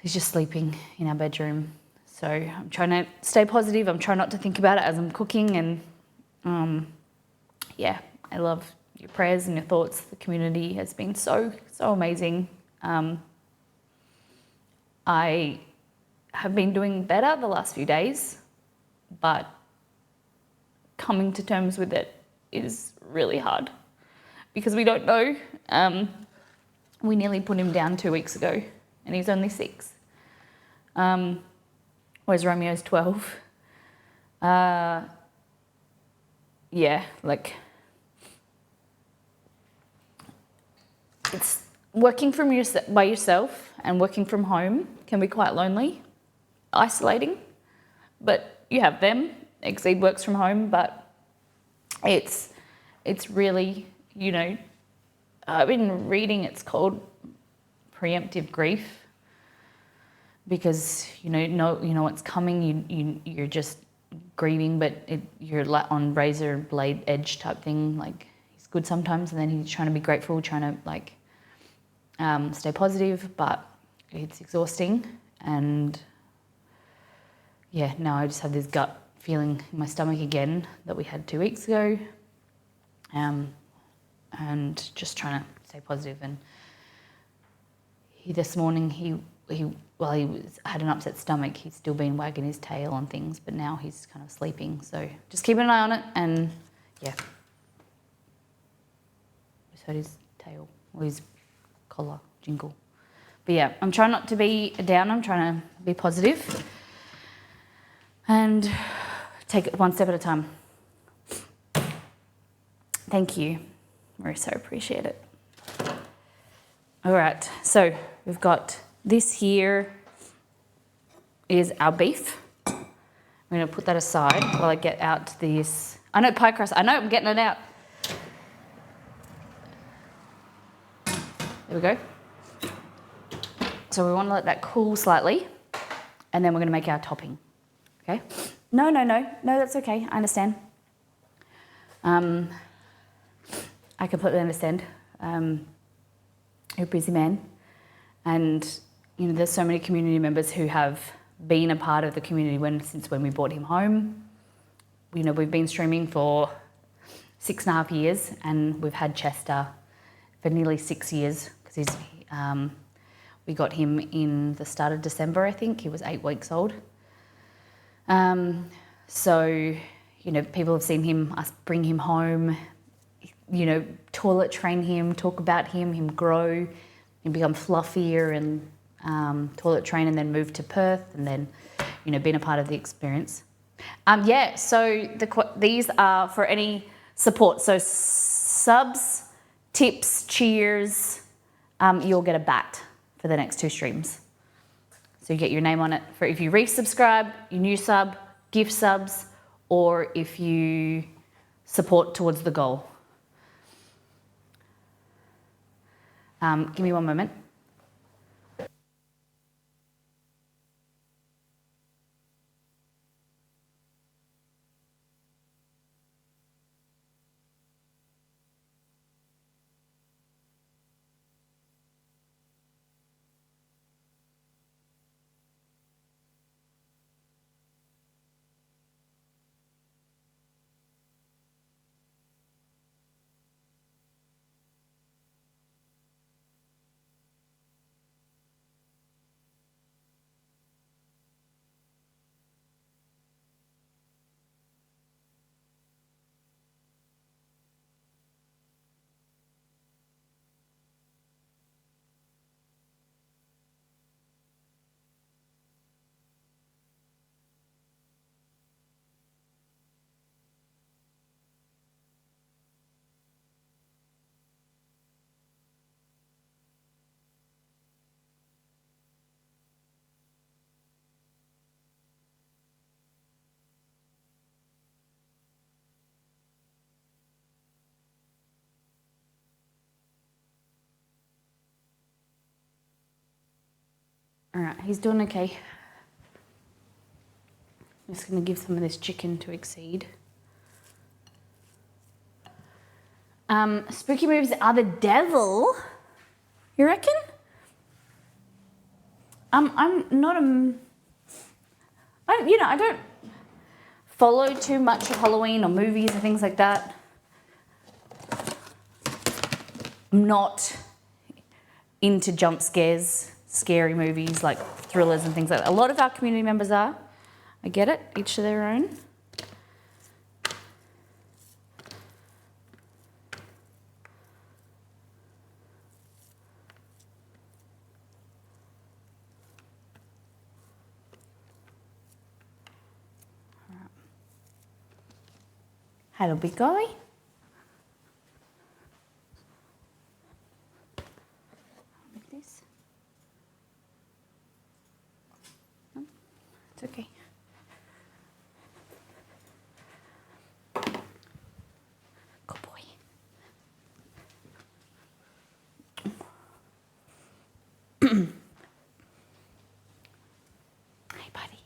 Speaker 1: He's just sleeping in our bedroom. So I'm trying to stay positive. I'm trying not to think about it as I'm cooking. And I love your prayers and your thoughts. The community has been so, so amazing. I have been doing better the last few days, but coming to terms with it is really hard because we don't know. We nearly put him down 2 weeks ago and he's only 6. Whereas Romeo's 12. yeah, like it's working by yourself and working from home can be quite lonely, isolating, but you have them. Exceed works from home, but it's really, I've been reading, it's called preemptive grief, because you know what's coming. You're just grieving, but you're like on razor blade edge type thing. Like he's good sometimes, and then he's trying to be grateful, trying to like stay positive, but it's exhausting. And yeah, now I just have this gut feeling in my stomach again that we had 2 weeks ago, and just trying to stay positive. And this morning he had an upset stomach. He's still been wagging his tail on things, but now he's kind of sleeping. So just keeping an eye on it. And yeah, just heard his tail or his collar jingle. But yeah, I'm trying not to be down. I'm trying to be positive and take it one step at a time. Thank you. We so appreciate it. All right, so we've got this here is our beef. I'm going to put that aside while I get out this. I know pie crust. I know I'm getting it out. There we go. So we want to let that cool slightly, and then we're going to make our topping. Okay? No, that's okay. I understand. I completely understand. You're a busy man, and there's so many community members who have been a part of the community since when we brought him home. We've been streaming for 6.5 years, and we've had Chester for nearly 6 years, because we got him in the start of December, I think. He was 8 weeks old. So people have seen us bring him home, toilet train him, talk about him grow and become fluffier, and toilet train, and then move to Perth, and then, been a part of the experience. So these are for any support. So subs, tips, cheers, you'll get a bat for the next 2 streams. So you get your name on it for if you resubscribe, your new sub, gift subs, or if you support towards the goal. Give me one moment. All right, he's doing okay. I'm just going to give some of this chicken to Exceed. Spooky moves are the devil. You reckon? I'm not I don't follow too much of Halloween or movies and things like that. I'm not into jump scares, scary movies like thrillers and things like that. A lot of our community members are. I get it, each to their own. Hello, big guy. Like this. No, it's okay. Good boy. Hey, buddy.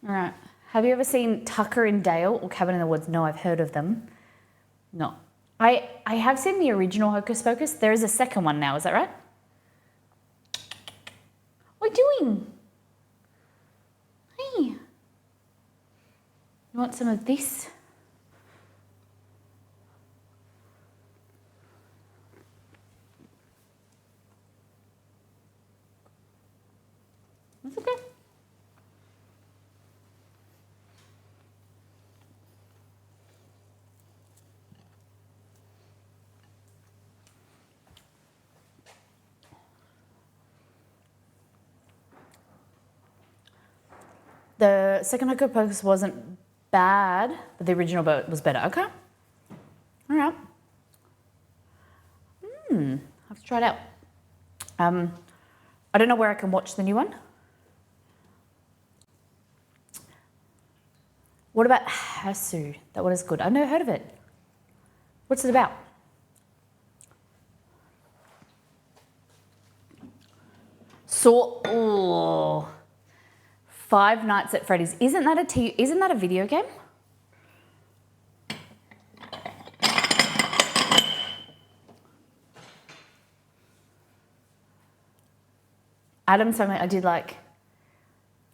Speaker 1: All right. Have you ever seen Tucker and Dale or Cabin in the Woods? No, I've heard of them. No. I have seen the original Hocus Pocus. There is a second one now, is that right? What are you doing? Hey. You want some of this? That's okay. The second Hocus Pocus wasn't bad, but the original was better. Okay. All right. I have to try it out. I don't know where I can watch the new one. What about Hasu? That one is good. I've never heard of it. What's it about? Five Nights at Freddy's. Isn't that a video game? Addams Family, I did like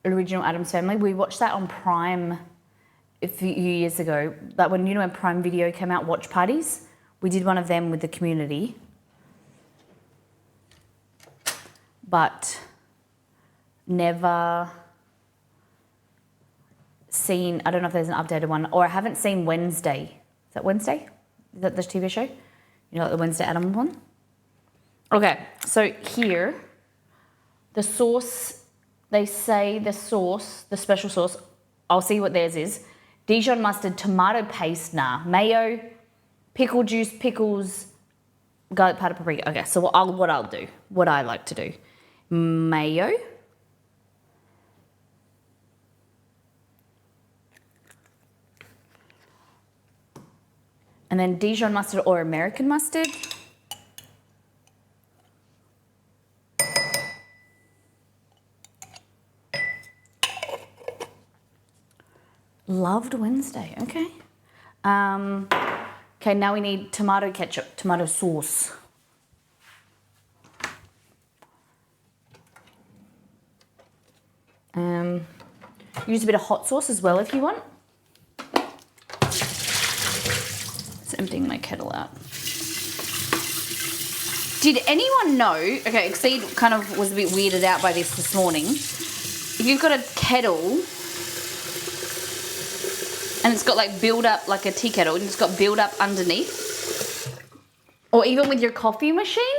Speaker 1: original Addams Family. We watched that on Prime a few years ago. Like when Prime Video came out, watch parties. We did one of them with the community. But never seen, I don't know if there's an updated one, or I haven't seen Wednesday. Is that Wednesday? Is that the TV show? You know, like the Wednesday Addams one? Okay, so here, the sauce, they say the sauce, the special sauce, I'll see what theirs is. Dijon mustard, tomato paste, mayo, pickle juice, pickles, garlic powder, paprika. Okay, so what I like to do, mayo, and then Dijon mustard or American mustard. Loved Wednesday, okay. Okay, now we need tomato ketchup, tomato sauce. Use a bit of hot sauce as well if you want. Just emptying my kettle out. Did anyone know, okay, Exceed kind of was a bit weirded out by this morning. If you've got a kettle and it's got like build up, like a tea kettle, and it's got build up underneath, or even with your coffee machine,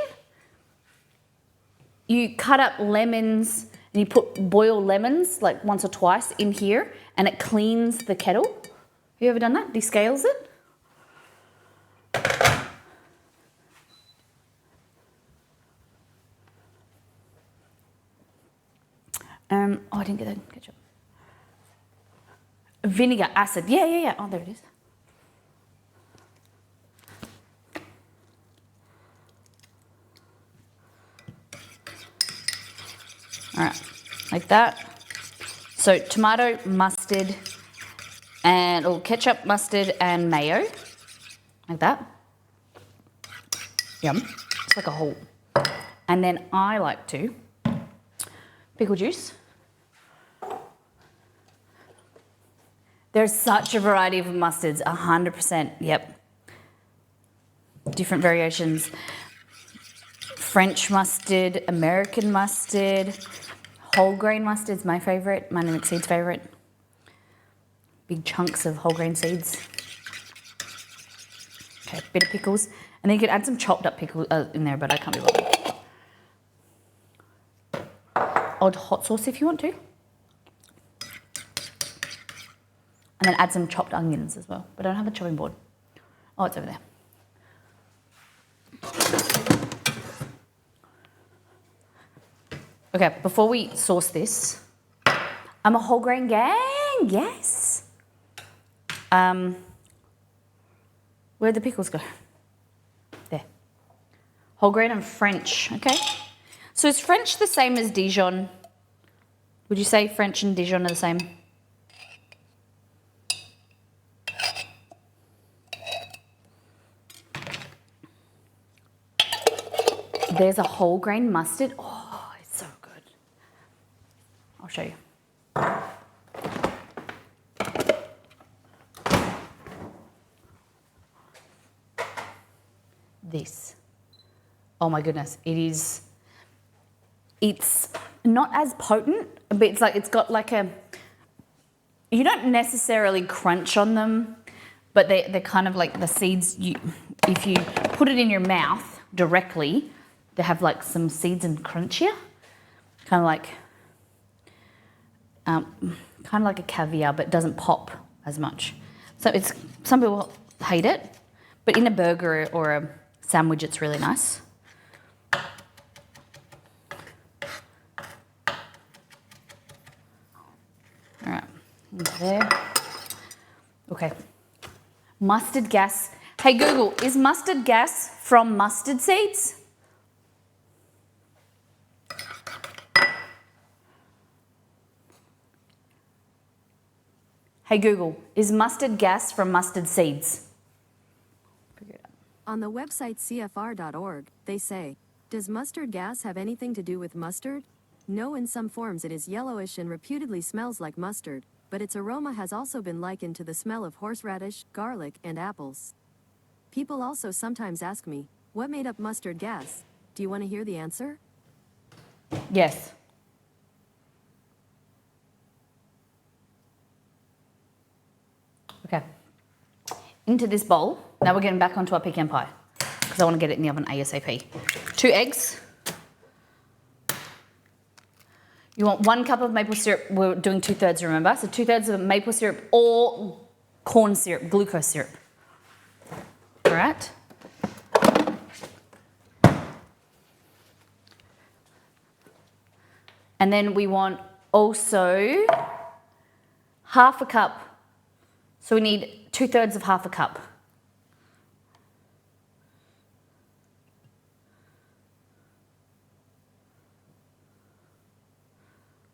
Speaker 1: you cut up lemons and you put boiled lemons like once or twice in here and it cleans the kettle. Have you ever done that? Descales it? Oh, I didn't get that ketchup. Vinegar, acid. Yeah. Oh, there it is. All right, like that. So tomato, mustard, or ketchup, mustard, and mayo. Like that. Yum. It's like a whole. And then I like to pickle juice. There's such a variety of mustards, 100%, yep. Different variations. French mustard, American mustard, whole grain mustard's my favourite, mine and Exceed's favourite. Big chunks of whole grain seeds. Okay, bit of pickles. And then you could add some chopped up pickles in there, but I can't be bothered. Odd hot sauce if you want to. And then add some chopped onions as well. But I don't have a chopping board. Oh, it's over there. Okay, before we sauce this, I'm a whole grain gang, yes. Where'd the pickles go? There. Whole grain and French, okay. So is French the same as Dijon? Would you say French and Dijon are the same? There's a whole grain mustard. Oh, it's so good. I'll show you. This. Oh my goodness, it's not as potent, but it's got like a, you don't necessarily crunch on them, but they're kind of like the seeds, if you put it in your mouth directly, they have like some seeds and crunchier, kind of like a caviar, but it doesn't pop as much. So some people hate it, but in a burger or a sandwich, it's really nice. All right, there. Okay. Mustard gas. Hey Google, is mustard gas from mustard seeds? Hey Google, is mustard gas from mustard seeds?
Speaker 3: On the website cfr.org, they say, does mustard gas have anything to do with mustard? No, in some forms it is yellowish and reputedly smells like mustard, but its aroma has also been likened to the smell of horseradish, garlic, and apples. People also sometimes ask me, what made up mustard gas? Do you want to hear the answer?
Speaker 1: Yes. Okay. Into this bowl. Now we're getting back onto our pecan pie because I want to get it in the oven ASAP. 2 eggs. You want 1 cup of maple syrup. We're doing 2/3, remember? So 2/3 of maple syrup or corn syrup, glucose syrup. All right. And then we want also 1/2 cup. So we need 2/3 of 1/2 cup.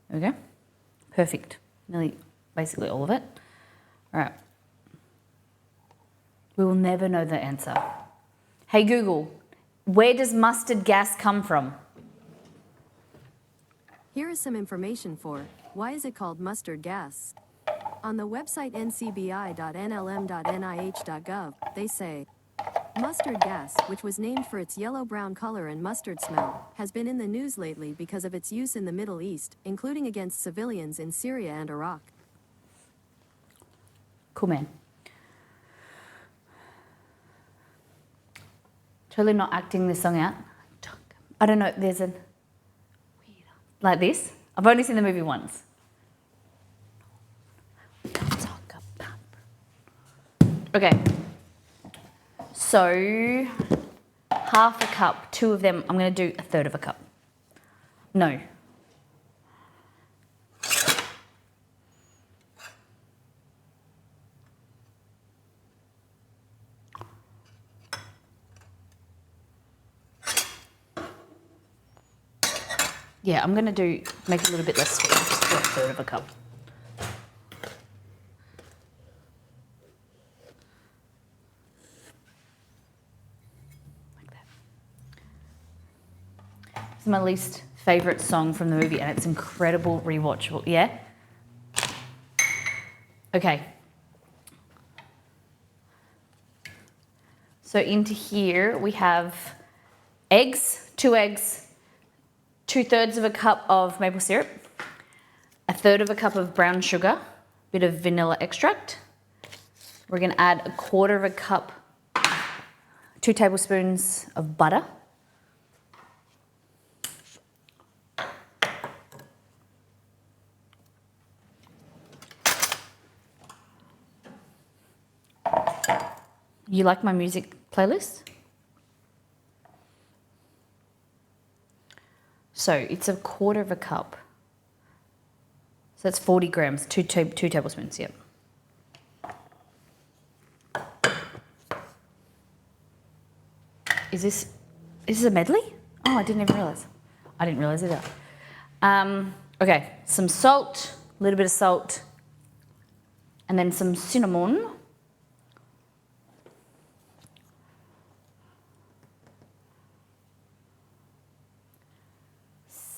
Speaker 1: There we go. Perfect. Nearly, basically all of it. All right. We will never know the answer. Hey Google, where does mustard gas come from?
Speaker 3: Here is some information for, why is it called mustard gas? On the website ncbi.nlm.nih.gov, they say, mustard gas, which was named for its yellow-brown color and mustard smell, has been in the news lately because of its use in the Middle East, including against civilians in Syria and Iraq.
Speaker 1: Cool, man. Totally not acting this song out. I don't know, there's a weird, like this. I've only seen the movie once. Okay. So 1/2 cup, 2 of them, I'm going to do 1/3 of a cup. No. Yeah, I'm going to make it a little bit less sweet, just do 1/3 of a cup. This is my least favourite song from the movie and it's incredible rewatchable. Yeah? Okay. So into here we have eggs, 2 eggs, 2/3 of a cup of maple syrup, 1/3 of a cup of brown sugar, bit of vanilla extract. We're going to add 1/4 of a cup, 2 tablespoons of butter. You like my music playlist? So it's 1/4 cup. So that's 40 grams, two tablespoons, yep. Is this a medley? Oh, I didn't even realise. I didn't realise either. Okay, some salt, a little bit of salt, and then some cinnamon.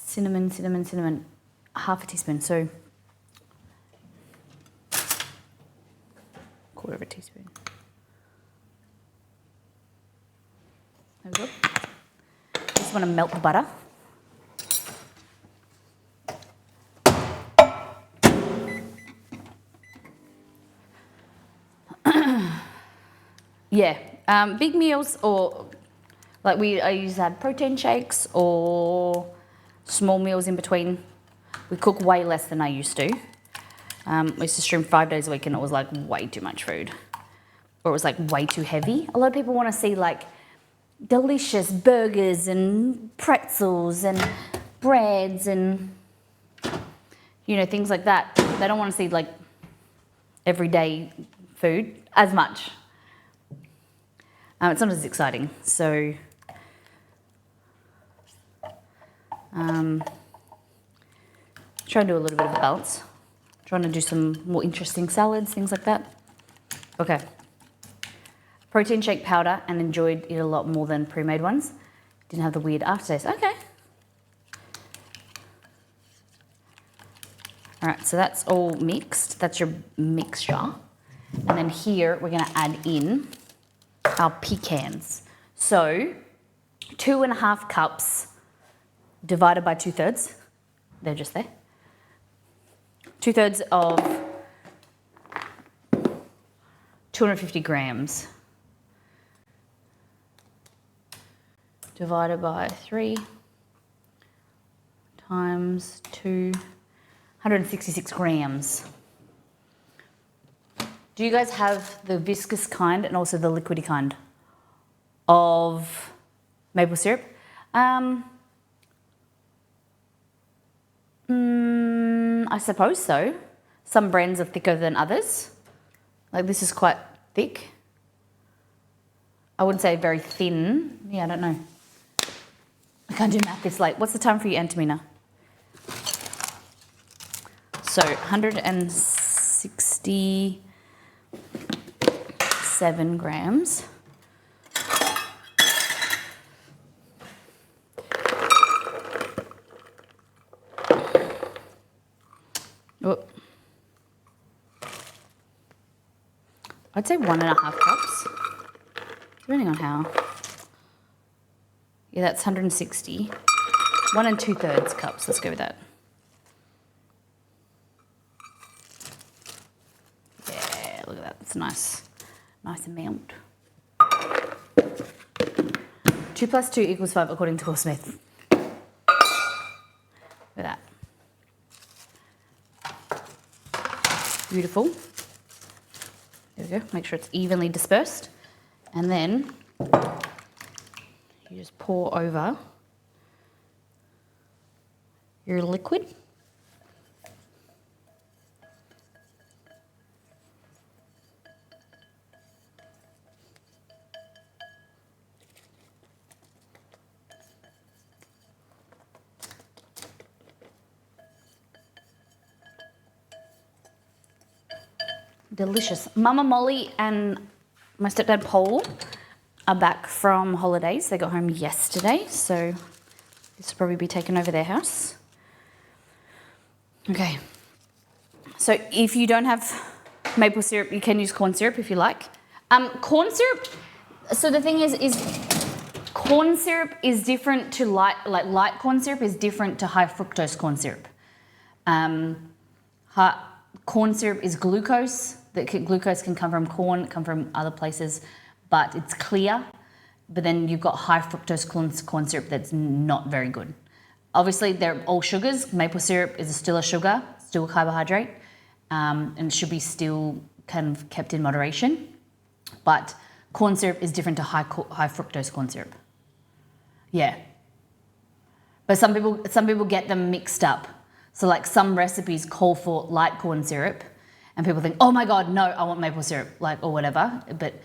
Speaker 1: Cinnamon, half a teaspoon, so 1/4 teaspoon. There we go. Just want to melt the butter. Yeah, big meals or like I used to have protein shakes or small meals in between. We cook way less than I used to. We used to stream 5 days a week and it was like way too much food. Or it was like way too heavy. A lot of people want to see like delicious burgers and pretzels and breads and, you know, things like that. They don't want to see like everyday food as much. It's not as exciting. So, try and do a little bit of a balance. Trying to do some more interesting salads, things like that. Okay. Protein shake powder and enjoyed it a lot more than pre-made ones. Didn't have the weird aftertaste. Okay. All right, so that's all mixed. That's your mixture. And then here we're gonna add in our pecans. So 2.5 cups divided by 2/3. They're just there. 2/3 of 250 grams divided by 3 times 2, 166 grams. Do you guys have the viscous kind and also the liquidy kind of maple syrup? I suppose so. Some brands are thicker than others. Like this is quite thick. I wouldn't say very thin. Yeah, I don't know. I can't do math this late. What's the time for you, Antamina? So 167 grams. Oh. I'd say 1.5 cups, depending on how. Yeah, that's 160. 1 2/3 cups, let's go with that. Yeah, look at that, that's nice amount. 2 + 2 = 5 according to Will Smith. Look at that. Beautiful. There we go, make sure it's evenly dispersed. And then you just pour over your liquid. Delicious. Mama Molly and my stepdad Paul are back from holidays. They got home yesterday, so this will probably be taken over their house. Okay. So if you don't have maple syrup, you can use corn syrup if you like. Corn syrup, so the thing is corn syrup is different to light corn syrup is different to high fructose corn syrup. Corn syrup is glucose. Glucose can come from corn, come from other places, but it's clear. But then you've got high fructose corn syrup that's not very good. Obviously, they're all sugars. Maple syrup is still a sugar, still a carbohydrate, and it should be still kind of kept in moderation. But corn syrup is different to high fructose corn syrup. Yeah. But some people get them mixed up. So like some recipes call for light corn syrup and people think, oh my God, no, I want maple syrup, like, or whatever. But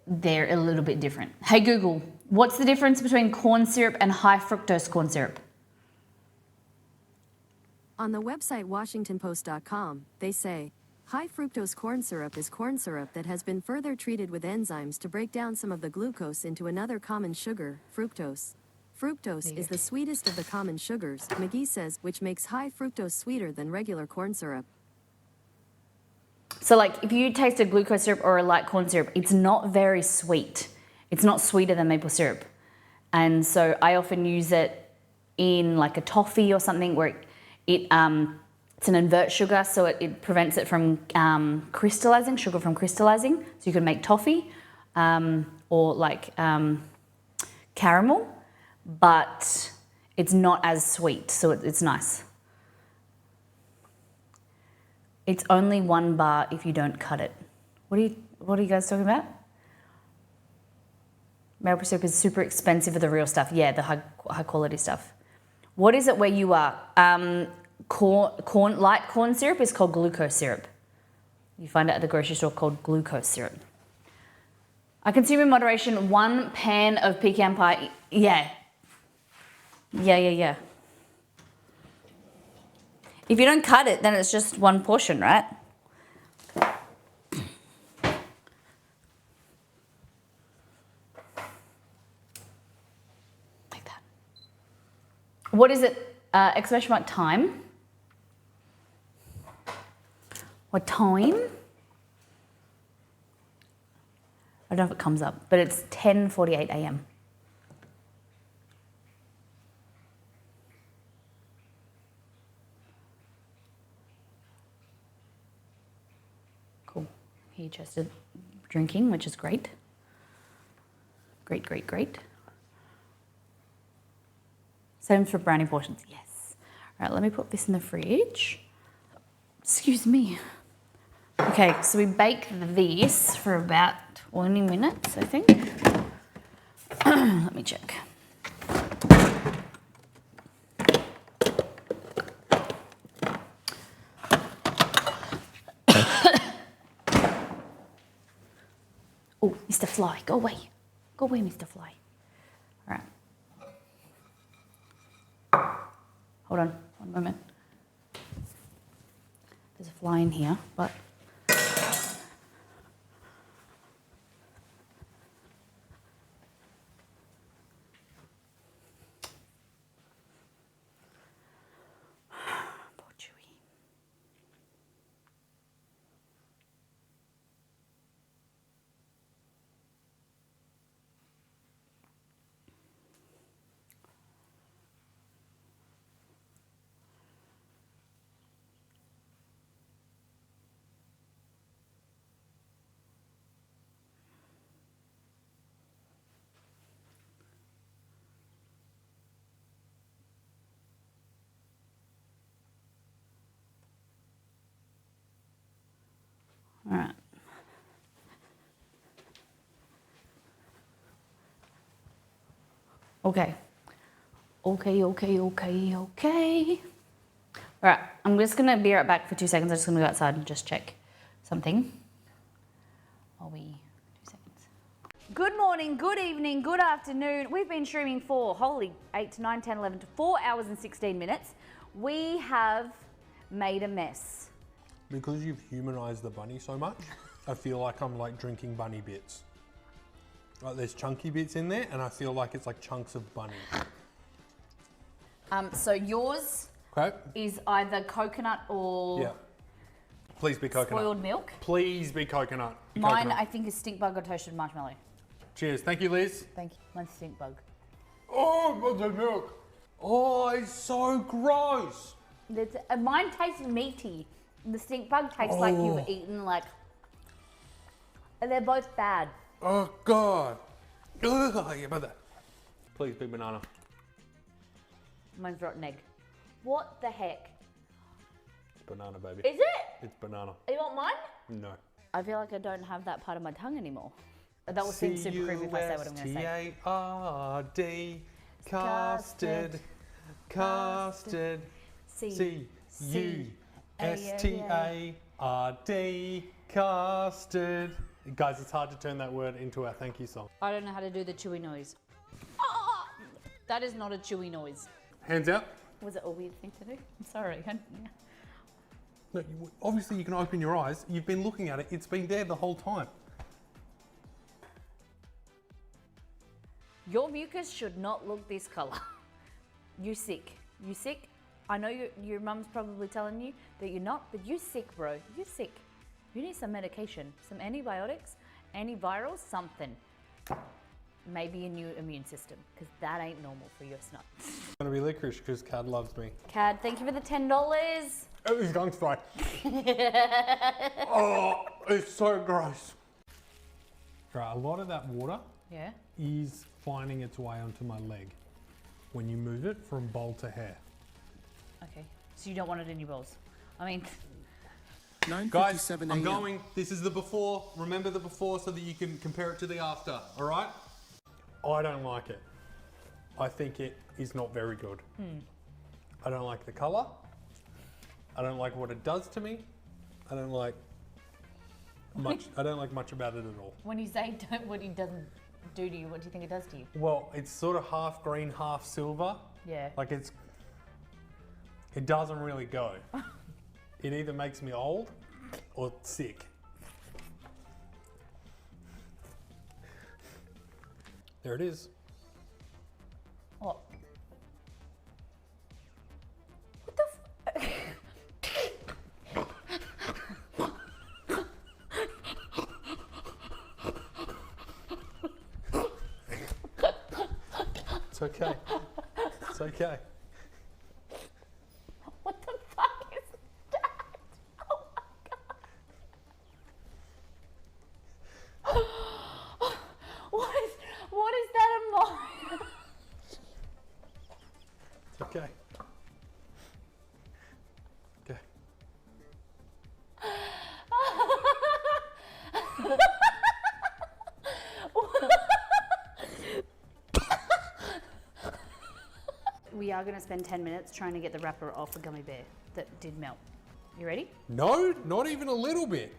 Speaker 1: they're a little bit different. Hey Google, what's the difference between corn syrup and high fructose corn syrup?
Speaker 3: On the website WashingtonPost.com, they say, high fructose corn syrup is corn syrup that has been further treated with enzymes to break down some of the glucose into another common sugar, fructose. Fructose is the sweetest of the common sugars, McGee says, which makes high fructose sweeter than regular corn syrup.
Speaker 1: So like if you taste a glucose syrup or a light corn syrup, it's not very sweet. It's not sweeter than maple syrup. And so I often use it in like a toffee or something where it's an invert sugar, so it prevents it from crystallizing, sugar from crystallizing. So you can make toffee or like caramel, but it's not as sweet, so it's nice. It's only 1 bar if you don't cut it. What are you guys talking about? Maple syrup is super expensive for the real stuff. Yeah, the high quality stuff. What is it where you are? Light corn syrup is called glucose syrup. You find it at the grocery store called glucose syrup. I consume in moderation 1 pan of pecan pie. Yeah. If you don't cut it, then it's just 1 portion, right? Like that. What is it? Exclamation mark time. What time? I don't know if it comes up, but it's 10:48 a.m. Cool. He just drinking, which is great. Great. Same for brownie portions, yes. All right, let me put this in the fridge. Excuse me. Okay, so we bake this for about 20 minutes, I think. Let me check. Oh, Mr. Fly, go away. Go away, Mr. Fly. All right. Hold on, 1 moment. There's a fly in here, but... Poor Chewy. All right. Okay. All right, I'm just gonna be right back for 2 seconds. I'm just gonna go outside and just check something. I'll be 2 seconds. Good morning, good evening, good afternoon. We've been streaming for, 8 to 9, 10, 11 to 4 hours and 16 minutes. We have made a mess.
Speaker 4: Because you've humanized the bunny so much, I feel like I'm like drinking bunny bits. Like there's chunky bits in there and I feel like it's like chunks of bunny.
Speaker 1: So yours is either coconut or
Speaker 4: yeah. Please be coconut.
Speaker 1: spoiled milk.
Speaker 4: Please be coconut.
Speaker 1: Mine, I think, is stink bug or toasted marshmallow.
Speaker 4: Cheers. Thank you, Liz.
Speaker 1: Thank you. Mine's stink bug.
Speaker 4: Oh, what's the milk? Oh, it's so gross.
Speaker 1: Mine tastes meaty. The stink bug tastes like you've eaten like... They're both bad.
Speaker 4: Oh, God. Ugh, yeah, mother. Please be banana.
Speaker 1: Mine's rotten egg. What the heck?
Speaker 4: It's banana, baby.
Speaker 1: Is it?
Speaker 4: It's banana.
Speaker 1: You want mine?
Speaker 4: No.
Speaker 1: I feel like I don't have that part of my tongue anymore. That will seem super creepy if I say what I'm going to say.
Speaker 4: C-U-S-T-A-R-D, custard, custard, C-U-S-T-A-R-D, custard. Guys, it's hard to turn that word into our thank you song.
Speaker 1: I don't know how to do the chewy noise. Ah! That is not a chewy noise.
Speaker 4: Hands out.
Speaker 1: Was it a weird thing to do? I'm sorry.
Speaker 4: No, obviously you can open your eyes. You've been looking at it. It's been there the whole time.
Speaker 1: Your mucus should not look this color. You sick. You sick? I know your mum's probably telling you that you're not, but you sick, bro. You sick. You need some medication, some antibiotics, antivirals, something. Maybe a new immune system, because that ain't normal for your snot.
Speaker 4: It's gonna be licorice because Cad loves me.
Speaker 1: Cad, thank you for the $10.
Speaker 4: Oh, he's going straight. Oh, it's so gross. Right, a lot of that water
Speaker 1: Yeah.
Speaker 4: is finding its way onto my leg when you move it from bowl to hair.
Speaker 1: Okay. So you don't want it in your balls. I mean,
Speaker 2: 9:57
Speaker 4: Guys,
Speaker 2: a.m.
Speaker 4: I'm going. This is the before. Remember the before so that you can compare it to the after, all right? I don't like it. I think it is not very good. I don't like the color. I don't like what it does to me. I don't like much. I don't like much about it at all.
Speaker 1: when you say what he doesn't do to you, what do you think it does to you?
Speaker 4: Well, it's sort of half green, half silver.
Speaker 1: Yeah.
Speaker 4: Like it doesn't really go. It either makes me old or sick. There it is.
Speaker 1: What? What the
Speaker 4: It's okay. It's okay.
Speaker 1: What the fuck is that? Oh my god. What is that emoji?
Speaker 4: It's okay. Okay. We are going to spend 10 minutes trying to get the wrapper off a gummy bear that did melt. You ready? No, not even a little bit.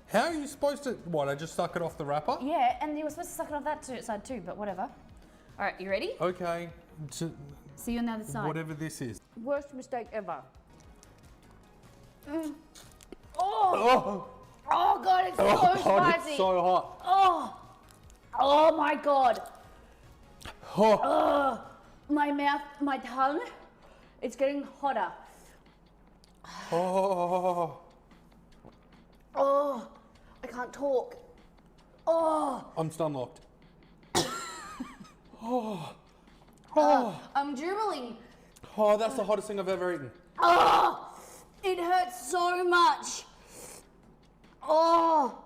Speaker 4: How are you supposed to? What? I just suck it off the wrapper?
Speaker 1: Yeah, and you were supposed to suck it off that side too, but whatever. All right, you ready?
Speaker 4: Okay.
Speaker 1: See you on the other side.
Speaker 4: Whatever this is.
Speaker 1: Worst mistake ever. Oh!
Speaker 4: Oh,
Speaker 1: Oh god, it's so
Speaker 4: God,
Speaker 1: spicy.
Speaker 4: it's so hot.
Speaker 1: Oh! Oh my god.
Speaker 4: Oh.
Speaker 1: My mouth, my tongue, it's getting hotter.
Speaker 4: Oh.
Speaker 1: Oh, I can't talk. Oh,
Speaker 4: I'm stun locked.
Speaker 1: I'm dribbling.
Speaker 4: Oh, that's the hottest thing I've ever eaten.
Speaker 1: Oh, it hurts so much. Oh,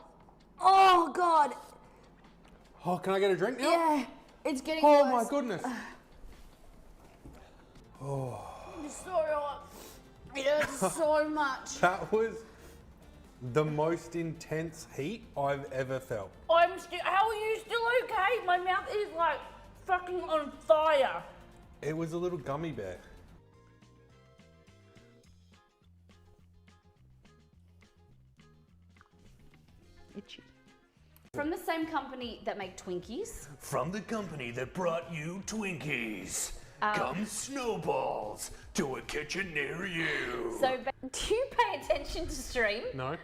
Speaker 1: oh God.
Speaker 4: Oh, can I get a drink now?
Speaker 1: Yeah, it's getting
Speaker 4: Oh
Speaker 1: worse.
Speaker 4: my goodness.
Speaker 1: It's so hot. It hurts so much.
Speaker 4: That was the most intense heat I've ever felt.
Speaker 1: I'm still. How are you still okay? My mouth is like fucking on fire.
Speaker 4: It was a little gummy bear.
Speaker 1: Itchy. From the same company that make Twinkies.
Speaker 5: From the company that brought you Twinkies, come snowballs to a kitchen near you.
Speaker 1: So, do you pay attention to stream?
Speaker 4: No.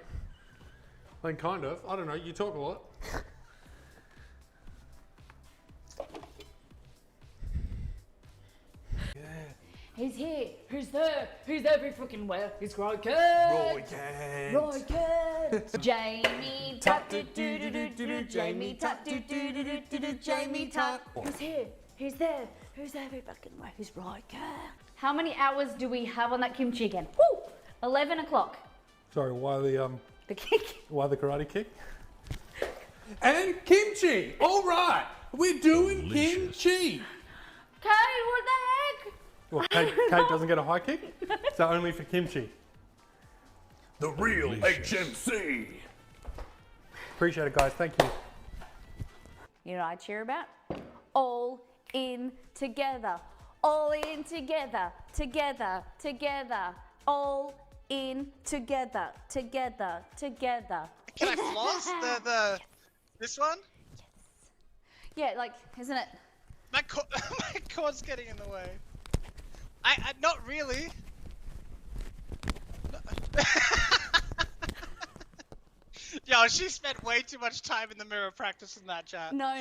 Speaker 4: Like kind of. I don't know. You talk a lot.
Speaker 1: He's here. Who's there? Who's everywhere? He's Rocket.
Speaker 5: Roy Kent.
Speaker 1: Rocket. Jamie Tut. Do-do-do-do-do-do. Jamie Tut. Do-do-do-do-do-do. Jamie Tut. Who's here? Who's there? Who's every fucking way? Who's Rocket? How many hours do we have on that kimchi again? Woo! 11 o'clock.
Speaker 4: Sorry, why the
Speaker 1: kick.
Speaker 4: why the karate kick? And kimchi. All right, we're doing kimchi.
Speaker 1: Kate, what the heck?
Speaker 4: Well, Kate doesn't get a high kick, so only for kimchi.
Speaker 5: The real HMC.
Speaker 4: Appreciate it, guys. Thank you.
Speaker 1: You know what I cheer about? All in together. All in together. Together. Together. All in together. Together. Together.
Speaker 6: Can I floss this one?
Speaker 1: Yeah, like, isn't it?
Speaker 6: My my cord's getting in the way. I not really. Yo, she spent way too much time in the mirror practicing that chat.
Speaker 1: No.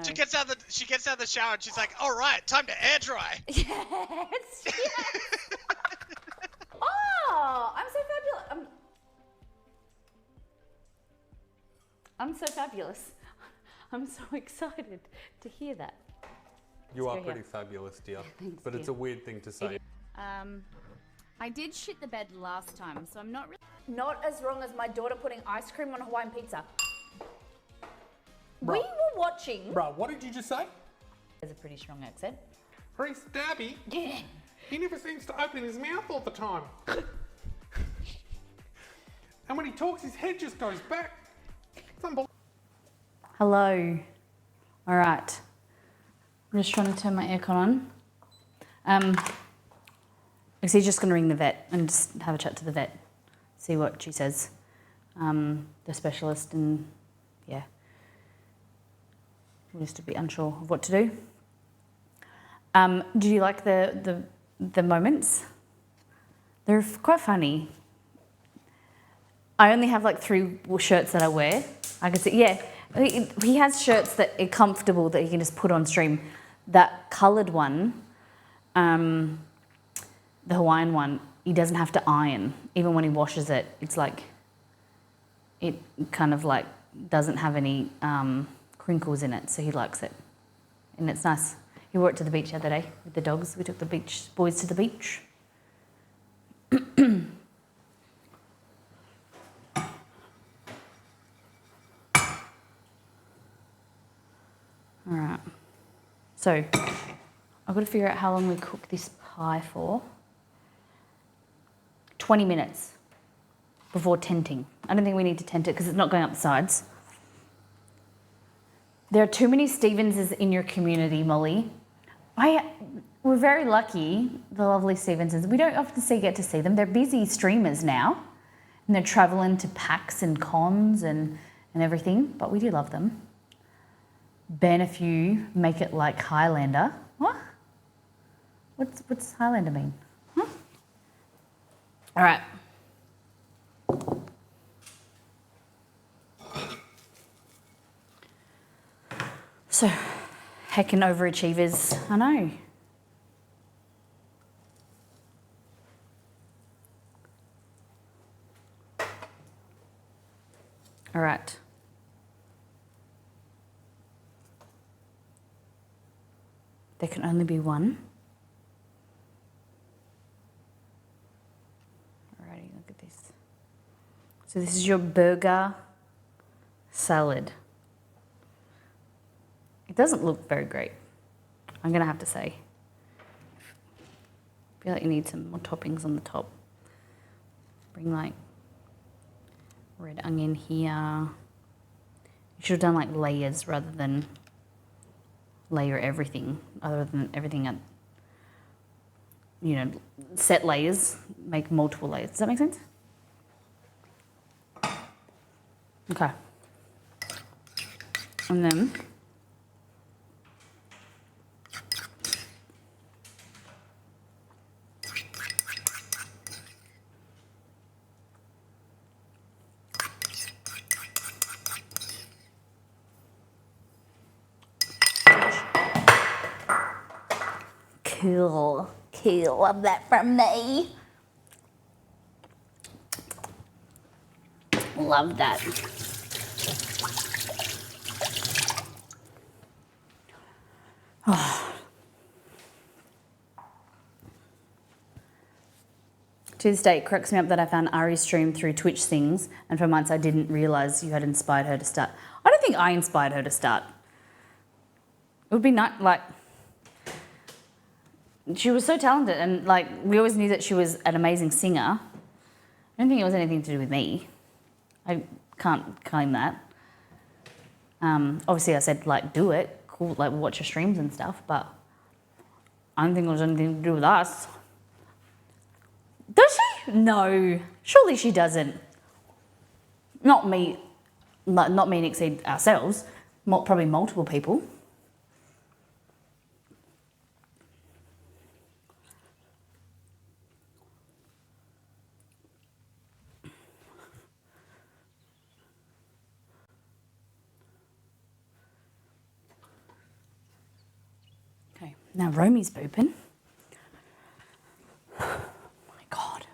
Speaker 6: She gets out of the shower and she's like, "All right, time to air dry."
Speaker 1: Yes. Oh, I'm so fabulous. I'm so fabulous. I'm so excited to hear that.
Speaker 4: You are
Speaker 1: go here.
Speaker 4: pretty fabulous, dear.
Speaker 1: Thanks,
Speaker 4: But it's
Speaker 1: dear.
Speaker 4: a weird thing to say.
Speaker 1: I did shit the bed last time, so I'm not really... Not as wrong as my daughter putting ice cream on Hawaiian pizza.
Speaker 4: Bro.
Speaker 1: We were watching...
Speaker 4: Bro, what did you just say?
Speaker 1: There's a pretty strong accent.
Speaker 4: Pretty stabby.
Speaker 1: Yeah.
Speaker 4: He never seems to open his mouth all the time. And when he talks, his head just goes back. It's unbelievable.
Speaker 1: Hello. All right. I'm just trying to turn my aircon on. Because he's just going to ring the vet and just have a chat to the vet, see what she says. The specialist, and yeah, we're just a bit unsure of what to do. Do you like the moments? They're quite funny. I only have like 3 shirts that I wear. I can see, yeah. He has shirts that are comfortable that he can just put on stream. That coloured one, the Hawaiian one, he doesn't have to iron. Even when he washes it, it's like, it kind of like doesn't have any crinkles in it, so he likes it. And it's nice. He wore it to the beach the other day with the dogs. We took the boys to the beach. All right, so I've got to figure out how long we cook this pie for. 20 minutes before tenting. I don't think we need to tent it because it's not going up the sides. There are too many Stevenses in your community, Molly. We're very lucky, the lovely Stevensons. We don't often get to see them. They're busy streamers now, and they're traveling to PAX and cons and everything, but we do love them. Ben, if you make it like Highlander. What? What's Highlander mean? Huh? All right. So, heckin' overachievers, I know. All right. There can only be one. Alrighty, look at this. So this is your burger salad. It doesn't look very great, I'm gonna have to say. I feel like you need some more toppings on the top. Bring like red onion here. You should have done like layers rather than layer everything, other than everything at, set layers, make multiple layers. Does that make sense? Okay. And then cool, love that from me. Love that. Oh. To this day, it cracks me up that I found Ari's stream through Twitch things, and for months I didn't realise you had inspired her to start. I don't think I inspired her to start. It would be not like, she was so talented, and like we always knew that she was an amazing singer. I don't think it was anything to do with me. I can't claim that. Obviously, I said, like, do it. Cool, like, watch your streams and stuff, but I don't think it was anything to do with us. Does she? No. Surely she doesn't. Not me. Not me and Exceed ourselves. Probably multiple people. Okay, now Romy's pooping. Oh my God.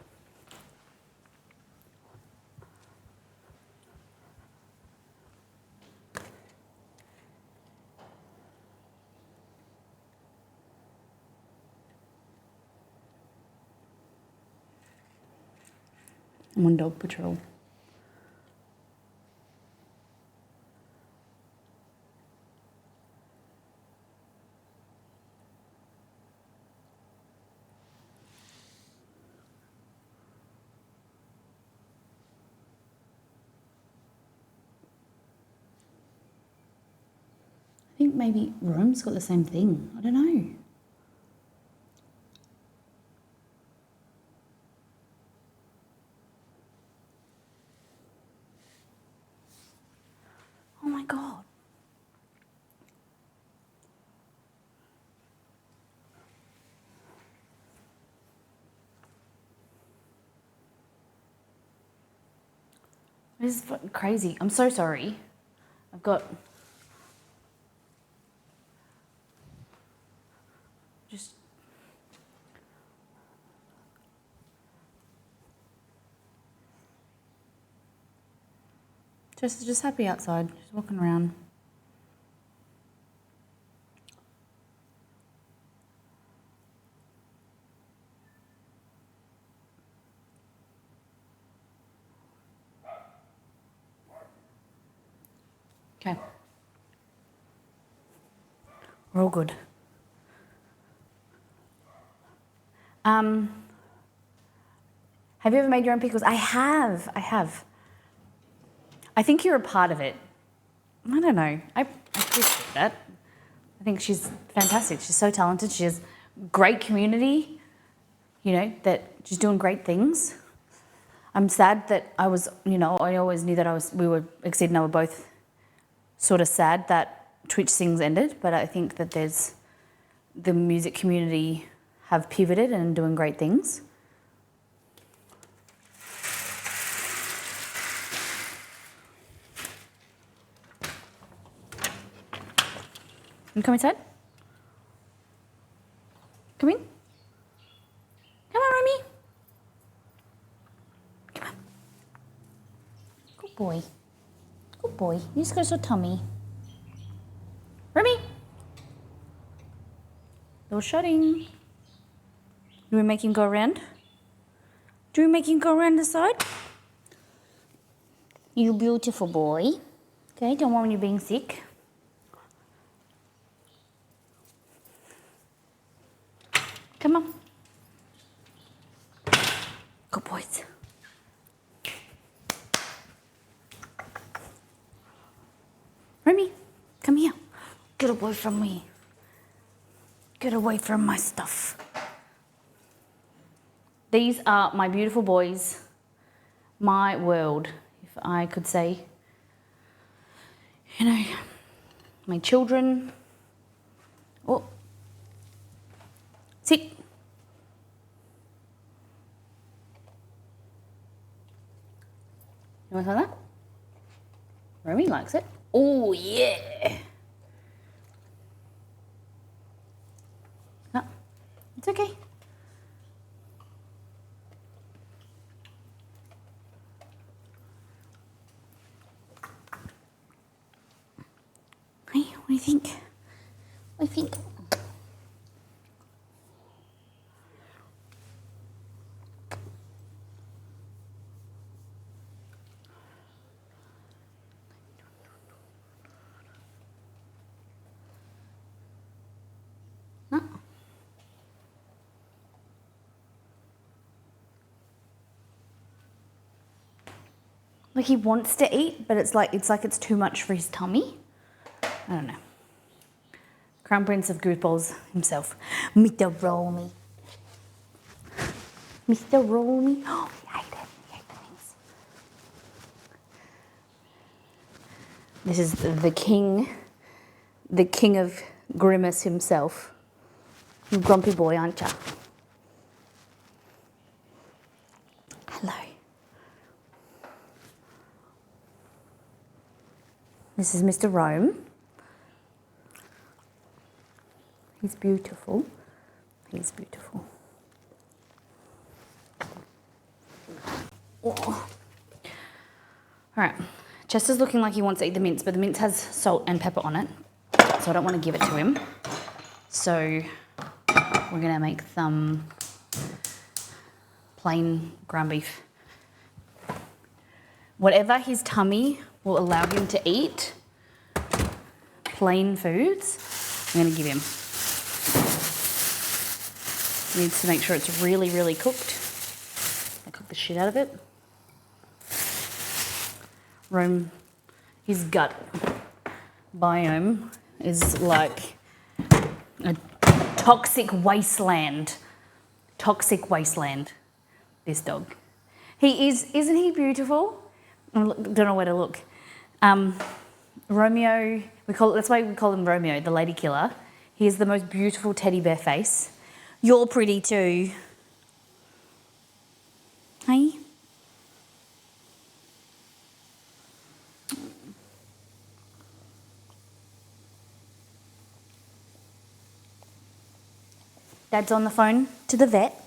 Speaker 1: I'm on dog patrol. I think maybe Rome's got the same thing. I don't know. Oh my God. This is fucking crazy. I'm so sorry. I've got... Just happy outside, just walking around. Okay. We're all good. Have you ever made your own pickles? I have. I think you're a part of it. I don't know. I appreciate that. I think she's fantastic. She's so talented. She has great community, you know, that she's doing great things. I'm sad that I was, you know, I always knew that Exceed and I were both sort of sad that Twitch Sings ended, but I think that the music community have pivoted and doing great things. You come inside? Come in. Come on, Remy. Come on. Good boy. Good boy. You just got your tummy. Remy. Door shutting. Do we make him go around? Do we make him go around the side? You beautiful boy. Okay, don't want when you're being sick. Come on. Good boys. Remy, come here. Get away from me. Get away from my stuff. These are my beautiful boys, my world, if I could say. You know, my children. Oh. Sit. You want some of that? Remy likes it. Oh, yeah. No, it's okay. Hey, what do you think? What do you think? Like he wants to eat, but it's like it's too much for his tummy. I don't know. Crown Prince of Goofballs himself, Mr. Romy. Mr. Romy. Oh, he ate it. He ate the things. This is the king of grimace himself. You grumpy boy, aren't you? Hello. This is Mr. Rome. He's beautiful. He's beautiful. Oh. All right. Chester's looking like he wants to eat the mince, but the mince has salt and pepper on it, so I don't want to give it to him. So we're going to make some plain ground beef. Whatever his tummy will allow him to eat, plain foods, I'm going to give him. Needs to make sure it's really, really cooked. I cook the shit out of it. Rome, his gut biome is like a toxic wasteland. Toxic wasteland, this dog. He is, isn't he beautiful? I don't know where to look. Romeo, that's why we call him Romeo, the lady killer. He has the most beautiful teddy bear face. You're pretty too. Hey? Dad's on the phone to the vet.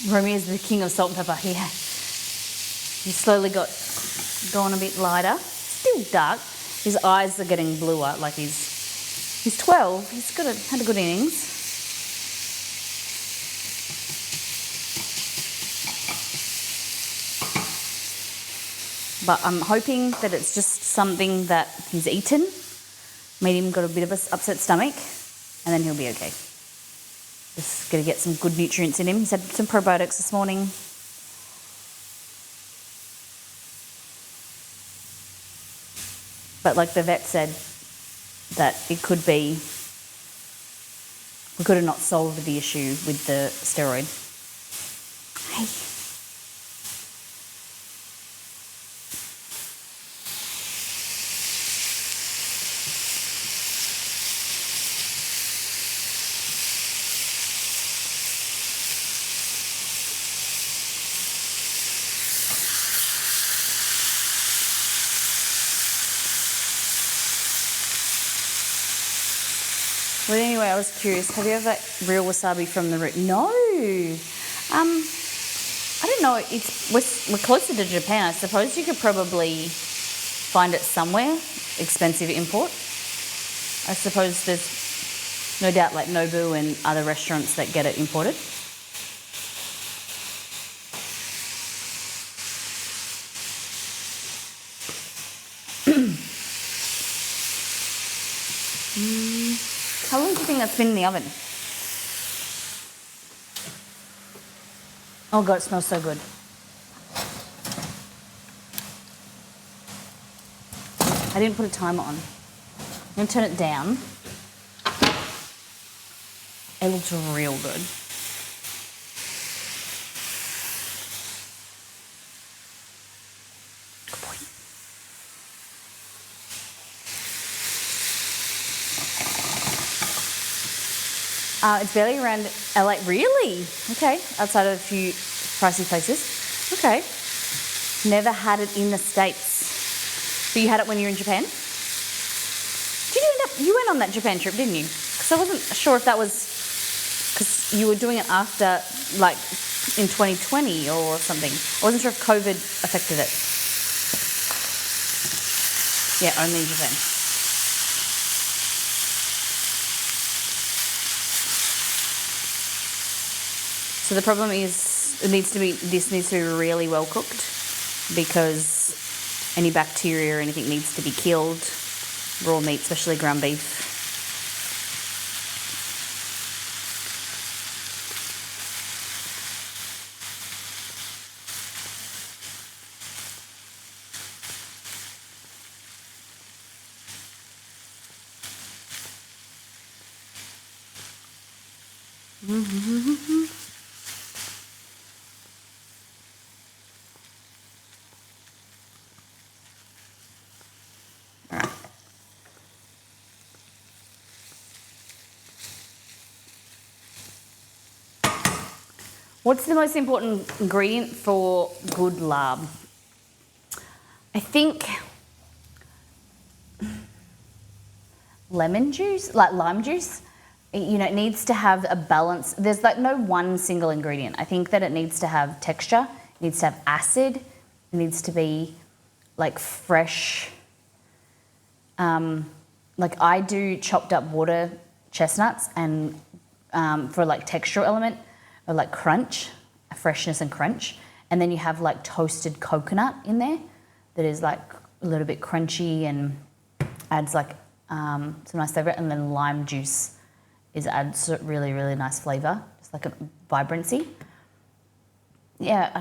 Speaker 1: Romeo is the king of salt and pepper. Yeah. He's slowly gone a bit lighter. Still dark. His eyes are getting bluer. Like he's 12. He's had a good innings. But I'm hoping that it's just something that he's eaten, made him got a bit of an upset stomach, and then he'll be okay. Just going to get some good nutrients in him. He's had some probiotics this morning. But like the vet said, that it could be, we could have not solved the issue with the steroid. Hey. But anyway, I was curious, have you ever real wasabi from the root? No. I don't know. We're closer to Japan. I suppose you could probably find it somewhere. Expensive import. I suppose there's no doubt like Nobu and other restaurants that get it imported. How long do you think that's been in the oven? Oh God, it smells so good. I didn't put a timer on. I'm going to turn it down. It looks real good. Good boy. It's barely around LA. Really? Okay. Outside of a few pricey places. Okay. Never had it in the States. But you had it when you were in Japan? You went on that Japan trip, didn't you? Because I wasn't sure if that was because you were doing it after, like, in 2020 or something. I wasn't sure if COVID affected it. Yeah, only in Japan. So the problem is this needs to be really well cooked because any bacteria or anything needs to be killed raw meat, especially ground beef. What's the most important ingredient for good larb? I think lemon juice, like lime juice. You know, it needs to have a balance. There's like no one single ingredient. I think that it needs to have texture, it needs to have acid, it needs to be like fresh. Like I do chopped up water chestnuts and for like textural element or like crunch, freshness and crunch. And then you have like toasted coconut in there that is like a little bit crunchy and adds like some nice flavour. And then lime juice adds really, really nice flavour, just like a vibrancy. Yeah,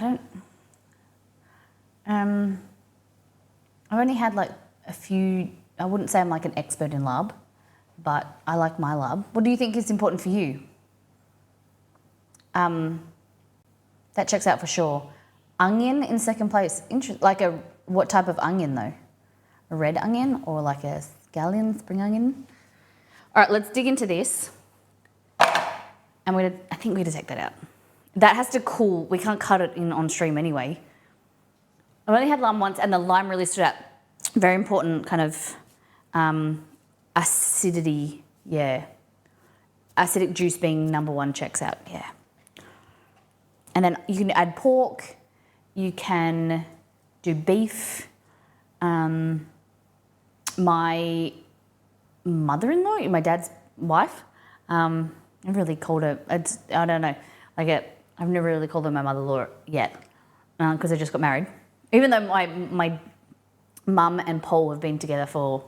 Speaker 1: I've only had like a few. I wouldn't say I'm like an expert in larb, but I like my larb. What do you think is important for you? That checks out for sure. Onion in second place. What type of onion though? A red onion or like a scallion, spring onion? All right, let's dig into this. I think we're gonna take that out. That has to cool. We can't cut it in on stream anyway. I've only had lime once and the lime really stood out. Very important kind of acidity, yeah. Acidic juice being number one checks out, yeah. And then you can add pork, you can do beef. My mother-in-law, my dad's wife, I really called her, I don't know, I've never really called her my mother-in-law yet because I just got married. Even though my mum and Paul have been together for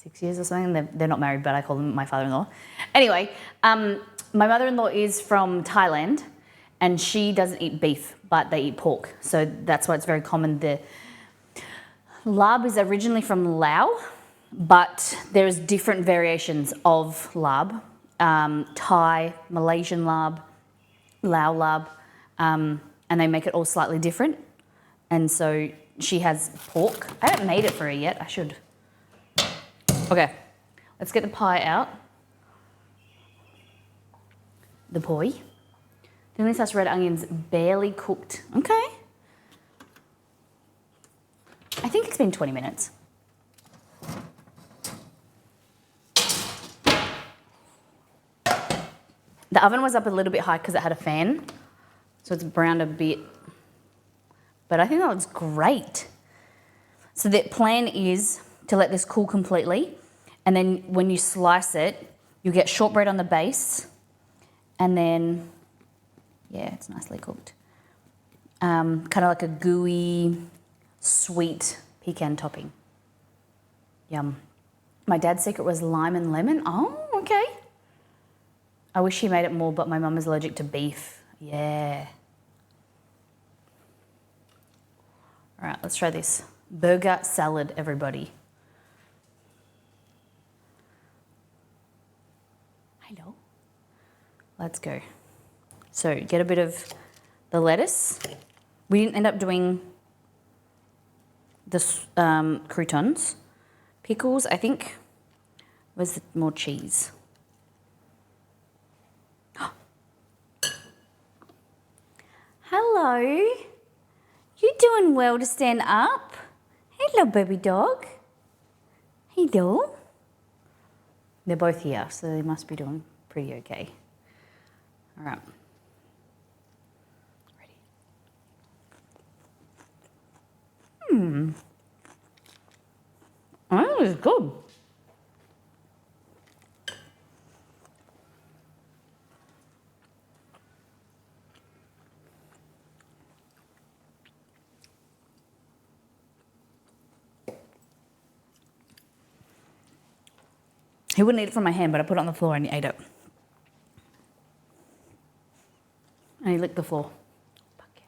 Speaker 1: 6 years or something. They're not married, but I call them my father-in-law. Anyway, my mother-in-law is from Thailand and she doesn't eat beef, but they eat pork. So that's why it's very common. The larb is originally from Laos, but there's different variations of larb. Thai, Malaysian larb, Lao larb, and they make it all slightly different. And so she has pork. I haven't made it for her yet. I should. Okay, let's get the pie out. The poi. Then this has red onions barely cooked. Okay. I think it's been 20 minutes. The oven was up a little bit high because it had a fan, so it's browned a bit. But I think that looks great. So the plan is to let this cool completely, and then when you slice it, you get shortbread on the base, and then, yeah, it's nicely cooked. Kind of like a gooey, sweet pecan topping. Yum. My dad's secret was lime and lemon. Oh, okay. I wish he made it more, but my mum is allergic to beef. Yeah. All right, let's try this. Burger salad, everybody. Hello. Let's go. So get a bit of the lettuce. We didn't end up doing the croutons. Pickles, I think, was more cheese. Hello. You doing well to stand up? Hello, baby dog. Hello. They're both here, so they must be doing pretty okay. All right. Ready? Oh, it's good. He wouldn't eat it from my hand, but I put it on the floor and he ate it. And he licked the floor. Fuck yeah.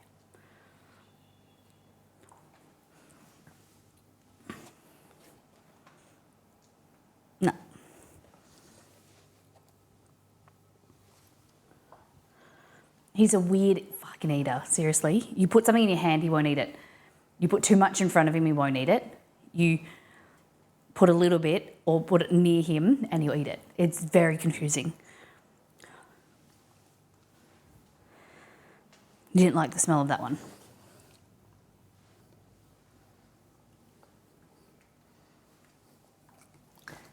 Speaker 1: No. He's a weird fucking eater, seriously. You put something in your hand, he won't eat it. You put too much in front of him, he won't eat it. You put a little bit or put it near him and he'll eat it. It's very confusing. You didn't like the smell of that one.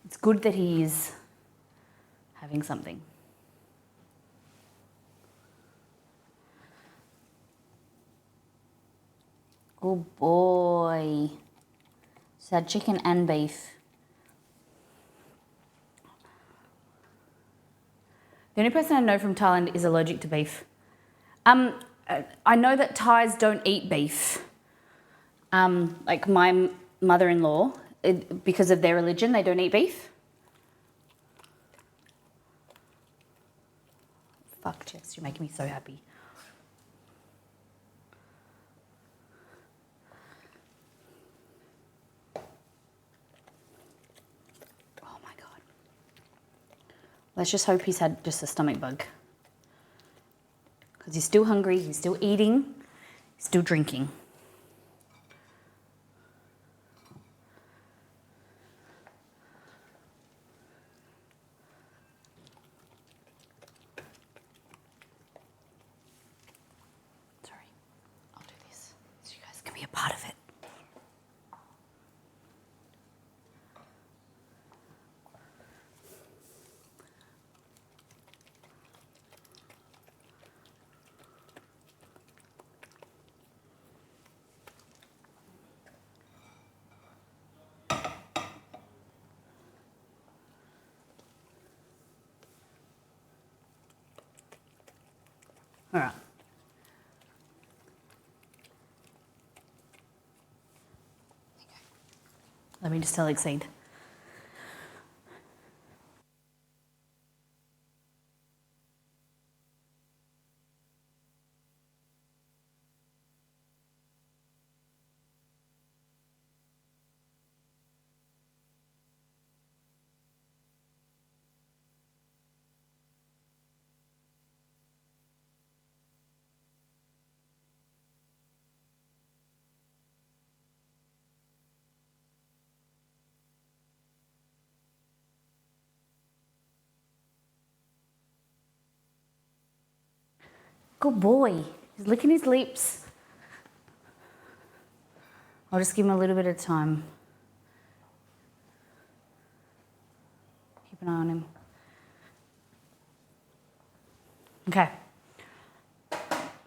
Speaker 1: It's good that he's having something. Oh boy. So chicken and beef. The only person I know from Thailand is allergic to beef. I know that Thais don't eat beef. Like my mother-in-law, because of their religion, they don't eat beef. Fuck, Jess, you're making me so happy. Oh my God. Let's just hope he's had just a stomach bug. Because he's still hungry, he's still eating, he's still drinking. Sorry, I'll do this so you guys can be a part of it. All right. Let me just tell Exceed. Good boy. He's licking his lips. I'll just give him a little bit of time. Keep an eye on him. Okay.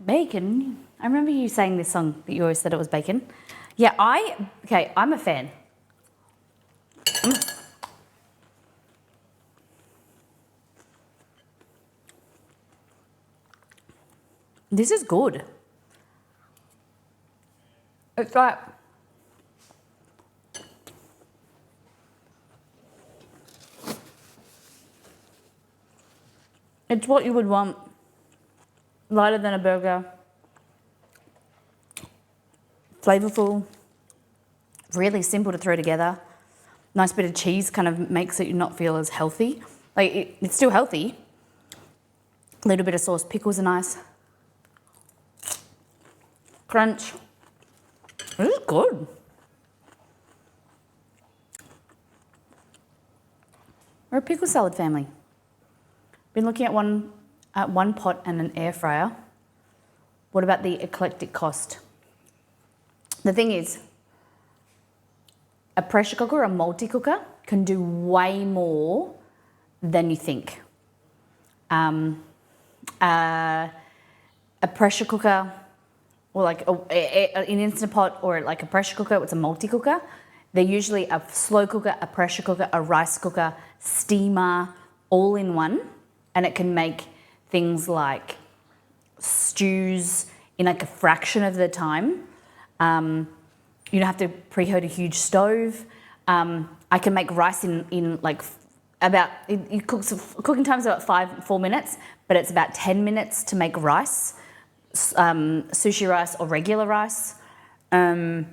Speaker 1: Bacon. I remember you saying this song that you always said it was bacon. Yeah, I'm a fan. This is good. It's like it's what you would want. Lighter than a burger. Flavorful. Really simple to throw together. Nice bit of cheese kind of makes it not feel as healthy. Like it's still healthy. A little bit of sauce. Pickles are nice. Crunch. This is good. We're a pickle salad family. Been looking at one pot and an air fryer. What about the eclectic cost? The thing is, a pressure cooker, a multi-cooker, can do way more than you think. A pressure cooker, or like an Instant Pot or like a pressure cooker, it's a multi-cooker. They're usually a slow cooker, a pressure cooker, a rice cooker, steamer, all in one. And it can make things like stews in like a fraction of the time. You don't have to preheat a huge stove. I can make rice in like cooking time is about 4 minutes, but it's about 10 minutes to make rice, sushi rice or regular rice, and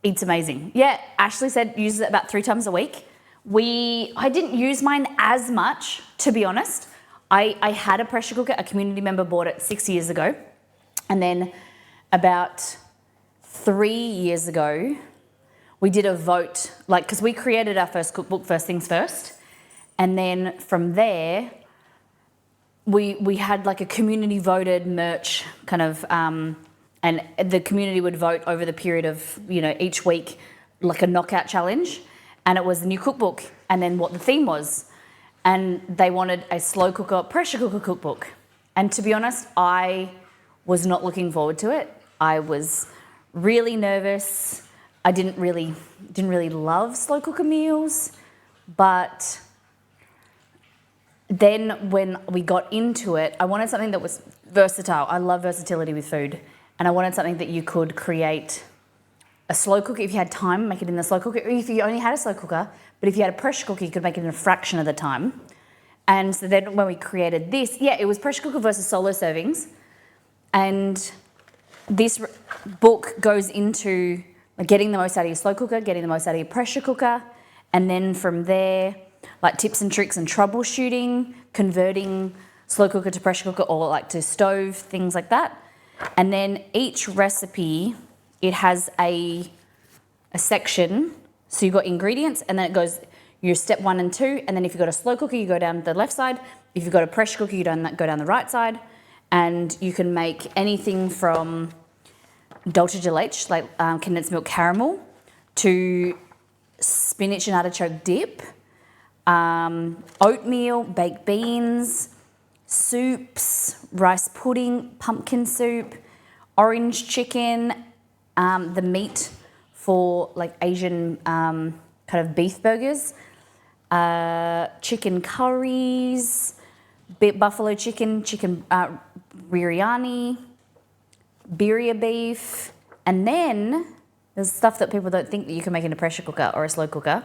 Speaker 1: it's amazing. Yeah, Ashley said uses it about 3 times a week. I didn't use mine as much, to be honest. I had a pressure cooker. A community member bought it 6 years ago, and then about 3 years ago, we did a vote, because we created our first cookbook, First Things First, and then from there, we had like a community voted merch kind of, and the community would vote over the period of, each week, like a knockout challenge, and it was the new cookbook, and then what the theme was, and they wanted a slow cooker, pressure cooker cookbook, and to be honest, I was not looking forward to it. I was really nervous. I didn't really love slow cooker meals, but then when we got into it, I wanted something that was versatile. I love versatility with food, and I wanted something that you could create a slow cooker. If you had time, make it in the slow cooker. If you only had a slow cooker, but if you had a pressure cooker, you could make it in a fraction of the time. And so then when we created this, it was pressure cooker versus solo servings, and this book goes into getting the most out of your slow cooker, getting the most out of your pressure cooker, and then from there, like tips and tricks and troubleshooting, converting slow cooker to pressure cooker or to stove, things like that. And then each recipe, it has a section. So you've got ingredients, and then it goes your step 1 and 2, and then if you've got a slow cooker, you go down the left side. If you've got a pressure cooker, you go down the right side. And you can make anything from dulce de leche, condensed milk caramel, to spinach and artichoke dip, oatmeal, baked beans, soups, rice pudding, pumpkin soup, orange chicken, the meat for Asian kind of beef burgers, chicken curries, buffalo chicken biryani, birria beef, and then there's stuff that people don't think that you can make in a pressure cooker or a slow cooker.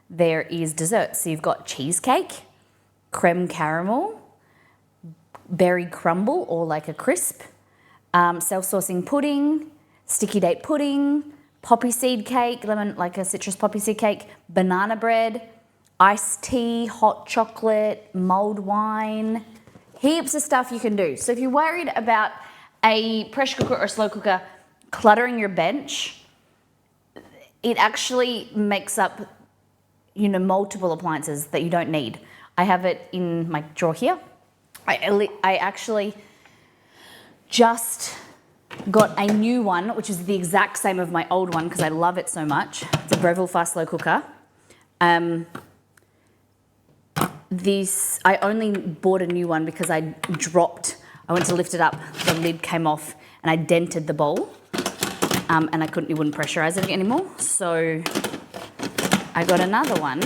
Speaker 1: There is dessert. So you've got cheesecake, creme caramel, berry crumble or like a crisp, self-saucing pudding, sticky date pudding, poppy seed cake, like a citrus poppy seed cake, banana bread, iced tea, hot chocolate, mulled wine, heaps of stuff you can do. So if you're worried about a pressure cooker or a slow cooker cluttering your bench, it actually makes up, multiple appliances that you don't need. I have it in my drawer here. I actually just got a new one, which is the exact same of my old one because I love it so much. It's a Breville Fast Slow Cooker. I only bought a new one because I went to lift it up, the lid came off, and I dented the bowl, and it wouldn't pressurize it anymore. So I got another one,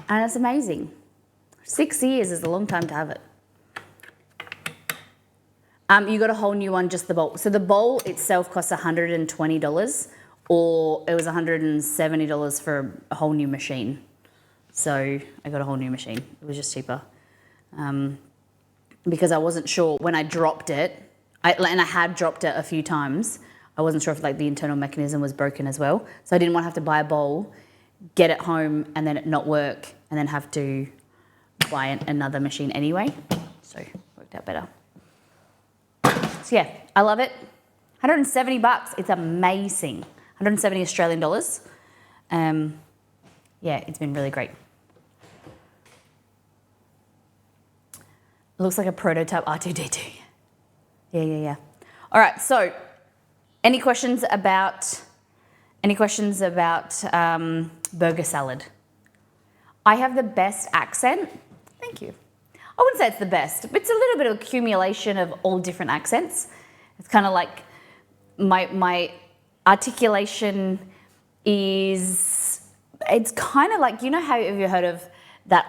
Speaker 1: and it's amazing. 6 years is a long time to have it. You got a whole new one, just the bowl. So the bowl itself costs $120, or it was $170 for a whole new machine. So I got a whole new machine. It was just cheaper. Because I wasn't sure when I dropped it, and I had dropped it a few times, I wasn't sure if the internal mechanism was broken as well. So I didn't want to have to buy a bowl, get it home, and then it not work, and then have to buy another machine anyway. So it worked out better. So yeah, I love it. $170, it's amazing. 170 Australian dollars. Yeah, it's been really great. It looks like a prototype R2-D2. Yeah. All right, so any questions about burger salad? I have the best accent. Thank you. I wouldn't say it's the best. It's a little bit of accumulation of all different accents. It's kind of like my articulation is, it's kind of like, how have you heard of that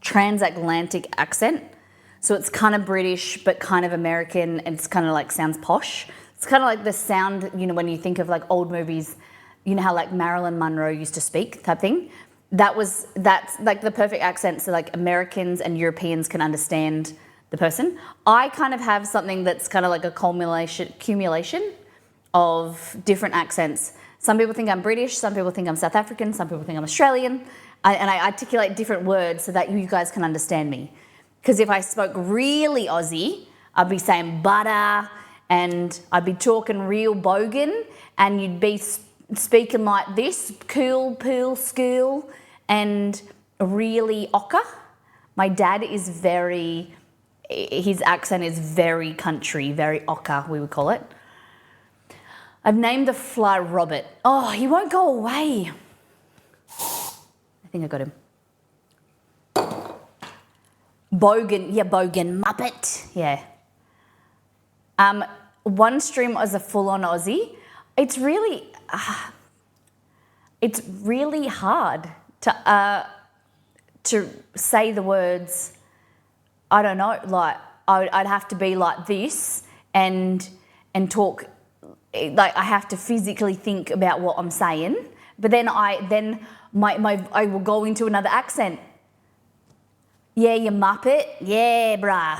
Speaker 1: transatlantic accent? So it's kind of British, but kind of American, and it's kind of sounds posh. It's kind of like the sound, when you think of old movies, you know how like Marilyn Monroe used to speak type thing. That's like the perfect accent so like Americans and Europeans can understand the person. I kind of have something that's kind of like a accumulation of different accents. Some people think I'm British, some people think I'm South African, some people think I'm Australian, and I articulate different words so that you guys can understand me. Because if I spoke really Aussie, I'd be saying butter, and I'd be talking real bogan, and you'd be speaking like this, cool, pool, school, and really ochre. My dad is his accent is very country, very ochre, we would call it. I've named the fly Robert. Oh, he won't go away. I think I got him. Bogan, Muppet, yeah. One stream as a full-on Aussie. It's really hard to say the words. I don't know. Like I'd have to be like this and talk. Like I have to physically think about what I'm saying, but then I will go into another accent. Yeah, you muppet. Yeah, bruh.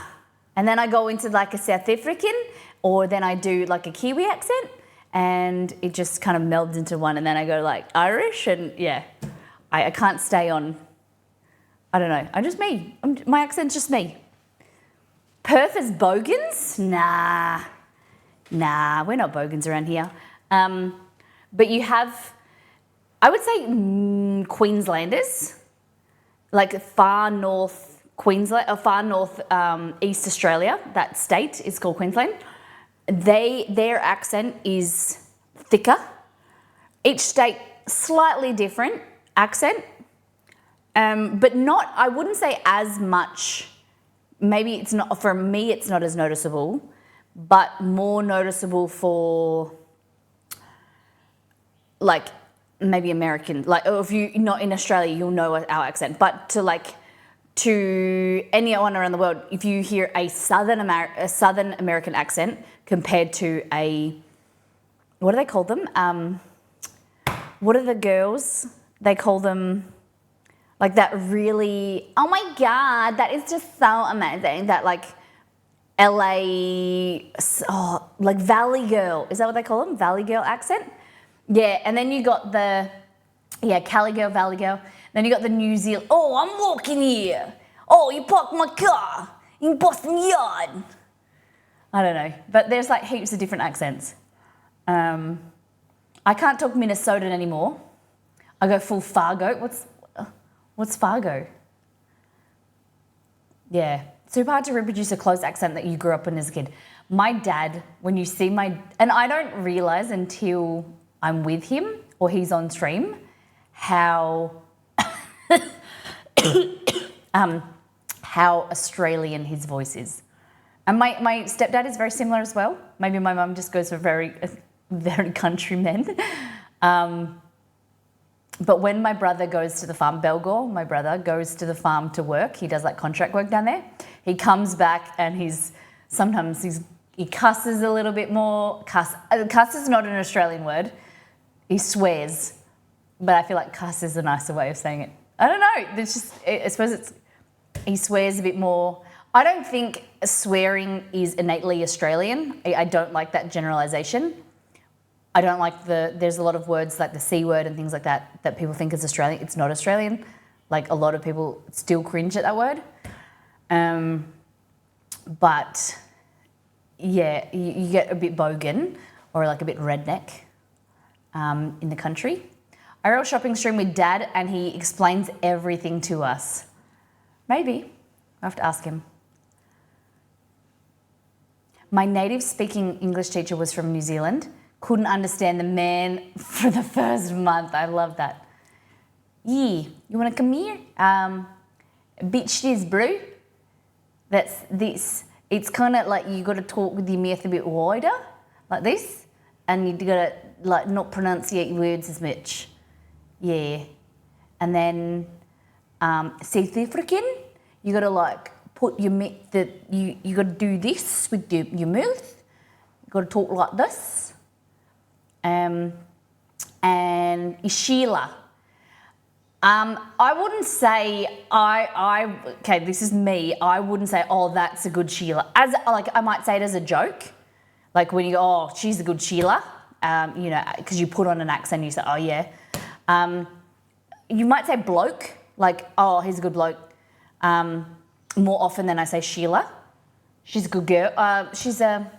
Speaker 1: And then I go into like a South African, or then I do like a Kiwi accent, and it just kind of melds into one. And then I go like Irish, and yeah, I can't stay on. I don't know. I'm just me. My accent's just me. Perth is bogans? Nah, we're not bogans around here. But you have, I would say Queenslanders, like far north Queensland, or far north East Australia, that state is called Queensland. Their accent is thicker. Each state slightly different accent, but not, I wouldn't say as much. Maybe it's not, for me it's not as noticeable, but more noticeable for like maybe American, like if you're not in Australia, you'll know our accent, but to anyone around the world, if you hear a Southern American accent compared to what do they call them? What are the girls? They call them like that really, oh my God, that is just so amazing. That like LA, like Valley Girl. Is that what they call them? Valley Girl accent? Yeah, and then you got Cali Girl, Valley Girl. Then you got the New Zealand, oh, I'm walking here. Oh, you parked my car in Boston Yard. I don't know, but there's like heaps of different accents. I can't talk Minnesotan anymore. I go full Fargo. What's Fargo? Yeah, super hard to reproduce a close accent that you grew up in as a kid. My dad, when you see and I don't realise until I'm with him or he's on stream, how Australian his voice is. And my stepdad is very similar as well. Maybe my mum just goes for very country men. But when my brother goes to the farm, Belgor, my brother, goes to the farm to work, he does like contract work down there. He comes back and sometimes he cusses a little bit more. Cuss is not an Australian word. He swears. But I feel like cuss is a nicer way of saying it. I don't know. I suppose he swears a bit more. I don't think swearing is innately Australian. I don't like that generalisation. I don't like there's a lot of words like the C word and things like that people think is Australian. It's not Australian. Like a lot of people still cringe at that word. But yeah, you get a bit bogan or like a bit redneck in the country. I wrote a shopping stream with Dad and he explains everything to us. Maybe. I have to ask him. My native speaking English teacher was from New Zealand. Couldn't understand the man for the first month. I love that. Yeah, you want to come here? Bitch this, bro. That's this. It's kind of like you got to talk with your mouth a bit wider, like this, and you got to like not pronunciate your words as much. Yeah, and then South African, you got to like put your you got to do this with your mouth. You got to talk like this. And Sheila. I wouldn't say okay, this is me. I wouldn't say, oh, that's a good Sheila. As like I might say it as a joke, like when you go, oh, she's a good Sheila, you know, because you put on an accent, and you say, oh yeah. You might say bloke, like, oh, he's a good bloke. More often than I say Sheila. She's a good girl. She's a.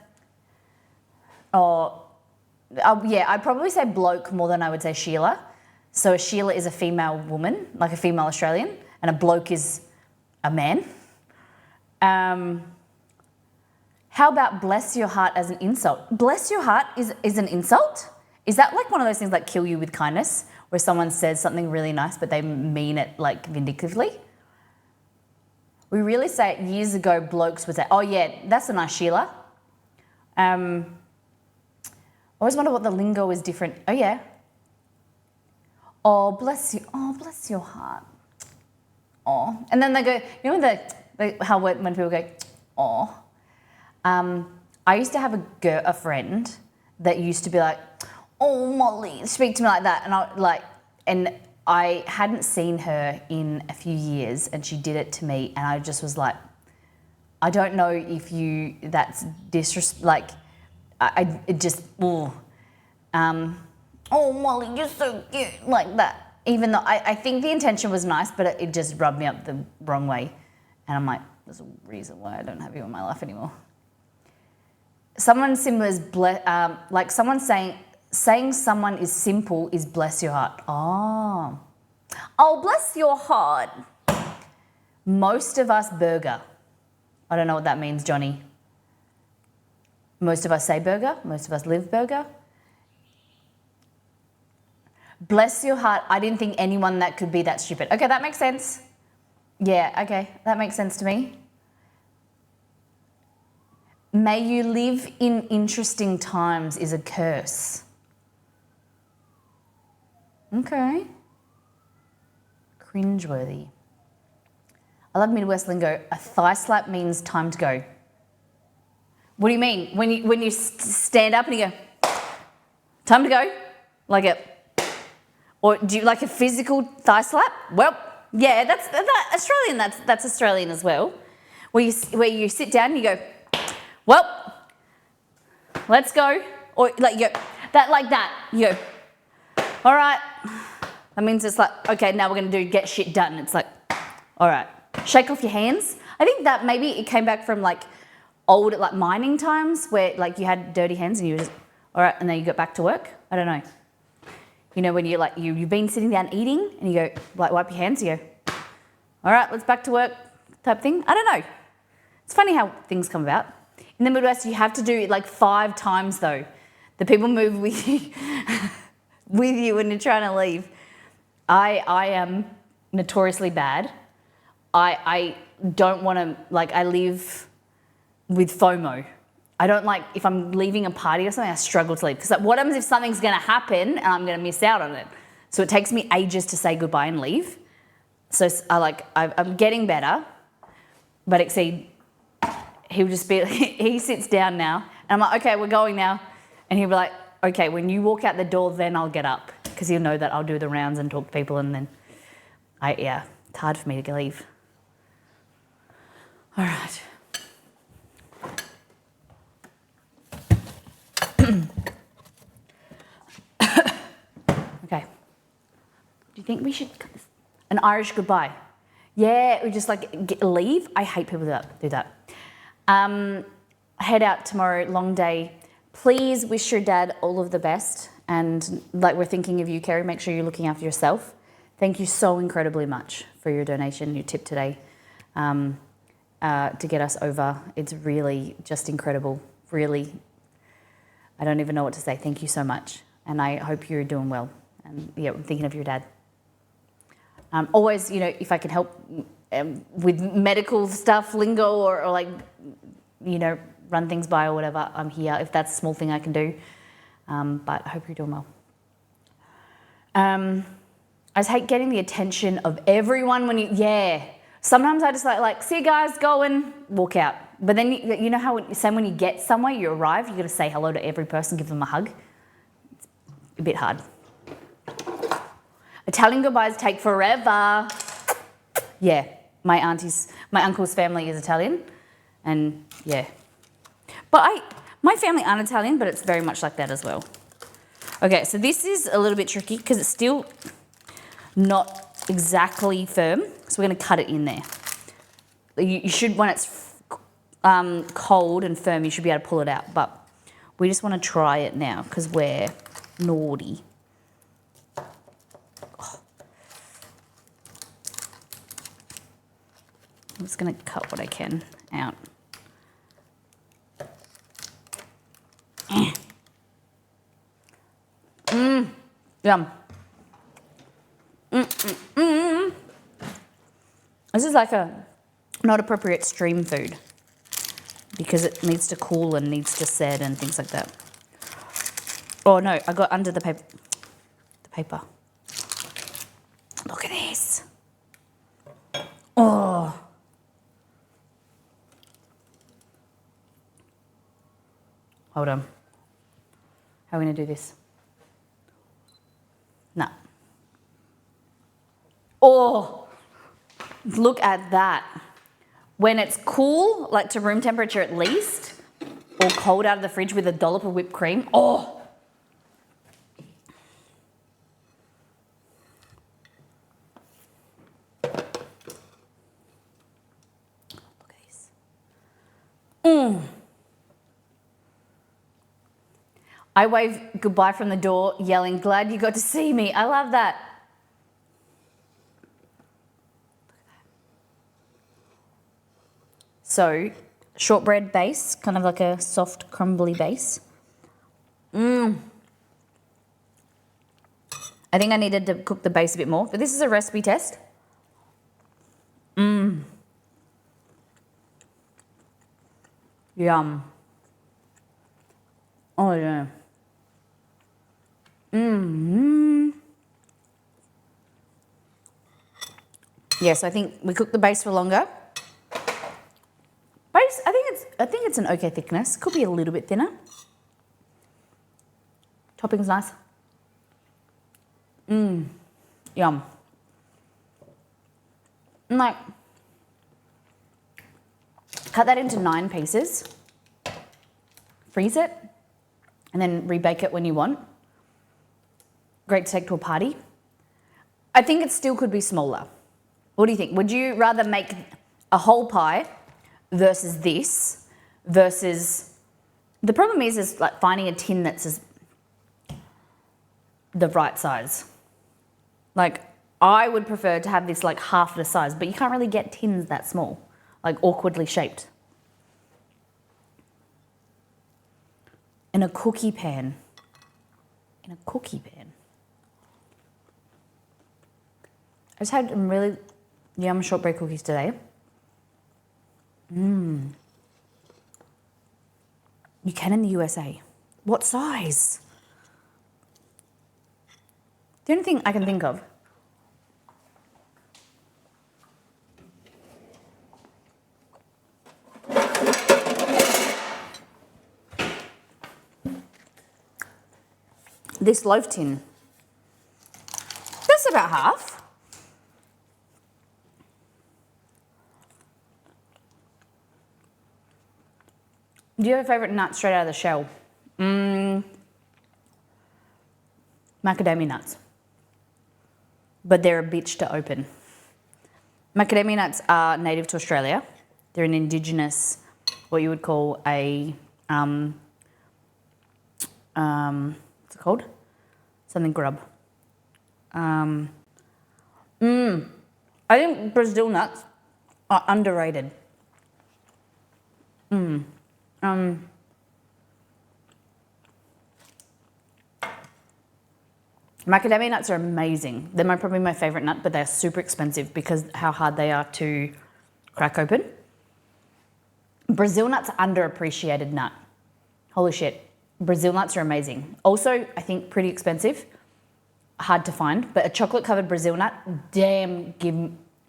Speaker 1: Yeah, I'd probably say bloke more than I would say Sheila. So a Sheila is a female woman, like a female Australian, and a bloke is a man. How about bless your heart as an insult? Bless your heart is an insult? Is that like one of those things like kill you with kindness, where someone says something really nice but they mean it like vindictively? We really say it years ago, blokes would say, oh yeah, that's a nice Sheila. I always wonder what the lingo is different. Oh yeah. Oh, bless you. Oh, bless your heart. Oh. And then they go, you know how when people go, oh. I used to have a friend that used to be like, oh, Molly, speak to me like that. And I hadn't seen her in a few years and she did it to me and I just was like, I don't know if that's disrespect, like, oh, Molly, you're so cute, like that. Even though I think the intention was nice, but it just rubbed me up the wrong way. And I'm like, there's a reason why I don't have you in my life anymore. Someone similar is, like someone saying someone is simple is bless your heart. Oh, bless your heart. Most of us burger. I don't know what that means, Johnny. Most of us say burger. Most of us live burger. Bless your heart. I didn't think anyone that could be that stupid. Okay, that makes sense. Yeah, okay, that makes sense to me. May you live in interesting times is a curse. Okay. Cringeworthy. I love Midwest lingo. A thigh slap means time to go. What do you mean? When you stand up and you go, time to go? Like or do you like a physical thigh slap? Well, yeah, that's Australian. That's Australian as well. Where you sit down and you go, well, let's go. Or like you go, that. You go, all right. That means it's like, okay, now we're going to get shit done. It's like, all right. Shake off your hands. I think that maybe it came back from like old, like mining times where like you had dirty hands and you were just, all right, and then you got back to work. I don't know. You know, when you're like, you've been sitting down eating and you go, like, wipe your hands, you go, all right, let's back to work type thing. I don't know. It's funny how things come about. In the Midwest, you have to do it like 5 times though. The people move with you, when you're trying to leave. I am notoriously bad. I don't want to, like, I live with FOMO. I don't like, if I'm leaving a party or something, I struggle to leave. Because like, what happens if something's going to happen and I'm going to miss out on it? So it takes me ages to say goodbye and leave. So I'm getting better. But exceed, he'll just be, he sits down now. And I'm like, okay, we're going now. And he'll be like, okay, when you walk out the door, then I'll get up. Because he'll know that I'll do the rounds and talk to people. And then, it's hard for me to leave. All right. Okay. Do you think we should an Irish goodbye? Yeah, we just like leave. I hate people that do that. Head out tomorrow, long day. Please wish your dad all of the best. And like we're thinking of you, Kerry, make sure you're looking after yourself. Thank you so incredibly much for your donation, your tip today, to get us over. It's really just incredible. Really, I don't even know what to say. Thank you so much. And I hope you're doing well. And yeah, I'm thinking of your dad. Always, you know, if I can help with medical stuff, lingo, or like, you know, run things by or whatever, I'm here. If that's a small thing I can do. But I hope you're doing well. I just hate getting the attention of everyone when you, Sometimes I just like, see you guys, go and walk out. But then you know how when you get somewhere, you arrive, you got to say hello to every person, give them a hug. It's a bit hard. Italian goodbyes take forever. Yeah, my uncle's family is Italian, and yeah. But my family aren't Italian, but it's very much like that as well. Okay, so this is a little bit tricky because it's still not exactly firm, so we're going to cut it in there. You should, when it's cold and firm, you should be able to pull it out, but we just want to try it now because we're naughty. Oh. I'm just going to cut what I can out. Yum. This is like a not appropriate stream food because it needs to cool and needs to set and things like that. Oh no, I got under the paper. The paper. Look at this. Oh. Hold on. How are we going to do this? No. Oh, look at that. When it's cool, like to room temperature at least, or cold out of the fridge with a dollop of whipped cream. Oh. Look at this. I wave goodbye from the door, yelling, glad you got to see me. I love that. So, shortbread base, kind of like a soft, crumbly base. I think I needed to cook the base a bit more, but this is a recipe test. Yum. Oh, yeah. Yes, I think we cooked the base for longer. Base, I think it's an okay thickness. Could be a little bit thinner. Topping's nice. Yum. And like, cut that into 9 pieces. Freeze it, and then rebake it when you want. Great to take to a party. I think it still could be smaller. What do you think? Would you rather make a whole pie versus this versus... The problem is like finding a tin that's the right size. Like, I would prefer to have this like half the size, but you can't really get tins that small, like awkwardly shaped. In a cookie pan. In a cookie pan. I just had some really yum shortbread cookies today. You can in the USA. What size? The only thing I can think of. This loaf tin. That's about half. Do you have a favourite nut straight out of the shell? Macadamia nuts. But they're a bitch to open. Macadamia nuts are native to Australia. They're an indigenous, what you would call a, what's it called? Something grub. I think Brazil nuts are underrated. Macadamia nuts are amazing. They're probably my favourite nut, but they're super expensive because how hard they are to crack open. Brazil nuts are underappreciated nut. Holy shit. Brazil nuts are amazing. Also, I think pretty expensive. Hard to find, but a chocolate covered Brazil nut, damn,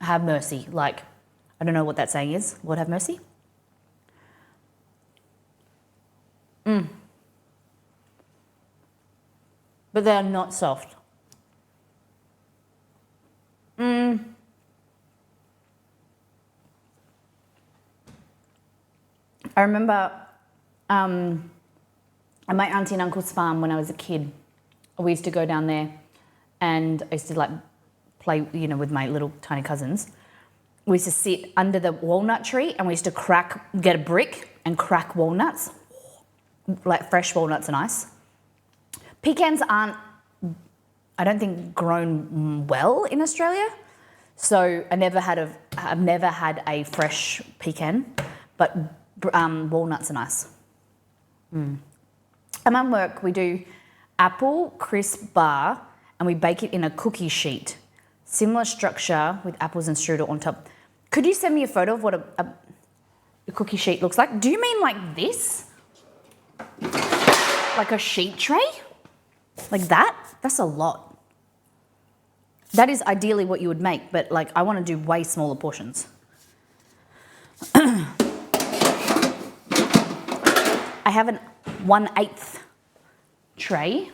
Speaker 1: have mercy. Like, I don't know what that saying is. Lord have mercy. But they are not soft. I remember at my auntie and uncle's farm when I was a kid, we used to go down there and I used to like play, with my little tiny cousins. We used to sit under the walnut tree and we used to get a brick and crack walnuts. Like fresh walnuts are nice. Pecans aren't, I don't think, grown well in Australia. So I've never had a fresh pecan, but walnuts are nice. At my work, we do apple crisp bar and we bake it in a cookie sheet. Similar structure with apples and strudel on top. Could you send me a photo of what a cookie sheet looks like? Do you mean like this? Like a sheet tray? Like that? That's a lot. That is ideally what you would make, but like I want to do way smaller portions. I have an 1/8 tray,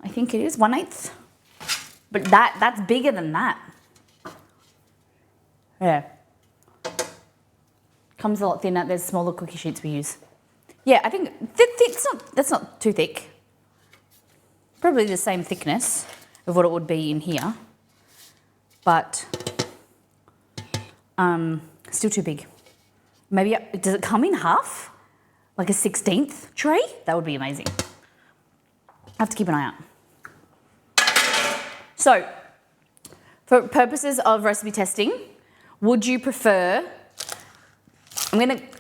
Speaker 1: I think it is, 1/8. But that's bigger than that. Yeah. Comes a lot thinner. There's smaller cookie sheets we use. Yeah, I think that's not too thick. Probably the same thickness of what it would be in here. But still too big. Maybe, does it come in half? Like a 1/16 tray? That would be amazing. I have to keep an eye out. So, for purposes of recipe testing, would you prefer,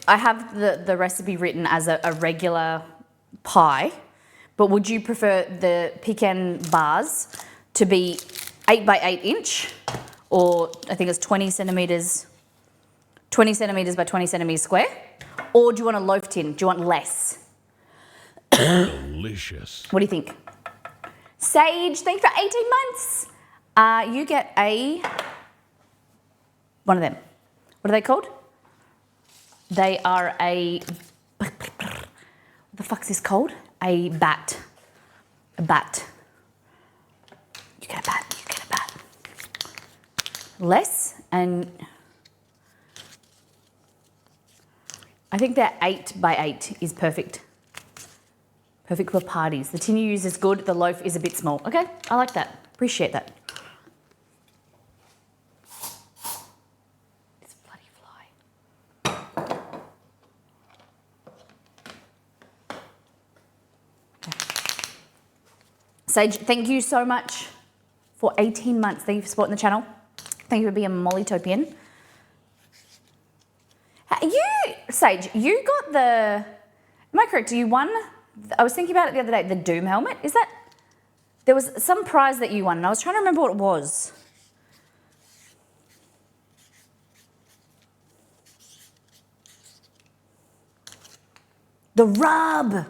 Speaker 1: I have the recipe written as a regular pie, but would you prefer the pecan bars to be 8 by 8 inch, or I think it's 20 centimeters by 20 centimeters square? Or do you want a loaf tin? Do you want less?
Speaker 5: Delicious.
Speaker 1: What do you think? Sage, thank you for 18 months. You get one of them. What are they called? They are what the fuck's this called? A bat. A bat. You get a bat. Less, and I think that 8 by 8 is perfect. Perfect for parties. The tin you use is good. The loaf is a bit small. Okay, I like that. Appreciate that. This bloody fly. Okay. Sage, thank you so much for 18 months. Thank you for supporting the channel. Thank you for being a Mollytopian. Sage, you got am I correct? You won, I was thinking about it the other day, the Doom helmet. There was some prize that you won, and I was trying to remember what it was. The rub.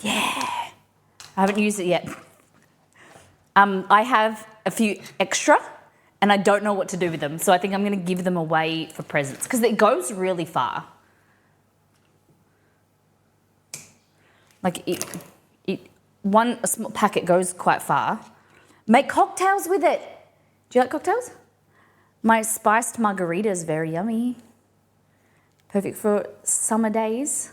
Speaker 1: Yeah. I haven't used it yet. I have a few extra, and I don't know what to do with them, so I think I'm going to give them away for presents because it goes really far. Like a small packet goes quite far. Make cocktails with it. Do you like cocktails? My spiced margarita is very yummy. Perfect for summer days.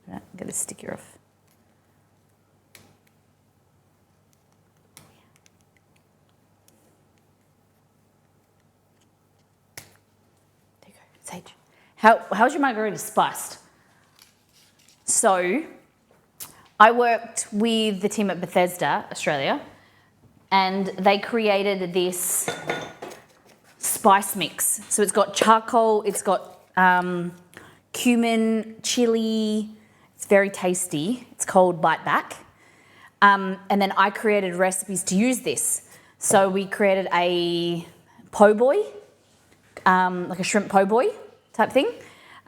Speaker 1: Right, get the sticker off. Sage, how's your margarita spiced? So, I worked with the team at Bethesda, Australia, and they created this spice mix. So it's got charcoal, it's got cumin, chili. It's very tasty. It's called Bite Back. And then I created recipes to use this. So we created a po' boy, like a shrimp po' boy type thing.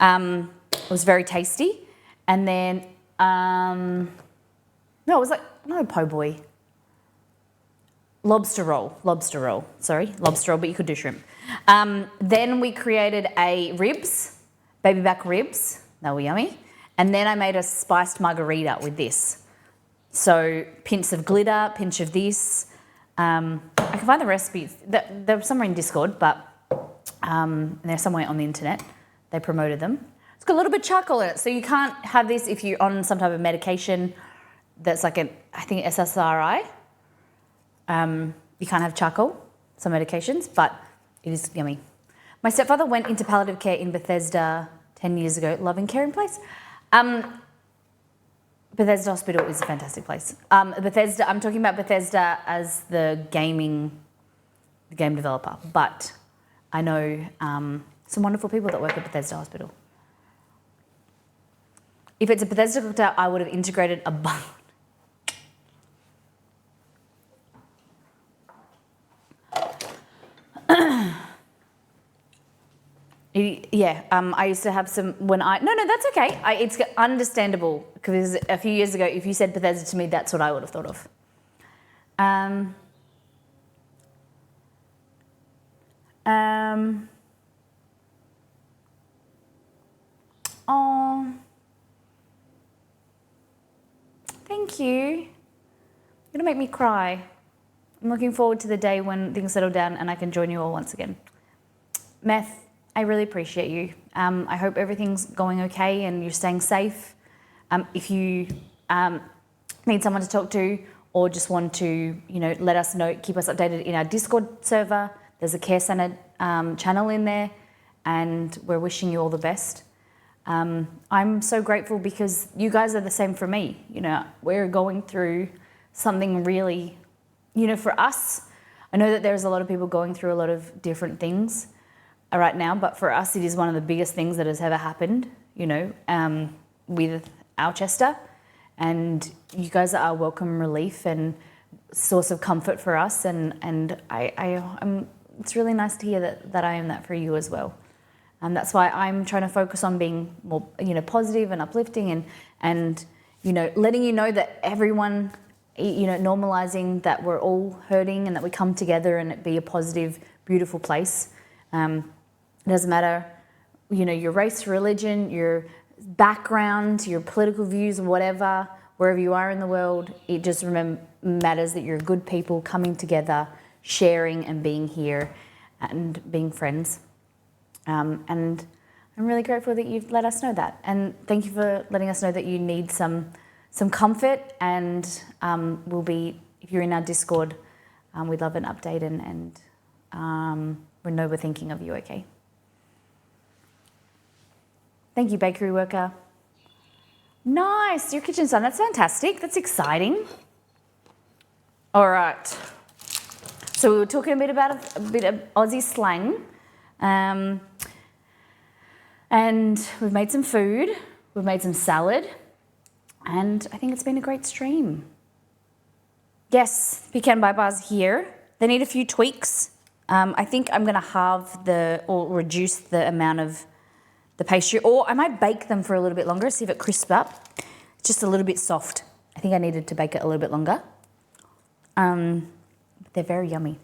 Speaker 1: It was very tasty. And then, no, it was like, no po' boy. Lobster roll, sorry, lobster roll, but you could do shrimp. Then we created baby back ribs. They were yummy. And then I made a spiced margarita with this. So pinch of glitter, pinch of this, I can find the recipes. They're somewhere in Discord, but they're somewhere on the internet. They promoted them. It's got a little bit of charcoal in it, so you can't have this if you're on some type of medication that's like I think SSRI. You can't have charcoal, some medications, but it is yummy. My stepfather went into palliative care in Bethesda 10 years ago. Loving care in place. Bethesda Hospital is a fantastic place. Bethesda, I'm talking about Bethesda as the game developer, but I know some wonderful people that work at Bethesda Hospital. If it's a Bethesda cocktail, I would have integrated a bun. I used to have some no, that's okay. It's understandable because a few years ago, if you said Bethesda to me, that's what I would have thought of. Oh, thank you. You're gonna make me cry. I'm looking forward to the day when things settle down and I can join you all once again. Meth, I really appreciate you. I hope everything's going okay and you're staying safe. If you need someone to talk to or just want to, let us know, keep us updated in our Discord server. There's a Care Centre channel in there, and we're wishing you all the best. I'm so grateful because you guys are the same for me. We're going through something really, for us. I know that there's a lot of people going through a lot of different things right now, but for us, it is one of the biggest things that has ever happened, with our Chester. And you guys are a welcome relief and source of comfort for us. And it's really nice to hear that I am that for you as well. And that's why I'm trying to focus on being more, positive and uplifting and letting you know that everyone, normalizing that we're all hurting and that we come together and it be a positive, beautiful place. It doesn't matter, your race, religion, your background, your political views, whatever, wherever you are in the world, it just matters that you're good people coming together, sharing and being here and being friends. And I'm really grateful that you've let us know that. And thank you for letting us know that you need some comfort, and we'll be, if you're in our Discord, we'd love an update and we know we're thinking of you, okay? Thank you, bakery worker. Nice, your kitchen's done. That's fantastic. That's exciting. All right. So we were talking a bit of Aussie slang. And we've made some food. We've made some salad. And I think it's been a great stream. Yes, Pecan Bye Bars here. They need a few tweaks. I think I'm going to halve or reduce the amount of the pastry, or I might bake them for a little bit longer, see if it crisps up. It's just a little bit soft. I think I needed to bake it a little bit longer. But they're very yummy.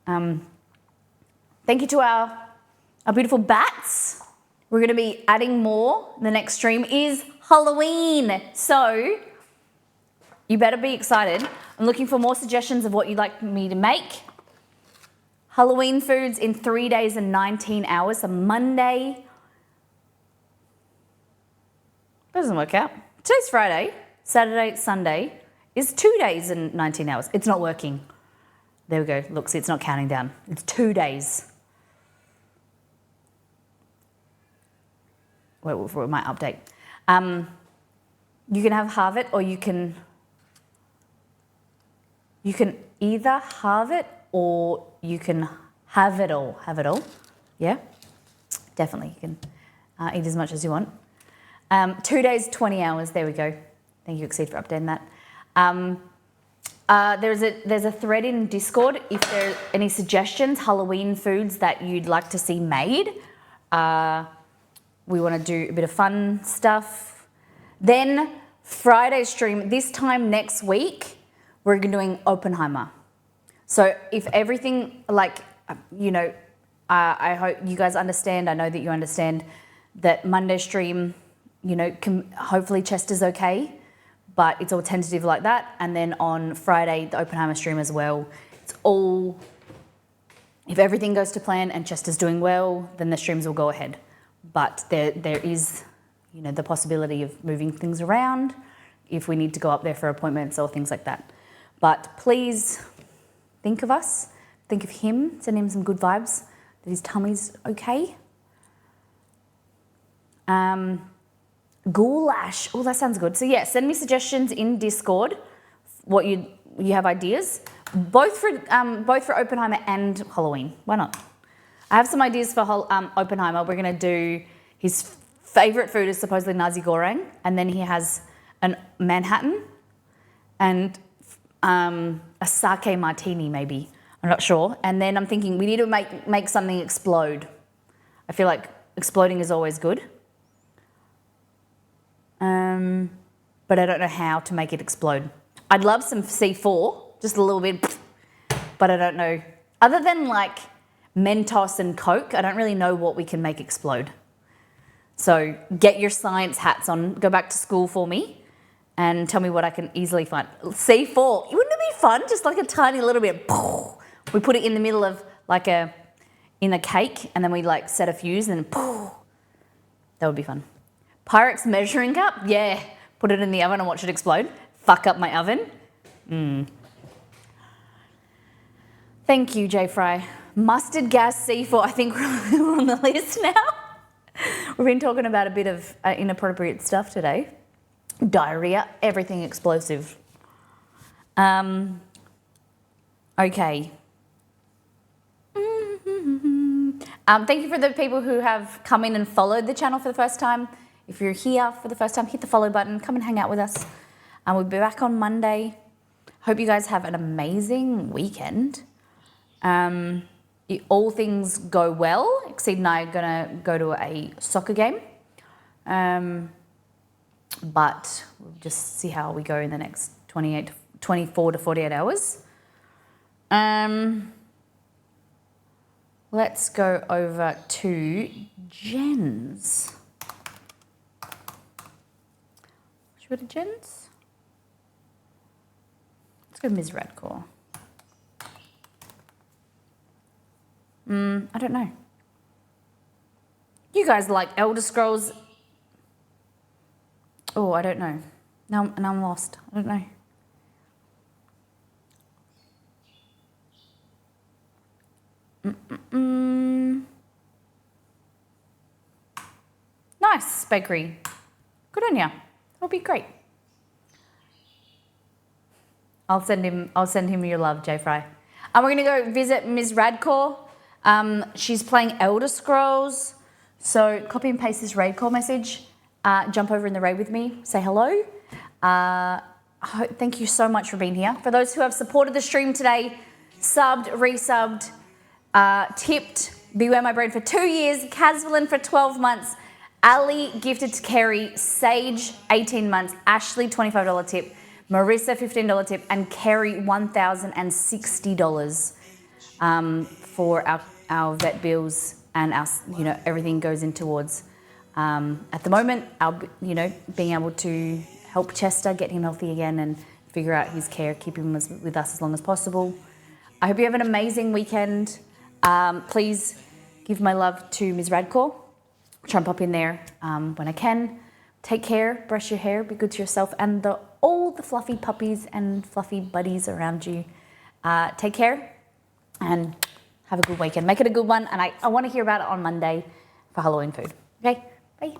Speaker 1: Thank you to our beautiful bats. We're going to be adding more. The next stream is Halloween. So you better be excited. I'm looking for more suggestions of what you'd like me to make. Halloween foods in 3 days and 19 hours. So Monday. Doesn't work out. Today's Friday. Saturday, Sunday is 2 days and 19 hours. It's not working. There we go. Look, see, it's not counting down. It's 2 days. Wait for my update. You can halve it, or you can either halve it or you can have it all. Have it all. Yeah? Definitely. You can eat as much as you want. 2 days, 20 hours. There we go. Thank you, Exceed, for updating that. There's a thread in Discord if there are any suggestions, Halloween foods that you'd like to see made. We want to do a bit of fun stuff. Then Friday stream, this time next week, we're doing Oppenheimer. So if everything, I hope you guys understand, I know that you understand that Monday stream, hopefully Chester's okay. but it's all tentative like that. And then on Friday, the Oppenheimer stream as well. It's all, if everything goes to plan and Chester's doing well, then the streams will go ahead. But there is, you know, the possibility of moving things around if we need to go up there for appointments or things like that. But please think of us, think of him, send him some good vibes, that his tummy's okay. Goulash, oh, that sounds good. So yeah, send me suggestions in Discord, what you have ideas, both for Oppenheimer and Halloween. Why not? I have some ideas for Oppenheimer. We're gonna do, his favorite food is supposedly nasi goreng, and then he has a Manhattan and a sake martini maybe. I'm not sure. And then I'm thinking we need to make something explode. I feel like exploding is always good. But I don't know how to make it explode. I'd love some C4, just a little bit, but I don't know. Other than like Mentos and Coke, I don't really know what we can make explode. So get your science hats on, go back to school for me and tell me what I can easily find. C4, wouldn't it be fun? Just like a tiny little bit. We put it in the middle of like in a cake and then we like set a fuse and that would be fun. Pyrex measuring cup, yeah. Put it in the oven and watch it explode. Fuck up my oven. Thank you, J Fry. Mustard gas C4, I think we're on the list now. We've been talking about a bit of inappropriate stuff today. Diarrhea, everything explosive. Okay. Thank you for the people who have come in and followed the channel for the first time. If you're here for the first time, hit the follow button, come and hang out with us. We'll be back on Monday. Hope you guys have an amazing weekend. All things go well. Exceed and I are gonna go to a soccer game. But we'll just see how we go in the next 24 to 48 hours. Let's go over to Jen's. Should we go to Jen's? Let's go to Ms. Radcore. I don't know. You guys like Elder Scrolls? Oh, I don't know. Now I'm lost. I don't know. Nice bakery. Good on ya. That'll be great. I'll send him your love, J Fry. And we're gonna go visit Ms. Radcore. She's playing Elder Scrolls. So copy and paste this raid call message. Jump over in the raid with me. Say hello. Thank you so much for being here. For those who have supported the stream today, subbed, resubbed, tipped, Beware My Brain for 2 years, Casvelin for 12 months, Ali gifted to Kerry, Sage 18 months, Ashley $25 tip, Marissa $15 tip, and Kerry $1,060 for our vet bills and our, everything goes in towards. At the moment, being able to help Chester get him healthy again and figure out his care, keep him with us as long as possible. I hope you have an amazing weekend. Please give my love to Ms. Radcore. Try and pop in there when I can. Take care, brush your hair, be good to yourself and all the fluffy puppies and fluffy buddies around you. Take care and have a good weekend. Make it a good one, and I want to hear about it on Monday for Halloween food. Okay, bye.